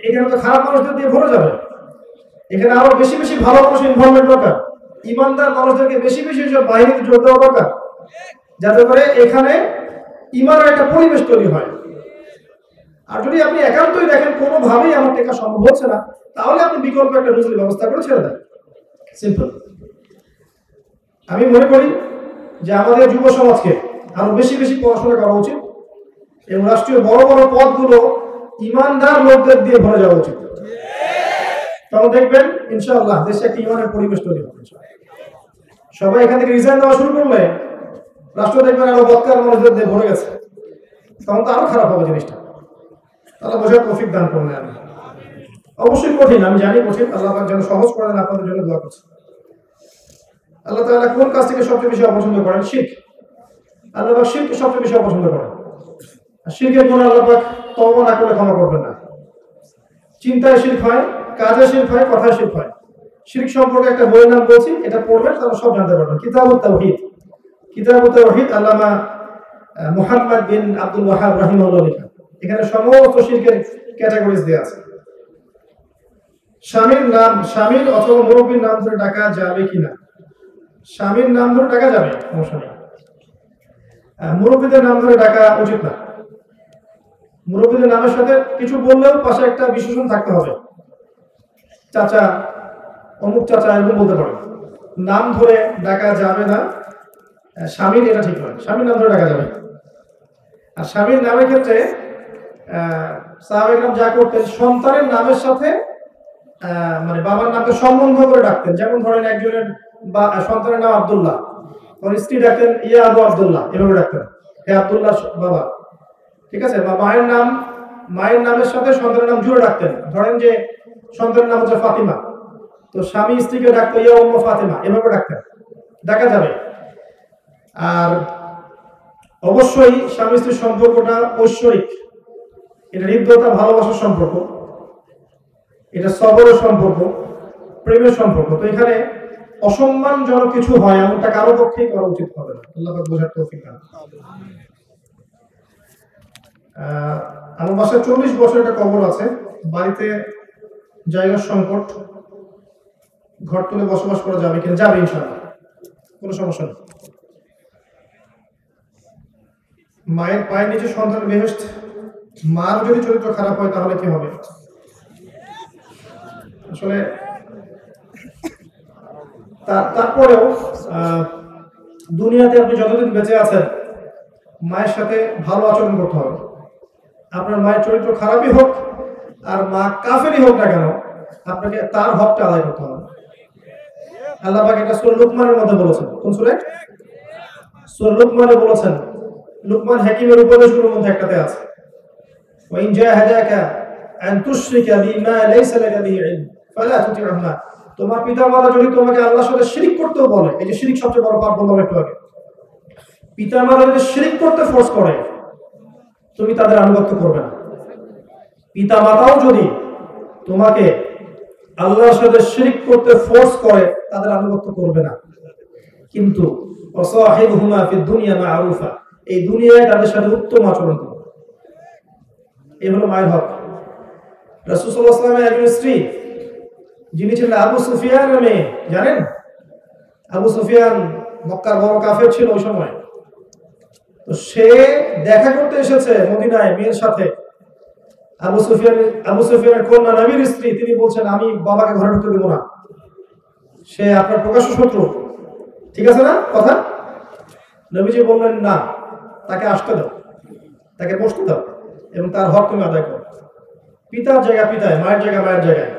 এখানে তো খারাপ মানুষদের দিয়ে ভরে যাবে। এখানে আরো বেশি বেশি ভালো মানুষ ইনভলভমেন্ট দরকার, ইমানদার মানুষদেরকে বেশি বেশি বাহিনীতে জোর দেওয়া দরকার, যাতে করে এখানে ইমানের একটা পরিবেশ তৈরি হয়। আর যদি আপনি একান্তই দেখেন কোনোভাবেই আমার টেকা সম্ভব হচ্ছে না, তাহলে আপনি বিকল্প একটা রুজুর ব্যবস্থা করে ছেড়ে দেন, সিম্পল। আমি মনে করি যে আমাদের যুব সমাজকে আরো বেশি বেশি পড়াশোনা করা উচিত এবং রাষ্ট্রীয় বড় বড় পদগুলো ইমানদার লোকদের দিয়ে ভরে যাওয়া উচিত। তখন দেখবেন ইনশাআল্লাহ দেশে একটা ইমানের পরিবেশ তৈরি হবে। সবাই এখান থেকে রিজাইন দেওয়া শুরু করলে রাষ্ট্র দেখবেন আরো বৎকার মানুষদের দিয়ে ভরে গেছে, তখন তো আরো খারাপ হবে জিনিসটা। আল্লাহ বোঝার তৌফিক দান করলেন। অবশ্যই কঠিন, আমি জানি কঠিন, আল্লাহ পাক যেন সহজ করে দেন, আপনাদের জন্য দোয়া করছি। আল্লাহ তাআলা কোন কাজ থেকে সবচেয়ে বেশি অপছন্দ করেন? শিরক। আল্লাহ পাক শিরককে সবচেয়ে বেশি অপছন্দ করেন। আর শিরকের গুনাহ আল্লাহ পাক তওবা না করলে ক্ষমা করবেন না। চিন্তায় শিরক হয়, কাজে শিরক হয়, কথায় শিরক হয়। শিরক সম্পর্কে একটা বইয়ের নাম বলছি, এটা পড়বেন তাহলে সব জানতে পারবেন। কিতাবুত তাওহীদ, কিতাবুত তাওহীদ আল্লামা মুহাম্মদ বিন আব্দুল ওয়াহাব রাহিমাহুল্লাহ লেখা। এখানে সমস্ত শিরকের ক্যাটাগরিজ দেওয়া আছে। স্বামীর অথবা মুরব্বীর নাম ধরে ডাকা যাবে কিনা? স্বামীর নাম ধরে ডাকা যাবে, সমস্যা নেই। মুরব্বীদের নাম ধরে ডাকা উচিত না। মুরব্বীদের নামের সাথে কিছু বললেও পাশে একটা বিশেষণ থাকতে হবে। চাচা, অমুক চাচা, এরকম বলতে পারে। নাম ধরে ডাকা যাবে না স্বামীর, এটা ঠিক নয়। স্বামীর নাম ধরে ডাকা যাবে। আর স্বামীর নামের ক্ষেত্রে সাহাবায়ে কেরাম যা করতেন, সন্তানের নামের সাথে মানে বাবার নামকে সম্বন্ধ করে ডাকতেন। যেমন ধরেন একজনের সন্তানের নাম আব্দুল্লাহ, স্ত্রী ডাকতেন ইয়া আবু আব্দুল্লাহ, এভাবে ডাকতেন, হে আব্দুল্লাহ বাবা, ঠিক আছে। বা মায়ের নামের সাথে সন্তানের নাম জুড়ে ডাকতেন। ধরেন যে সন্তানের নাম হচ্ছে ফাতিমা, তো স্বামী স্ত্রীকে ডাকতো ইয়া উম্মু ফাতিমা, এভাবে ডাকতেন, ডাকা যাবে। আর অবশ্যই স্বামী স্ত্রীর সম্পর্কটা ঐশ্বরিক, এটা হৃদ্যতা, ভালোবাসার সম্পর্ক, এটা সবরের সম্পর্ক, প্রেমের সম্পর্ক। তো এখানে অসম্মানজনক কিছু হয় এমনটা কারো পক্ষেই করা উচিত হবে না। আল্লাহ পাক বোঝার তৌফিক দান। আমার বাসায় 40 বছর একটা কবর আছে, বাড়িতে জায়গার সংকট, ঘর তুলে বসবাস করা যাবে কিনা? যাবে ইনশাআল্লাহ, কোনো সমস্যা নেই। মায়ের পায়ের নিচে সন্তান বেহেশত, মার যদি চরিত্র খারাপ হয় তাহলে কি হবে? আসলে তারপরেও দুনিয়াতে আপনি যতদিন বেঁচে আছেন মায়ের সাথে ভালো আচরণ করতে হবে। আপনার মায়ের চরিত্র খারাপই হোক আর মা কাফেরই হোক না কেন, আপনাকে তার হকটা আদায় করতে হবে। আল্লাহ পাক এটা সূরা লুকমানের মধ্যে বলেছেন। কোন সূরা? সূরা লুকমানে বলেছেন। লুকমান হাকিমের উপদেশগুলোর মধ্যে একটাতে আছে, ওয়া ইন জাহাদাকা আন তুশরিকা বিমা লাইসা লাকা বিহি ইলম ফালা তুতি'হুমা। তোমার পিতামাতা যদি তোমাকে আল্লাহর সাথে শিরক করতেও বলে, এই যে শিরক সবচেয়ে বড় পাপ বললাম একটু আগে, পিতামাতা যদি শিরক করতে ফোর্স করে তুমি তাদের আনুগত্য করবে না। পিতামাতাও যদি তোমাকে আল্লাহর সাথে শিরক করতে ফোর্স করে তাদের আনুগত্য করবে না। কিন্তু ওয়াসাহিবহুমা ফিদ দুনিয়া মা'রুফা, এই দুনিয়ায় তাদের সাথে উত্তম আচরণ করবে। এই হলো মায়ের হক। রাসূল সাল্লাল্লাহু আলাইহি ওয়াসাল্লামের একজন স্ত্রী যিনি ছিলেন আবু সুফিয়ানের মেয়ে, জানেন? আবু সুফিয়ান মক্কার বড় কাফের ছিল ওই সময়। তো সে দেখা করতে এসেছে মদিনায় মেয়ের সাথে। আবু সুফিয়ানের কন্যা নবীর স্ত্রী, তিনি বলছেন আমি বাবাকে ঘরে ঢুকতে দেব না, সে আপনার প্রকাশ্য শত্রু, ঠিক আছে না কথা? নবীজি বললেন না, তাকে আসতে দাও, তাকে বসতে দাও এবং তার হক তুমি আদায় করো। পিতার জায়গা পিতায়, মায়ের জায়গা মায়ের জায়গায়,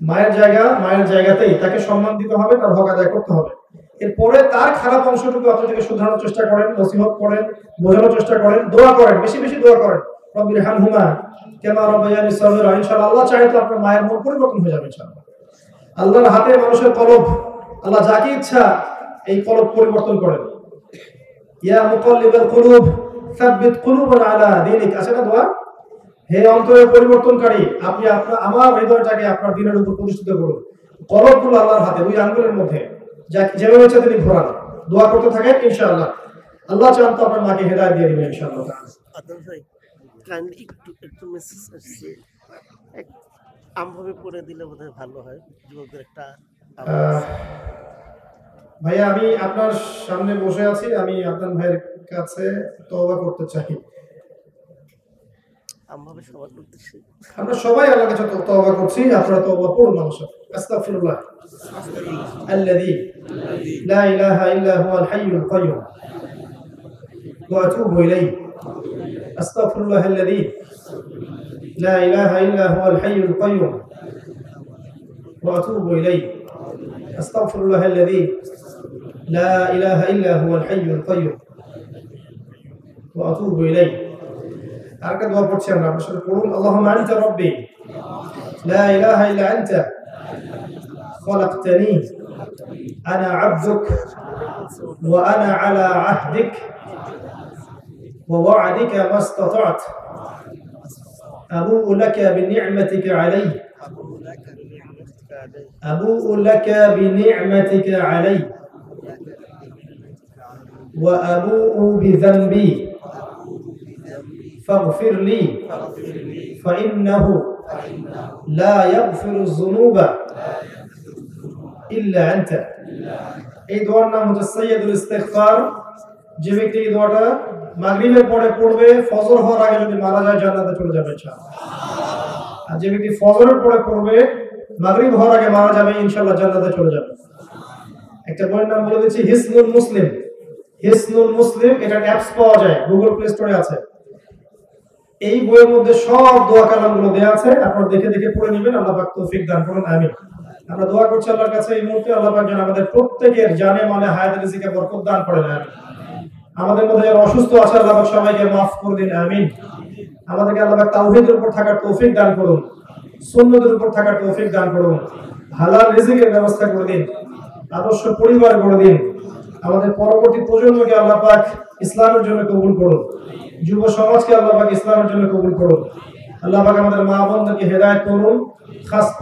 মায়ের জায়গা মায়ের জায়গাতেই তাকে সম্মান দিতে হবে, তার হক আদায় করতে হবে। এরপরে তার খারাপ অংশটুকু আপনি থেকে শুধরানোর চেষ্টা করেন, নসিহত করেন, বোঝানোর চেষ্টা করেন, দোয়া করেন, বেশি বেশি দোয়া করেন, রব্বির হামহুমা কামা রাব্বায়ানি সগীরা। ইনশাআল্লাহ আল্লাহ চাহে তো আপনার মায়ের মন পরিবর্তন হয়ে যাবে ইনশাআল্লাহ। আল্লাহর হাতে মানুষের কলব, আল্লাহ যাকে ইচ্ছা এই কলব পরিবর্তন করেন। ইয়া মুকাল্লিবাল কুলুব সাব্বিত কুলুবানা আলা দীনিক, আছে না দোয়া? হে অন্তরের পরিবর্তনকারী, আপনি আমার হৃদয়টাকে আপনার দ্বীনের উপর প্রতিষ্ঠিত করুন। কলবগুলো আল্লাহর হাতে, দুই আঙ্গুলের মধ্যে, যেভাবে ইচ্ছা তিনি ঘোরান। দোয়া করতে থাকেন, ইনশাআল্লাহ আল্লাহ চান তো আপনার মাকে হেদায়েত দিয়ে দিবেন ইনশাআল্লাহ। আদর ভাই কাইন্ডলি একটু মেসেজ আসছে, আমভাবে পড়ে দিলে বোধহয় ভালো হয়, যুবকদের একটা। ভাইয়া আমি আপনার সামনে বসে আছি, আমি আপনার ভাইয়ের কাছে তওবা করতে চাই। আমভাবে সবার করতেছি, আমরা সবাই আল্লাহর কাছে তওবা করছি, আপনারা তওবা পড়ুন আমার সাথে। আস্তাগফিরুল্লাহ আল্লাযী লা ইলাহা ইল্লা হুয়াল হাইয়ুল কাইয়্যুম ওয়া আতুবু ইলাইহি। আস্তাগফিরুল্লাহ আল্লাযী লা ইলাহা ইল্লা হুয়াল হাইয়ুল কাইয়্যুম ওয়া আতুবু ইলাইহি। আস্তাগফিরুল্লাহ আল্লাযী লা ইলাহা ইল্লা হুয়াল হাইয়ুল কাইয়্যুম ওয়া আতুবু ইলাইহি। আরেকটা দোয়া পড়ছি আমরা, আপনার সাথে পড়ুন। আল্লাহুম্মা আনতা রাব্বি লা ইলাহা ইল্লা আনতা খলাকতানি আনা আবদুক ওয়া আনা আলা আহদিক ওয়া ওয়া'দিকা মাস্তাতা'ত আবু'ু লাকা বিনি'মাতিকা আলাইহি আবু'ু লাকা বিনি'মাতিকা আলাইহি ওয়া আবু'ু বিযানবি فاغفر لي فإنه لا يغفر الذنوب إلا أنت। এই দোয়ার নাম হচ্ছে সাইয়্যিদুল ইস্তিগফার। যে ব্যক্তি এই দোয়াটা মাগরিবের পরে পড়বে, ফজর হওয়ার আগে যদি মারা যায় জান্নাতে চলে যাবে ইনশাআল্লাহ। আর যে ব্যক্তি ফজরের পরে পড়বে, মাগরিব হওয়ার আগে মারা যাবে, ইনশাআল্লাহ জান্নাতে চলে যাবে। একটা বইয়ের নাম বলে দিচ্ছি, হিসনুল মুসলিম। হিসনুল মুসলিম, এটার অ্যাপস পাওয়া যায়, গুগল প্লে স্টোরে আছে। এই বইয়ের মধ্যে সব দোয়া কালামগুলো দেওয়া আছে, আপনারা দেখে দেখে পড়ে নেবেন। আল্লাহ পাক তৌফিক দান করুন, আমিন। আমরা দোয়া করছি আল্লাহর কাছে এই মুহূর্তে, আল্লাহ পাক যেন আমাদের প্রত্যেকের জানে মানে হায়াতে রিজিকে বরকত দান করেন, আমিন। আমাদের মধ্যে যারা অসুস্থ আছে আল্লাহ পাক সবাইকে মাফ করে দিন, আমিন। আমাদেরকে আল্লাহ পাক তাওহীদের উপর থাকার তৌফিক দান করুন, সুন্নতের উপর থাকার তৌফিক দান করুন, হালাল রিজিকের ব্যবস্থা করে দিন, আদর্শ পরিবার গড়ে দিন। আমাদের পরবর্তী প্রজন্মকে আল্লাহ পাক ইসলামের জন্য কবুল করুন, যুব সমাজকে আল্লাহ পাক ইসলামের জন্য কবুল করুন। আল্লাহ পাক আমাদের মা বোনদেরকে হেদায়েত করুন, খাস